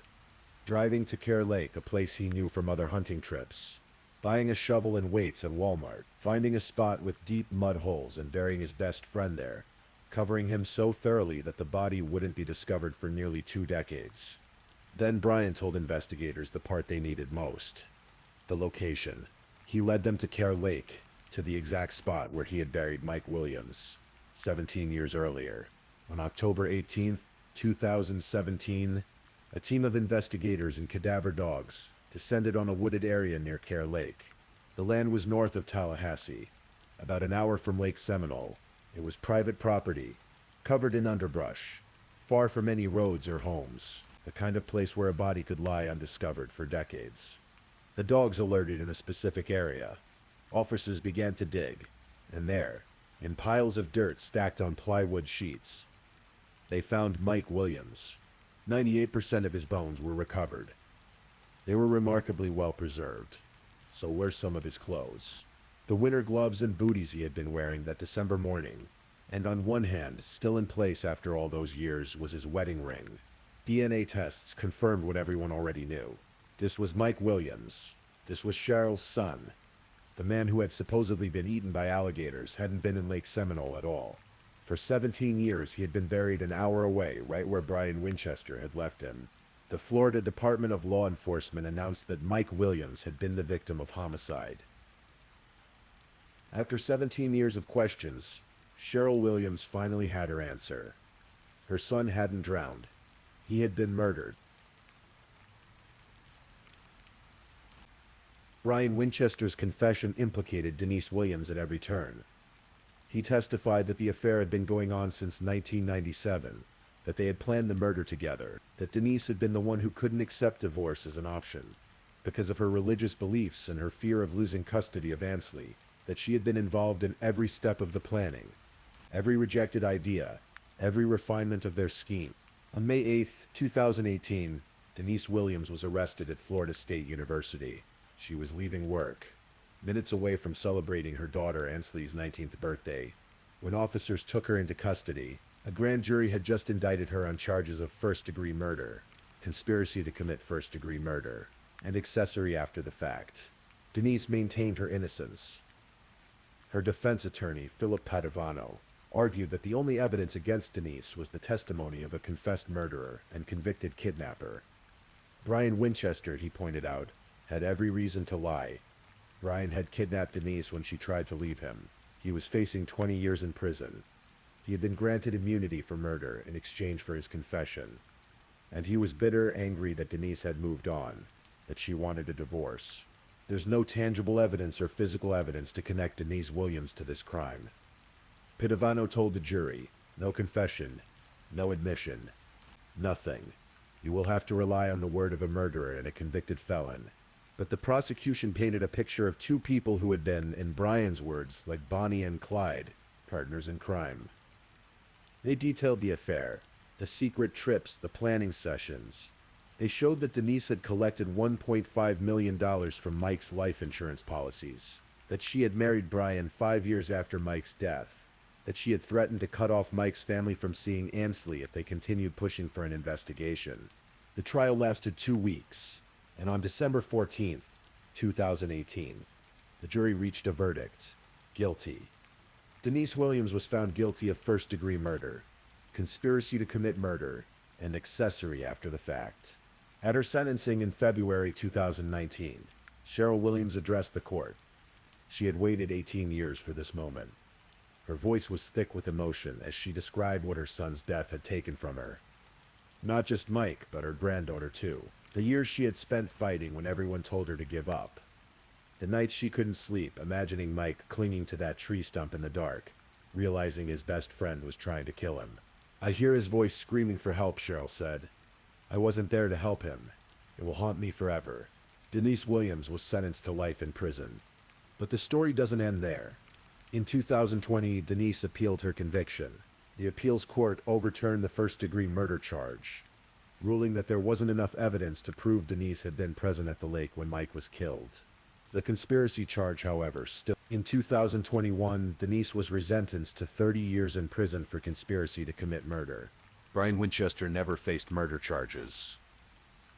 driving to Kerr Lake, a place he knew from other hunting trips, buying a shovel and weights at Walmart, finding a spot with deep mud holes and burying his best friend there, covering him so thoroughly that the body wouldn't be discovered for nearly 2 decades. Then Brian told investigators the part they needed most. The location. He led them to Kerr Lake, to the exact spot where he had buried Mike Williams 17 years earlier. On October 18, 2017, a team of investigators and cadaver dogs descended on a wooded area near Kerr Lake. The land was north of Tallahassee, about an hour from Lake Seminole. It was private property, covered in underbrush, far from any roads or homes, the kind of place where a body could lie undiscovered for decades. The dogs alerted in a specific area. Officers began to dig, and there, in piles of dirt stacked on plywood sheets, they found Mike Williams. 98% of his bones were recovered. They were remarkably well preserved. So were some of his clothes. The winter gloves and booties he had been wearing that December morning. And on one hand, still in place after all those years, was his wedding ring. DNA tests confirmed what everyone already knew. This was Mike Williams. This was Cheryl's son. The man who had supposedly been eaten by alligators hadn't been in Lake Seminole at all. For 17 years, he had been buried an hour away, right where Brian Winchester had left him. The Florida Department of Law Enforcement announced that Mike Williams had been the victim of homicide. After 17 years of questions, Cheryl Williams finally had her answer. Her son hadn't drowned. He had been murdered. Brian Winchester's confession implicated Denise Williams at every turn. He testified that the affair had been going on since 1997, that they had planned the murder together, that Denise had been the one who couldn't accept divorce as an option, because of her religious beliefs and her fear of losing custody of Ansley, that she had been involved in every step of the planning, every rejected idea, every refinement of their scheme. On May 8, 2018, Denise Williams was arrested at Florida State University. She was leaving work, minutes away from celebrating her daughter Ansley's 19th birthday, when officers took her into custody. A grand jury had just indicted her on charges of first-degree murder, conspiracy to commit first-degree murder, and accessory after the fact. Denise maintained her innocence. Her defense attorney, Philip Padovano, argued that the only evidence against Denise was the testimony of a confessed murderer and convicted kidnapper. Brian Winchester, he pointed out, had every reason to lie. Brian had kidnapped Denise when she tried to leave him. He was facing 20 years in prison. He had been granted immunity for murder in exchange for his confession, and he was bitter, angry that Denise had moved on, that she wanted a divorce. There's no tangible evidence or physical evidence to connect Denise Williams to this crime. Pitovano told the jury, no confession, no admission, nothing. You will have to rely on the word of a murderer and a convicted felon. But the prosecution painted a picture of two people who had been, in Brian's words, like Bonnie and Clyde, partners in crime. They detailed the affair, the secret trips, the planning sessions. They showed that Denise had collected $1.5 million from Mike's life insurance policies, that she had married Brian 5 years after Mike's death, that she had threatened to cut off Mike's family from seeing Ansley if they continued pushing for an investigation. The trial lasted 2 weeks, and on December 14th, 2018, the jury reached a verdict: guilty. Denise Williams was found guilty of first-degree murder, conspiracy to commit murder, and accessory after the fact. At her sentencing in February 2019, Cheryl Williams addressed the court. She had waited 18 years for this moment. Her voice was thick with emotion as she described what her son's death had taken from her. Not just Mike, but her granddaughter too. The years she had spent fighting when everyone told her to give up. The nights she couldn't sleep, imagining Mike clinging to that tree stump in the dark, realizing his best friend was trying to kill him. I hear his voice screaming for help, Cheryl said. I wasn't there to help him. It will haunt me forever. Denise Williams was sentenced to life in prison. But the story doesn't end there. In 2020, Denise appealed her conviction. The appeals court overturned the first-degree murder charge, ruling that there wasn't enough evidence to prove Denise had been present at the lake when Mike was killed. The conspiracy charge, however, still. In 2021, Denise was resentenced to 30 years in prison for conspiracy to commit murder. Brian Winchester never faced murder charges.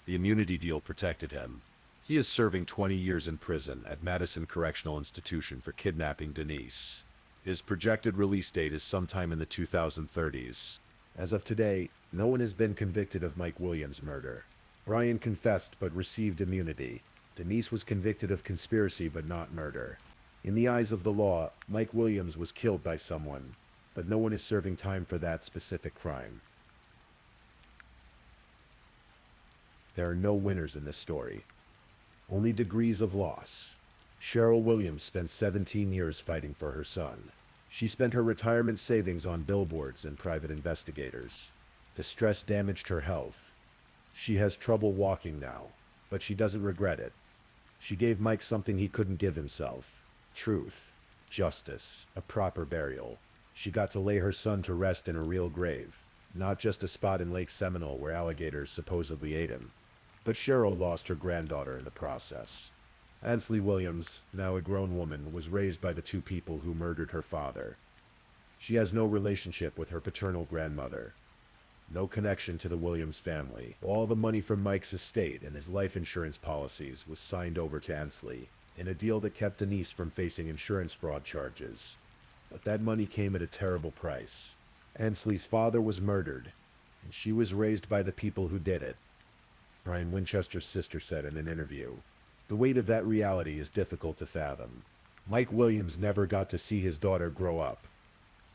The immunity deal protected him. He is serving 20 years in prison at Madison Correctional Institution for kidnapping Denise. His projected release date is sometime in the 2030s. As of today, no one has been convicted of Mike Williams' murder. Brian confessed but received immunity. Denise was convicted of conspiracy but not murder. In the eyes of the law, Mike Williams was killed by someone, but no one is serving time for that specific crime. There are no winners in this story, only degrees of loss. Cheryl Williams spent 17 years fighting for her son. She spent her retirement savings on billboards and private investigators. The stress damaged her health. She has trouble walking now, but she doesn't regret it. She gave Mike something he couldn't give himself: truth, justice, a proper burial. She got to lay her son to rest in a real grave, not just a spot in Lake Seminole where alligators supposedly ate him. But Cheryl lost her granddaughter in the process. Ansley Williams, now a grown woman, was raised by the two people who murdered her father. She has no relationship with her paternal grandmother. No connection to the Williams family. All the money from Mike's estate and his life insurance policies was signed over to Ansley in a deal that kept Denise from facing insurance fraud charges. But that money came at a terrible price. Ansley's father was murdered, and she was raised by the people who did it. Brian Winchester's sister said in an interview. The weight of that reality is difficult to fathom. Mike Williams never got to see his daughter grow up,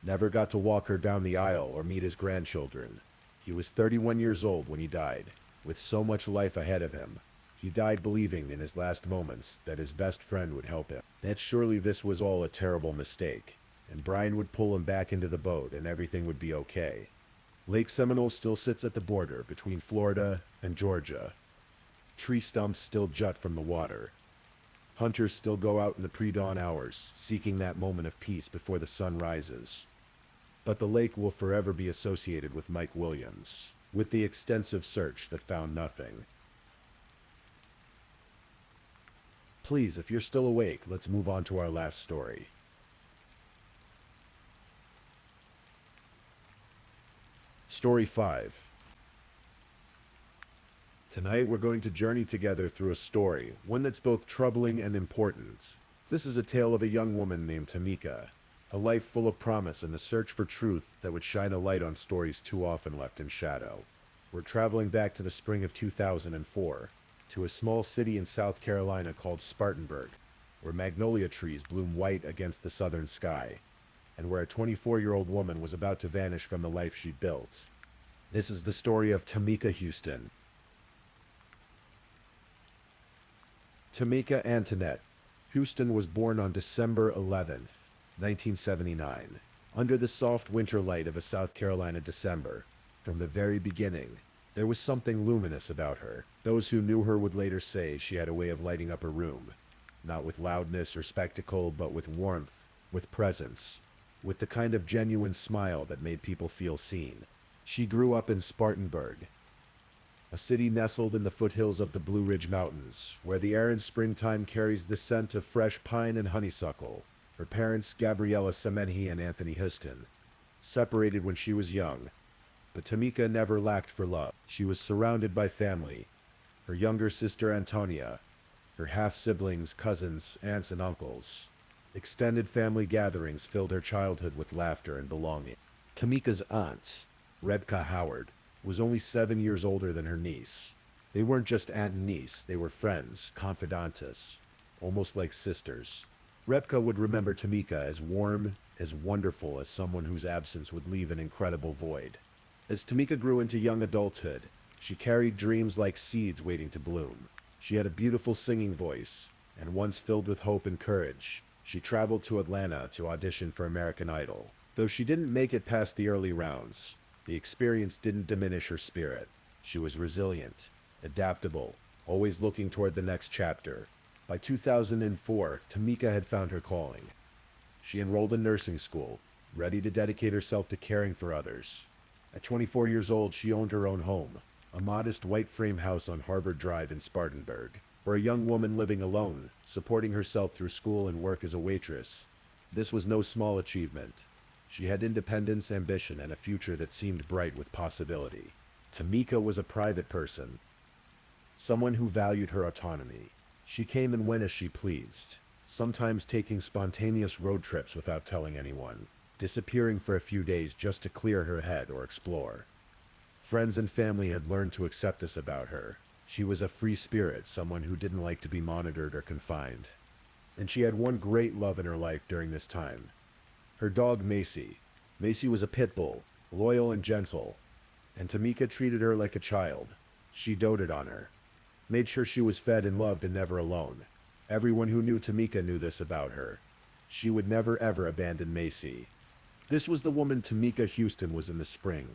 never got to walk her down the aisle or meet his grandchildren. He was 31 years old when he died, with so much life ahead of him. He died believing in his last moments that his best friend would help him. That surely this was all a terrible mistake, and Brian would pull him back into the boat and everything would be okay. Lake Seminole still sits at the border between Florida and Georgia. Tree stumps still jut from the water. Hunters still go out in the pre-dawn hours, seeking that moment of peace before the sun rises. But the lake will forever be associated with Mike Williams, with the extensive search that found nothing. Please, if you're still awake, let's move on to our last story. Story 5. Tonight we're going to journey together through a story, one that's both troubling and important. This is a tale of a young woman named Tamika, a life full of promise and the search for truth that would shine a light on stories too often left in shadow. We're traveling back to the spring of 2004, to a small city in South Carolina called Spartanburg, where magnolia trees bloom white against the southern sky. and where a 24-year-old woman was about to vanish from the life she'd built. This is the story of Tamika Houston. Tamika Antoinette Houston was born on December 11th, 1979, under the soft winter light of a South Carolina December. From the very beginning, there was something luminous about her. Those who knew her would later say she had a way of lighting up a room, not with loudness or spectacle, but with warmth, with presence, with the kind of genuine smile that made people feel seen. She grew up in Spartanburg, a city nestled in the foothills of the Blue Ridge Mountains, where the air in springtime carries the scent of fresh pine and honeysuckle. Her parents, Gabriella Semenhi and Anthony Houston, separated when she was young, but Tamika never lacked for love. She was surrounded by family, her younger sister Antonia, her half-siblings, cousins, aunts, and uncles. Extended family gatherings filled her childhood with laughter and belonging. Tamika's aunt, Rebecca Howard, was only 7 years older than her niece. They weren't just aunt and niece, they were friends, confidantes, almost like sisters. Rebecca would remember Tamika as warm, as wonderful as someone whose absence would leave an incredible void. As Tamika grew into young adulthood, she carried dreams like seeds waiting to bloom. She had a beautiful singing voice, and once filled with hope and courage, she traveled to Atlanta to audition for American Idol. Though she didn't make it past the early rounds, the experience didn't diminish her spirit. She was resilient, adaptable, always looking toward the next chapter. By 2004, Tamika had found her calling. She enrolled in nursing school, ready to dedicate herself to caring for others. At 24 years old, she owned her own home, a modest white frame house on Harvard Drive in Spartanburg. For a young woman living alone, supporting herself through school and work as a waitress, this was no small achievement. She had independence, ambition, and a future that seemed bright with possibility. Tamika was a private person, someone who valued her autonomy. She came and went as she pleased, sometimes taking spontaneous road trips without telling anyone, disappearing for a few days just to clear her head or explore. Friends and family had learned to accept this about her. She was a free spirit, someone who didn't like to be monitored or confined. And she had one great love in her life during this time: her dog Macy. Macy was a pit bull, loyal and gentle, and Tamika treated her like a child. She doted on her, made sure she was fed and loved and never alone. Everyone who knew Tamika knew this about her. She would never ever abandon Macy. This was the woman Tamika Houston was in the spring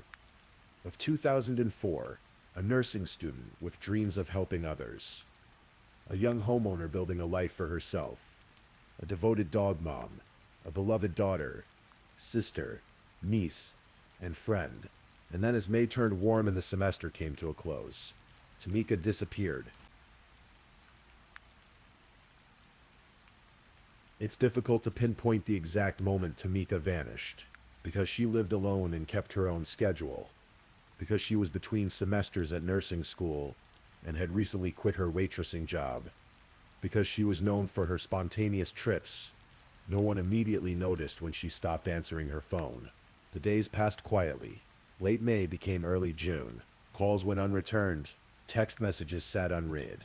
of 2004, a nursing student with dreams of helping others, a young homeowner building a life for herself, a devoted dog mom, a beloved daughter, sister, niece, and friend. And then as May turned warm and the semester came to a close, Tamika disappeared. It's difficult to pinpoint the exact moment Tamika vanished, because she lived alone and kept her own schedule, because she was between semesters at nursing school and had recently quit her waitressing job, because she was known for her spontaneous trips. No one immediately noticed when she stopped answering her phone. The days passed quietly. Late May became early June. Calls went unreturned. Text messages sat unread.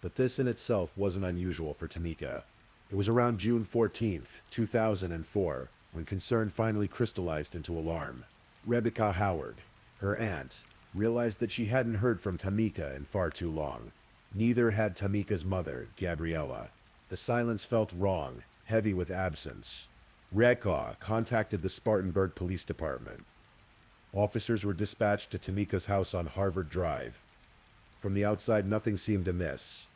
But this in itself wasn't unusual for Tamika. It was around June 14th, 2004, when concern finally crystallized into alarm. Rebecca Howard, her aunt, realized that she hadn't heard from Tamika in far too long. Neither had Tamika's mother, Gabriella. The silence felt wrong, heavy with absence. Rebecca contacted the Spartanburg Police Department. Officers were dispatched to Tamika's house on Harvard Drive. From the outside, nothing seemed amiss.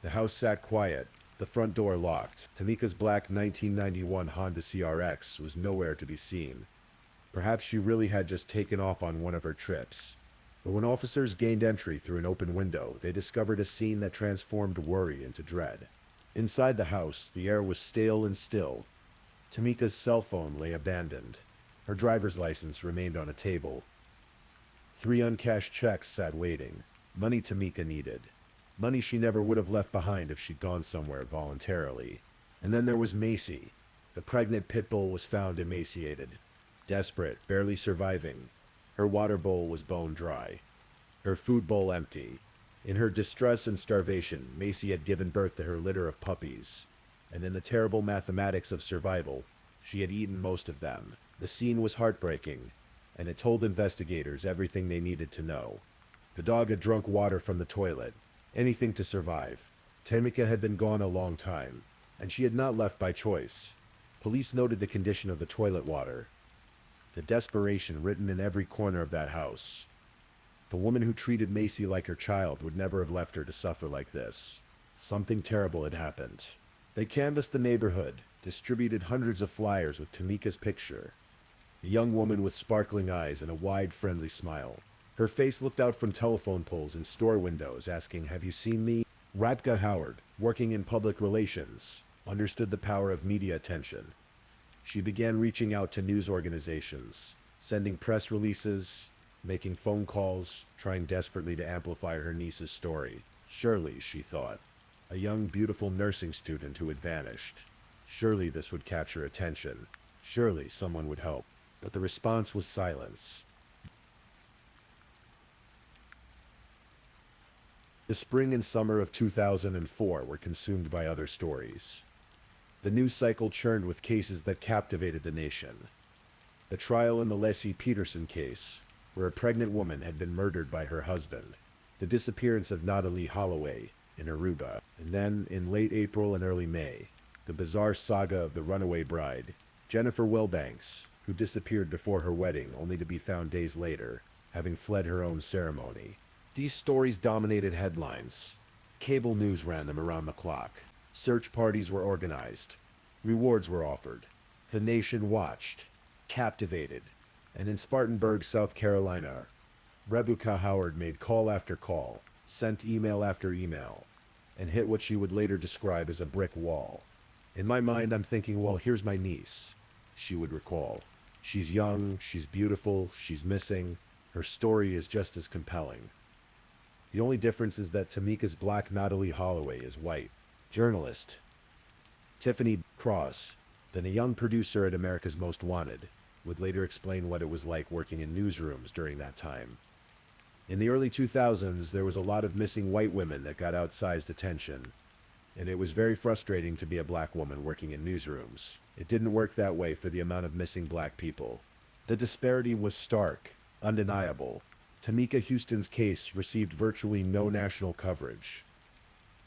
The house sat quiet, the front door locked. Tamika's black 1991 Honda CRX was nowhere to be seen. Perhaps she really had just taken off on one of her trips. But when officers gained entry through an open window, they discovered a scene that transformed worry into dread. Inside the house, the air was stale and still. Tamika's cell phone lay abandoned. Her driver's license remained on a table. 3 uncashed checks sat waiting. Money Tamika needed. Money she never would have left behind if she'd gone somewhere voluntarily. And then there was Macy. The pregnant pit bull was found emaciated, desperate, barely surviving. Her water bowl was bone dry, her food bowl empty. In her distress and starvation, Macy had given birth to her litter of puppies. And in the terrible mathematics of survival, She had eaten most of them. The scene was heartbreaking, and it told investigators everything they needed to know. The dog had drunk water from the toilet, anything to survive. Tamika had been gone a long time, and she had not left by choice. Police noted the condition of the toilet water, the desperation written in every corner of that house. The woman who treated Macy like her child would never have left her to suffer like this. Something terrible had happened. They canvassed the neighborhood, distributed hundreds of flyers with Tamika's picture. A young woman with sparkling eyes and a wide, friendly smile. Her face looked out from telephone poles and store windows, asking, "Have you seen me?" Radka Howard, working in public relations, understood the power of media attention. She began reaching out to news organizations, sending press releases, making phone calls, trying desperately to amplify her niece's story. Surely, she thought, a young, beautiful nursing student who had vanished. Surely this would capture attention. Surely someone would help. But the response was silence. The spring and summer of 2004 were consumed by other stories. The news cycle churned with cases that captivated the nation. The trial in the Leslie Peterson case, where a pregnant woman had been murdered by her husband. The disappearance of Natalie Holloway in Aruba. And then, in late April and early May, the bizarre saga of the runaway bride, Jennifer Wilbanks, who disappeared before her wedding only to be found days later, having fled her own ceremony. These stories dominated headlines. Cable news ran them around the clock. Search parties were organized. Rewards were offered. The nation watched, captivated. And in Spartanburg, South Carolina, Rebecca Howard made call after call, sent email after email, and hit what she would later describe as a brick wall. In my mind, I'm thinking, well, here's my niece, she would recall. She's young, she's beautiful, she's missing. Her story is just as compelling. The only difference is that Tamika's black Natalie Holloway is white. Journalist Tiffany Cross, then a young producer at America's Most Wanted, would later explain what it was like working in newsrooms during that time. In the early 2000s, there was a lot of missing white women that got outsized attention, and it was very frustrating to be a black woman working in newsrooms. It didn't work that way for the amount of missing black people. The disparity was stark, undeniable. Tamika Houston's case received virtually no national coverage.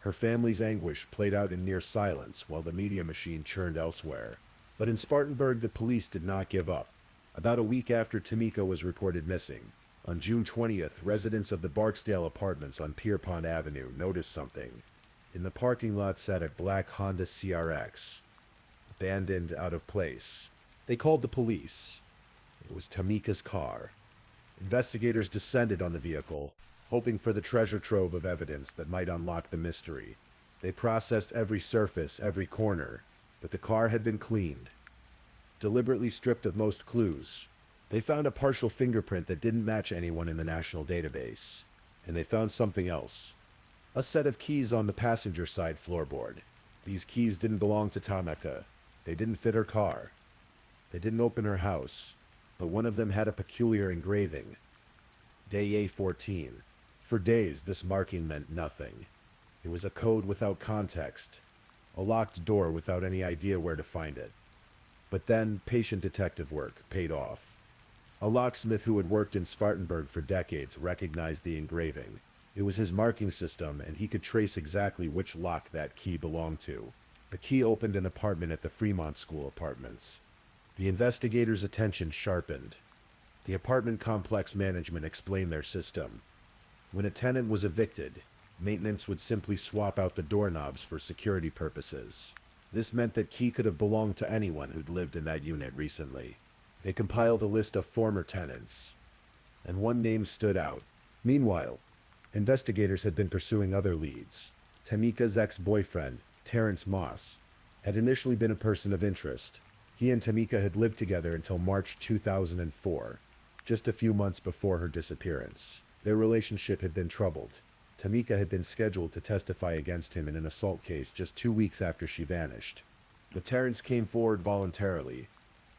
Her family's anguish played out in near silence while the media machine churned elsewhere. But in Spartanburg, the police did not give up. About a week after Tamika was reported missing, on June 20th, residents of the Barksdale Apartments on Pierpont Avenue noticed something. In the parking lot sat a black Honda CRX, abandoned, out of place. They called the police. It was Tamika's car. Investigators descended on the vehicle, hoping for the treasure trove of evidence that might unlock the mystery. They processed every surface, every corner, but the car had been cleaned, deliberately stripped of most clues. They found a partial fingerprint that didn't match anyone in the national database. And they found something else. A set of keys on the passenger side floorboard. These keys didn't belong to Tamika. They didn't fit her car. They didn't open her house. But one of them had a peculiar engraving. Day A14. For days, this marking meant nothing. It was a code without context. A locked door without any idea where to find it. But then, patient detective work paid off. A locksmith who had worked in Spartanburg for decades recognized the engraving. It was his marking system, and he could trace exactly which lock that key belonged to. The key opened an apartment at the Fremont School Apartments. The investigators' attention sharpened. The apartment complex management explained their system. When a tenant was evicted, maintenance would simply swap out the doorknobs for security purposes. This meant that key could have belonged to anyone who'd lived in that unit recently. They compiled a list of former tenants, and one name stood out. Meanwhile, investigators had been pursuing other leads. Tamika's ex-boyfriend, Terrence Moss, had initially been a person of interest. He and Tamika had lived together until March 2004, just a few months before her disappearance. Their relationship had been troubled. Tamika had been scheduled to testify against him in an assault case just 2 weeks after she vanished. But Terrence came forward voluntarily,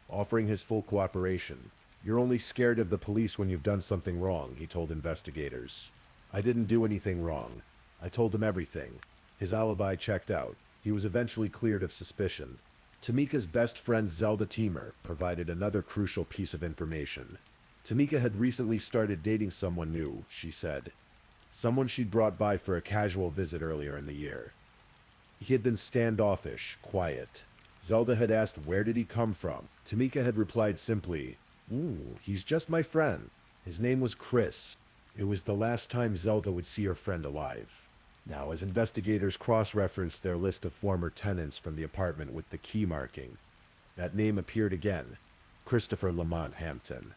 offering his full cooperation. "You're only scared of the police when you've done something wrong," he told investigators. "I didn't do anything wrong. I told them everything." His alibi checked out. He was eventually cleared of suspicion. Tamika's best friend Zelda Teamer provided another crucial piece of information. Tamika had recently started dating someone new, she said. Someone she'd brought by for a casual visit earlier in the year. He had been standoffish, quiet. Zelda had asked where did he come from. Tamika had replied simply, "Ooh, he's just my friend. His name was Chris." It was the last time Zelda would see her friend alive. Now, as investigators cross-referenced their list of former tenants from the apartment with the key marking, that name appeared again, Christopher Lamont Hampton.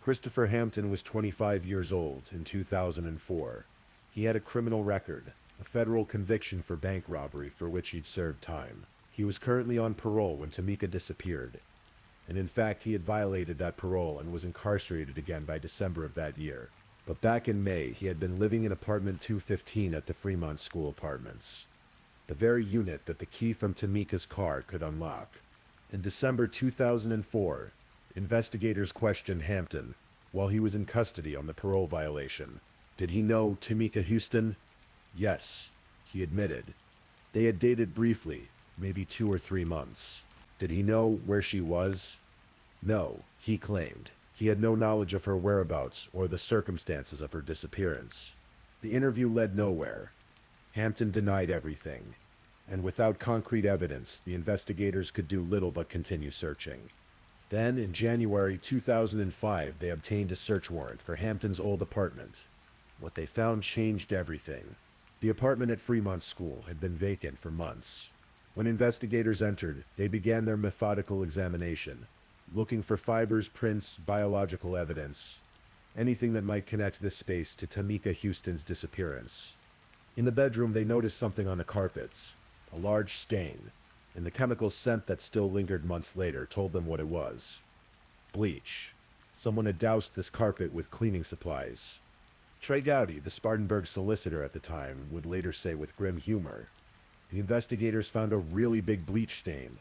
Christopher Hampton was 25 years old in 2004. He had a criminal record, a federal conviction for bank robbery for which he'd served time. He was currently on parole when Tamika disappeared, and in fact he had violated that parole and was incarcerated again by December of that year. But back in May, he had been living in apartment 215 at the Fremont School Apartments, the very unit that the key from Tamika's car could unlock. In December 2004, investigators questioned Hampton while he was in custody on the parole violation. Did he know Tamika Houston? Yes, he admitted. They had dated briefly, maybe 2 or 3 months. Did he know where she was? No, he claimed. He had no knowledge of her whereabouts or the circumstances of her disappearance. The interview led nowhere. Hampton denied everything, and without concrete evidence, the investigators could do little but continue searching. Then, in January 2005, they obtained a search warrant for Hampton's old apartment. What they found changed everything. The apartment at Fremont School had been vacant for months. When investigators entered, they began their methodical examination, looking for fibers, prints, biological evidence, anything that might connect this space to Tamika Houston's disappearance. In the bedroom, they noticed something on the carpets, a large stain, and the chemical scent that still lingered months later told them what it was. Bleach. Someone had doused this carpet with cleaning supplies. Trey Gowdy, the Spartanburg solicitor at the time, would later say with grim humor, the investigators found a really big bleach stain,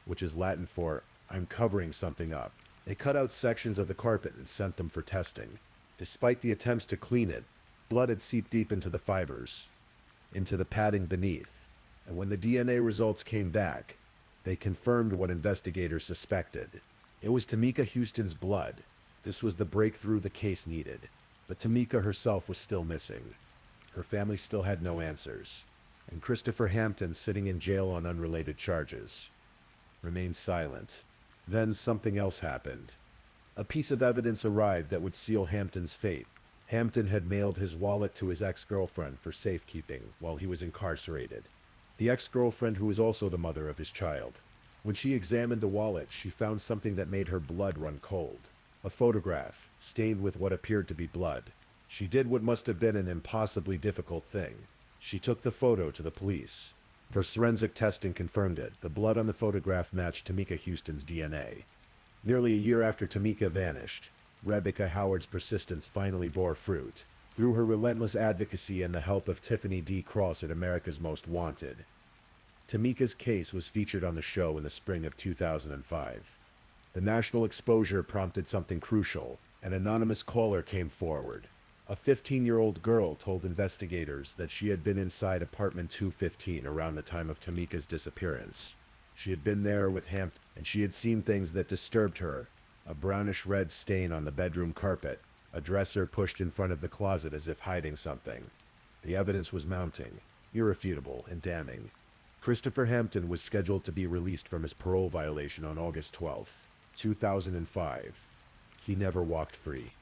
which is Latin for, "I'm covering something up." They cut out sections of the carpet and sent them for testing. Despite the attempts to clean it, blood had seeped deep into the fibers, into the padding beneath. And when the DNA results came back, they confirmed what investigators suspected. It was Tamika Houston's blood. This was the breakthrough the case needed. But Tamika herself was still missing. Her family still had no answers. And Christopher Hampton, sitting in jail on unrelated charges, remained silent. Then something else happened. A piece of evidence arrived that would seal Hampton's fate. Hampton had mailed his wallet to his ex-girlfriend for safekeeping while he was incarcerated. The ex-girlfriend who was also the mother of his child. When she examined the wallet, she found something that made her blood run cold. A photograph, stained with what appeared to be blood. She did what must have been an impossibly difficult thing. She took the photo to the police. Forensic testing confirmed it. The blood on the photograph matched Tamika Houston's DNA. Nearly a year after Tamika vanished, Rebecca Howard's persistence finally bore fruit. Through her relentless advocacy and the help of Tiffany D. Cross at America's Most Wanted, Tamika's case was featured on the show in the spring of 2005. The national exposure prompted something crucial. An anonymous caller came forward. A 15-year-old girl told investigators that she had been inside apartment 215 around the time of Tamika's disappearance. She had been there with Hampton, and she had seen things that disturbed her. A brownish-red stain on the bedroom carpet, a dresser pushed in front of the closet as if hiding something. The evidence was mounting, irrefutable and damning. Christopher Hampton was scheduled to be released from his parole violation on August 12, 2005. He never walked free.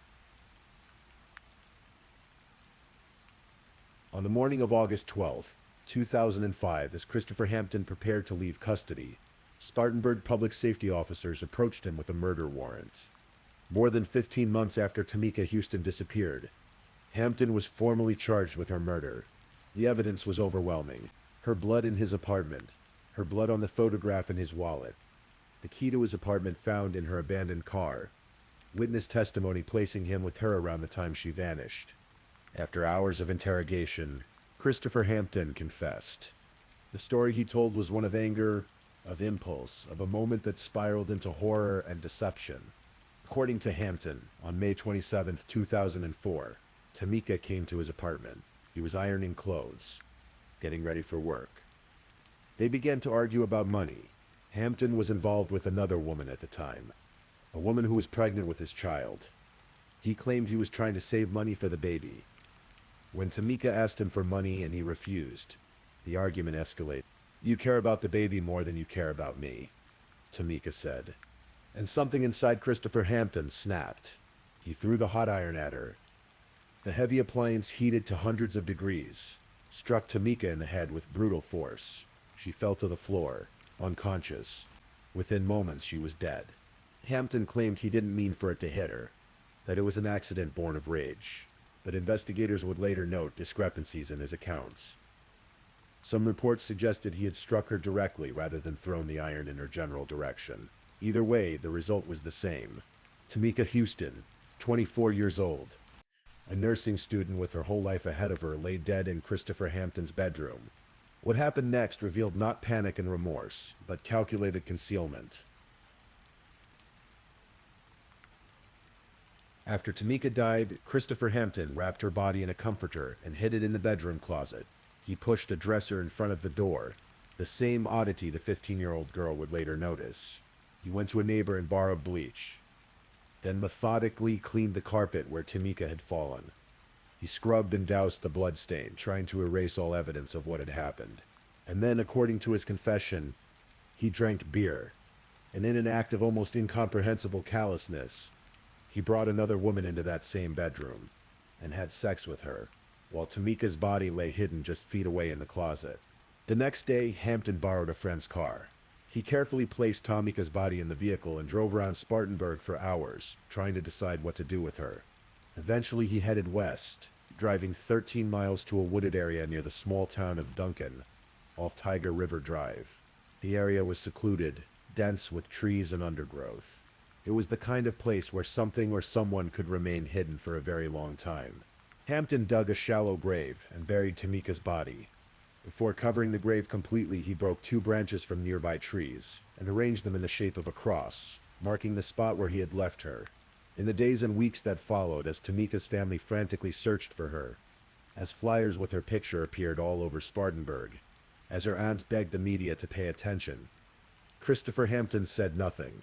On the morning of August 12, 2005, as Christopher Hampton prepared to leave custody, Spartanburg public safety officers approached him with a murder warrant. More than 15 months after Tamika Houston disappeared, Hampton was formally charged with her murder. The evidence was overwhelming. Her blood in his apartment, her blood on the photograph in his wallet, the key to his apartment found in her abandoned car, witness testimony placing him with her around the time she vanished. After hours of interrogation, Christopher Hampton confessed. The story he told was one of anger, of impulse, of a moment that spiraled into horror and deception. According to Hampton, on May 27, 2004, Tamika came to his apartment. He was ironing clothes. getting ready for work. They began to argue about money. Hampton was involved with another woman at the time, a woman who was pregnant with his child. He claimed he was trying to save money for the baby. When Tamika asked him for money and he refused, the argument escalated. "You care about the baby more than you care about me," Tamika said. And something inside Christopher Hampton snapped. He threw the hot iron at her. The heavy appliance, heated to hundreds of degrees, struck Tamika in the head with brutal force. She fell to the floor, unconscious. Within moments, she was dead. Hampton claimed he didn't mean for it to hit her, that it was an accident born of rage, but investigators would later note discrepancies in his accounts. Some reports suggested he had struck her directly rather than thrown the iron in her general direction. Either way, the result was the same. Tamika Houston, 24 years old, a nursing student with her whole life ahead of her, lay dead in Christopher Hampton's bedroom. What happened next revealed not panic and remorse, but calculated concealment. After Tamika died, Christopher Hampton wrapped her body in a comforter and hid it in the bedroom closet. He pushed a dresser in front of the door, the same oddity the 15-year-old girl would later notice. He went to a neighbor and borrowed bleach, then methodically cleaned the carpet where Tamika had fallen. He scrubbed and doused the bloodstain, trying to erase all evidence of what had happened. And then, according to his confession, he drank beer, and in an act of almost incomprehensible callousness, he brought another woman into that same bedroom and had sex with her, while Tamika's body lay hidden just feet away in the closet. The next day, Hampton borrowed a friend's car. He carefully placed Tamika's body in the vehicle and drove around Spartanburg for hours, trying to decide what to do with her. Eventually, he headed west, driving 13 miles to a wooded area near the small town of Duncan, off Tiger River Drive. The area was secluded, dense with trees and undergrowth. It was the kind of place where something or someone could remain hidden for a very long time. Hampton dug a shallow grave and buried Tamika's body. Before covering the grave completely, he broke 2 branches from nearby trees and arranged them in the shape of a cross, marking the spot where he had left her. In the days and weeks that followed, as Tamika's family frantically searched for her, as flyers with her picture appeared all over Spartanburg, as her aunt begged the media to pay attention, Christopher Hampton said nothing.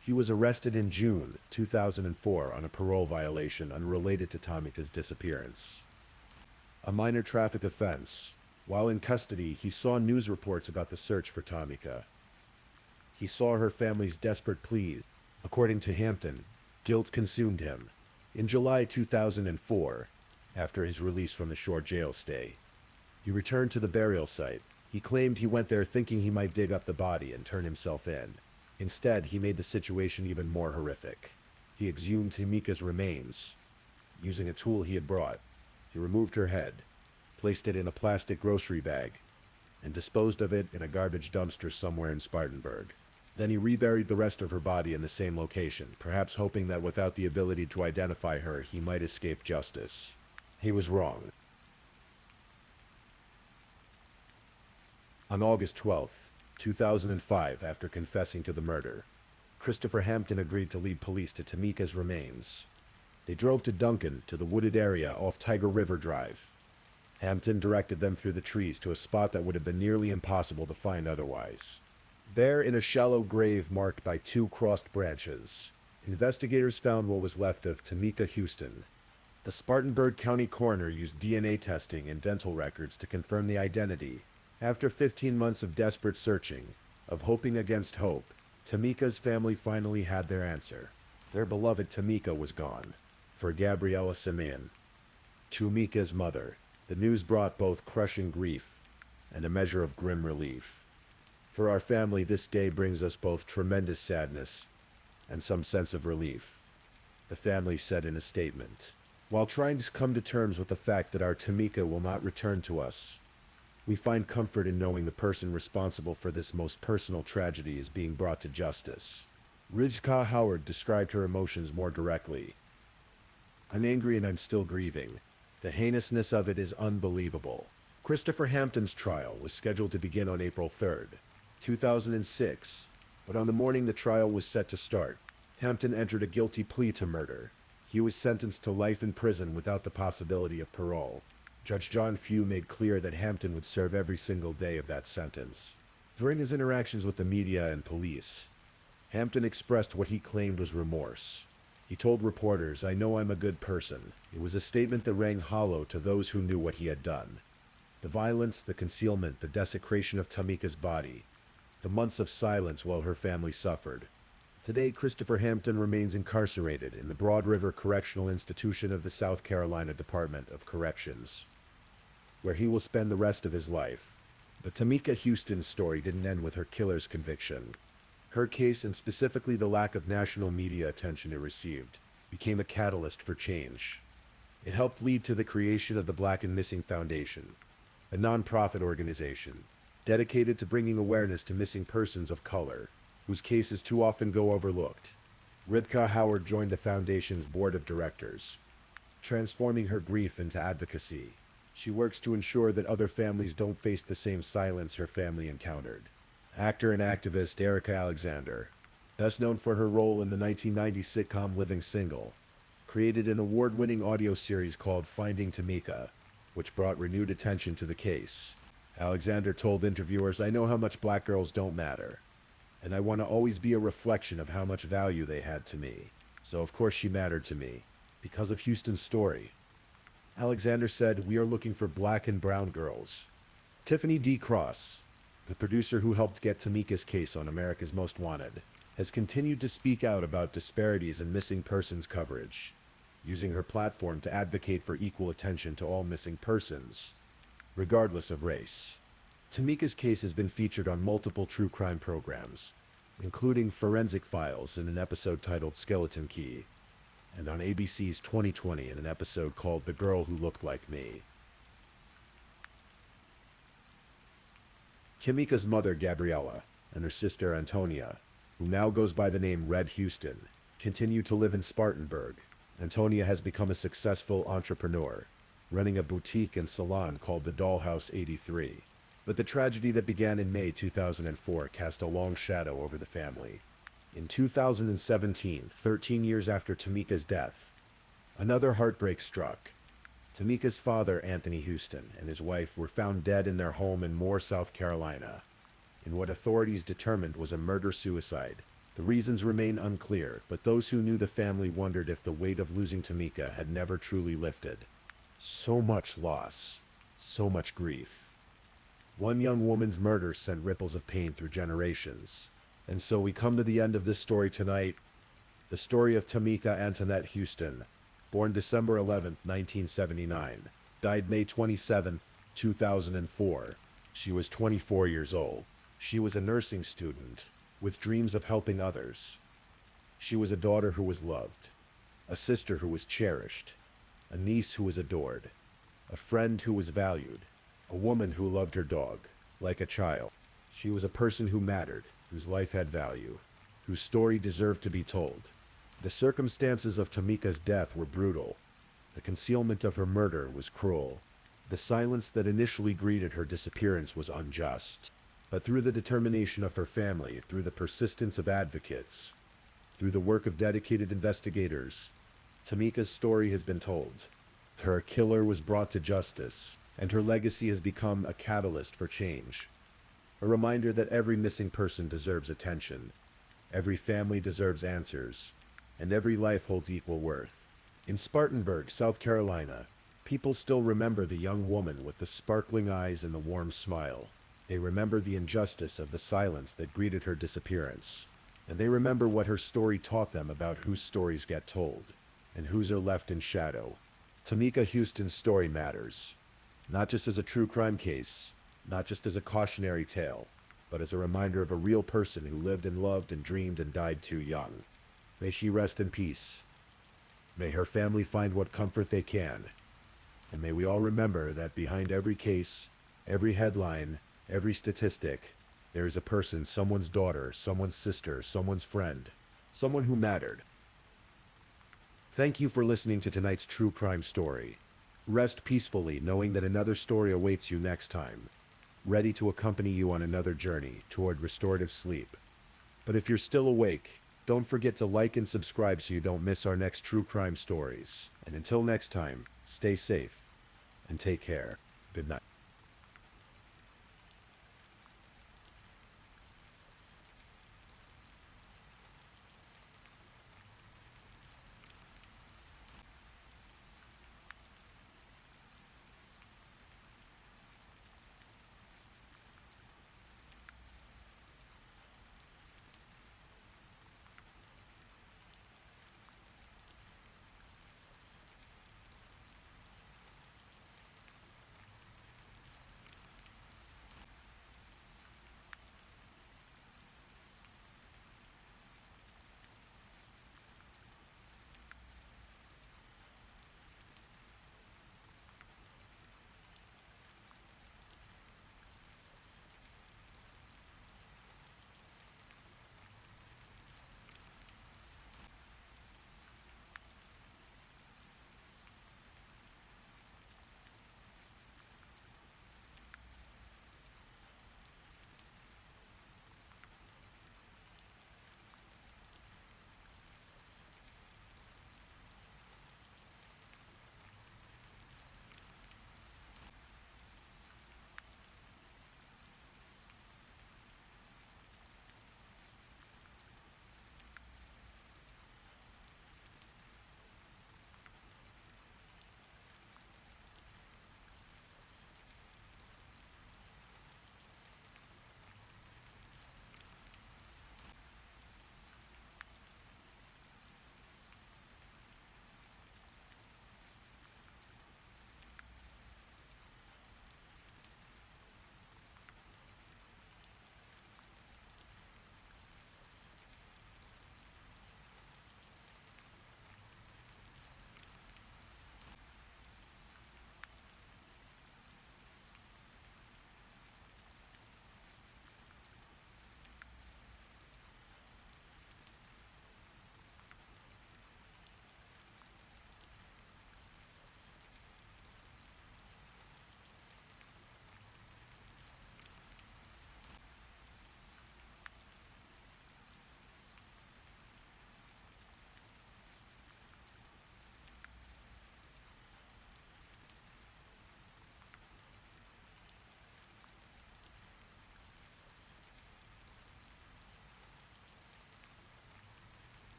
He was arrested in June 2004 on a parole violation unrelated to Tamika's disappearance. A minor traffic offense. While in custody, he saw news reports about the search for Tamika. He saw her family's desperate pleas. According to Hampton, guilt consumed him. In July 2004, after his release from the short jail stay, he returned to the burial site. He claimed he went there thinking he might dig up the body and turn himself in. Instead, he made the situation even more horrific. He exhumed Tamika's remains. Using a tool he had brought, he removed her head, placed it in a plastic grocery bag, and disposed of it in a garbage dumpster somewhere in Spartanburg. Then he reburied the rest of her body in the same location, perhaps hoping that without the ability to identify her, he might escape justice. He was wrong. On August 12th, 2005, after confessing to the murder, Christopher Hampton agreed to lead police to Tamika's remains. They drove to Duncan, to the wooded area off Tiger River Drive. Hampton directed them through the trees to a spot that would have been nearly impossible to find otherwise. There, in a shallow grave marked by 2 crossed branches, investigators found what was left of Tamika Houston. The Spartanburg County coroner used DNA testing and dental records to confirm the identity. After 15 months of desperate searching, of hoping against hope, Tamika's family finally had their answer. Their beloved Tamika was gone. For Gabriella Simeon, Tamika's mother, the news brought both crushing grief and a measure of grim relief. For our family, this day brings us both tremendous sadness and some sense of relief, the family said in a statement. While trying to come to terms with the fact that our Tamika will not return to us, we find comfort in knowing the person responsible for this most personal tragedy is being brought to justice. Rizka Howard described her emotions more directly. I'm angry and I'm still grieving. The heinousness of it is unbelievable. Christopher Hampton's trial was scheduled to begin on April 3rd, 2006, but on the morning the trial was set to start, Hampton entered a guilty plea to murder. He was sentenced to life in prison without the possibility of parole. Judge John Few made clear that Hampton would serve every single day of that sentence. During his interactions with the media and police, Hampton expressed what he claimed was remorse. He told reporters, "I know I'm a good person." It was a statement that rang hollow to those who knew what he had done. The violence, the concealment, the desecration of Tamika's body, the months of silence while her family suffered. Today, Christopher Hampton remains incarcerated in the Broad River Correctional Institution of the South Carolina Department of Corrections, where he will spend the rest of his life. But Tamika Houston's story didn't end with her killer's conviction. Her case, and specifically the lack of national media attention it received, became a catalyst for change. It helped lead to the creation of the Black and Missing Foundation, a nonprofit organization dedicated to bringing awareness to missing persons of color, whose cases too often go overlooked. Rivka Howard joined the foundation's board of directors, transforming her grief into advocacy. She works to ensure that other families don't face the same silence her family encountered. Actor and activist Erica Alexander, best known for her role in the 1990 sitcom Living Single, created an award-winning audio series called Finding Tamika, which brought renewed attention to the case. Alexander told interviewers, "I know how much black girls don't matter, and I want to always be a reflection of how much value they had to me. So of course she mattered to me, because of Houston's story." Alexander said, "We are looking for black and brown girls." Tiffany D. Cross, the producer who helped get Tamika's case on America's Most Wanted, has continued to speak out about disparities in missing persons coverage, using her platform to advocate for equal attention to all missing persons, regardless of race. Tamika's case has been featured on multiple true crime programs, including Forensic Files in an episode titled Skeleton Key, and on ABC's 2020 in an episode called The Girl Who Looked Like Me. Tamika's mother, Gabriella, and her sister, Antonia, who now goes by the name Red Houston, continue to live in Spartanburg. Antonia has become a successful entrepreneur, running a boutique and salon called the Dollhouse 83. But the tragedy that began in May 2004 cast a long shadow over the family. In 2017, 13 years after Tamika's death, another heartbreak struck. Tamika's father, Anthony Houston, and his wife were found dead in their home in Moore, South Carolina, in what authorities determined was a murder-suicide. The reasons remain unclear, but those who knew the family wondered if the weight of losing Tamika had never truly lifted. So much loss, so much grief. One young woman's murder sent ripples of pain through generations. And so we come to the end of this story tonight, the story of Tamika Antoinette Houston, born December 11, 1979, died May 27, 2004. She was 24 years old. She was a nursing student with dreams of helping others. She was a daughter who was loved, a sister who was cherished, a niece who was adored, a friend who was valued, a woman who loved her dog like a child. She was a person who mattered, whose life had value, whose story deserved to be told. The circumstances of Tamika's death were brutal. The concealment of her murder was cruel. The silence that initially greeted her disappearance was unjust. But through the determination of her family, through the persistence of advocates, through the work of dedicated investigators, Tamika's story has been told. Her killer was brought to justice, and her legacy has become a catalyst for change. A reminder that every missing person deserves attention, every family deserves answers, and every life holds equal worth. In Spartanburg, South Carolina, people still remember the young woman with the sparkling eyes and the warm smile. They remember the injustice of the silence that greeted her disappearance, and they remember what her story taught them about whose stories get told, and whose are left in shadow. Tamika Houston's story matters, not just as a true crime case, not just as a cautionary tale, but as a reminder of a real person who lived and loved and dreamed and died too young. May she rest in peace. May her family find what comfort they can. And may we all remember that behind every case, every headline, every statistic, there is a person, someone's daughter, someone's sister, someone's friend, someone who mattered. Thank you for listening to tonight's true crime story. Rest peacefully knowing that another story awaits you next time, ready to accompany you on another journey toward restorative sleep. But if you're still awake, don't forget to like and subscribe so you don't miss our next true crime stories. And until next time, stay safe and take care. Good night.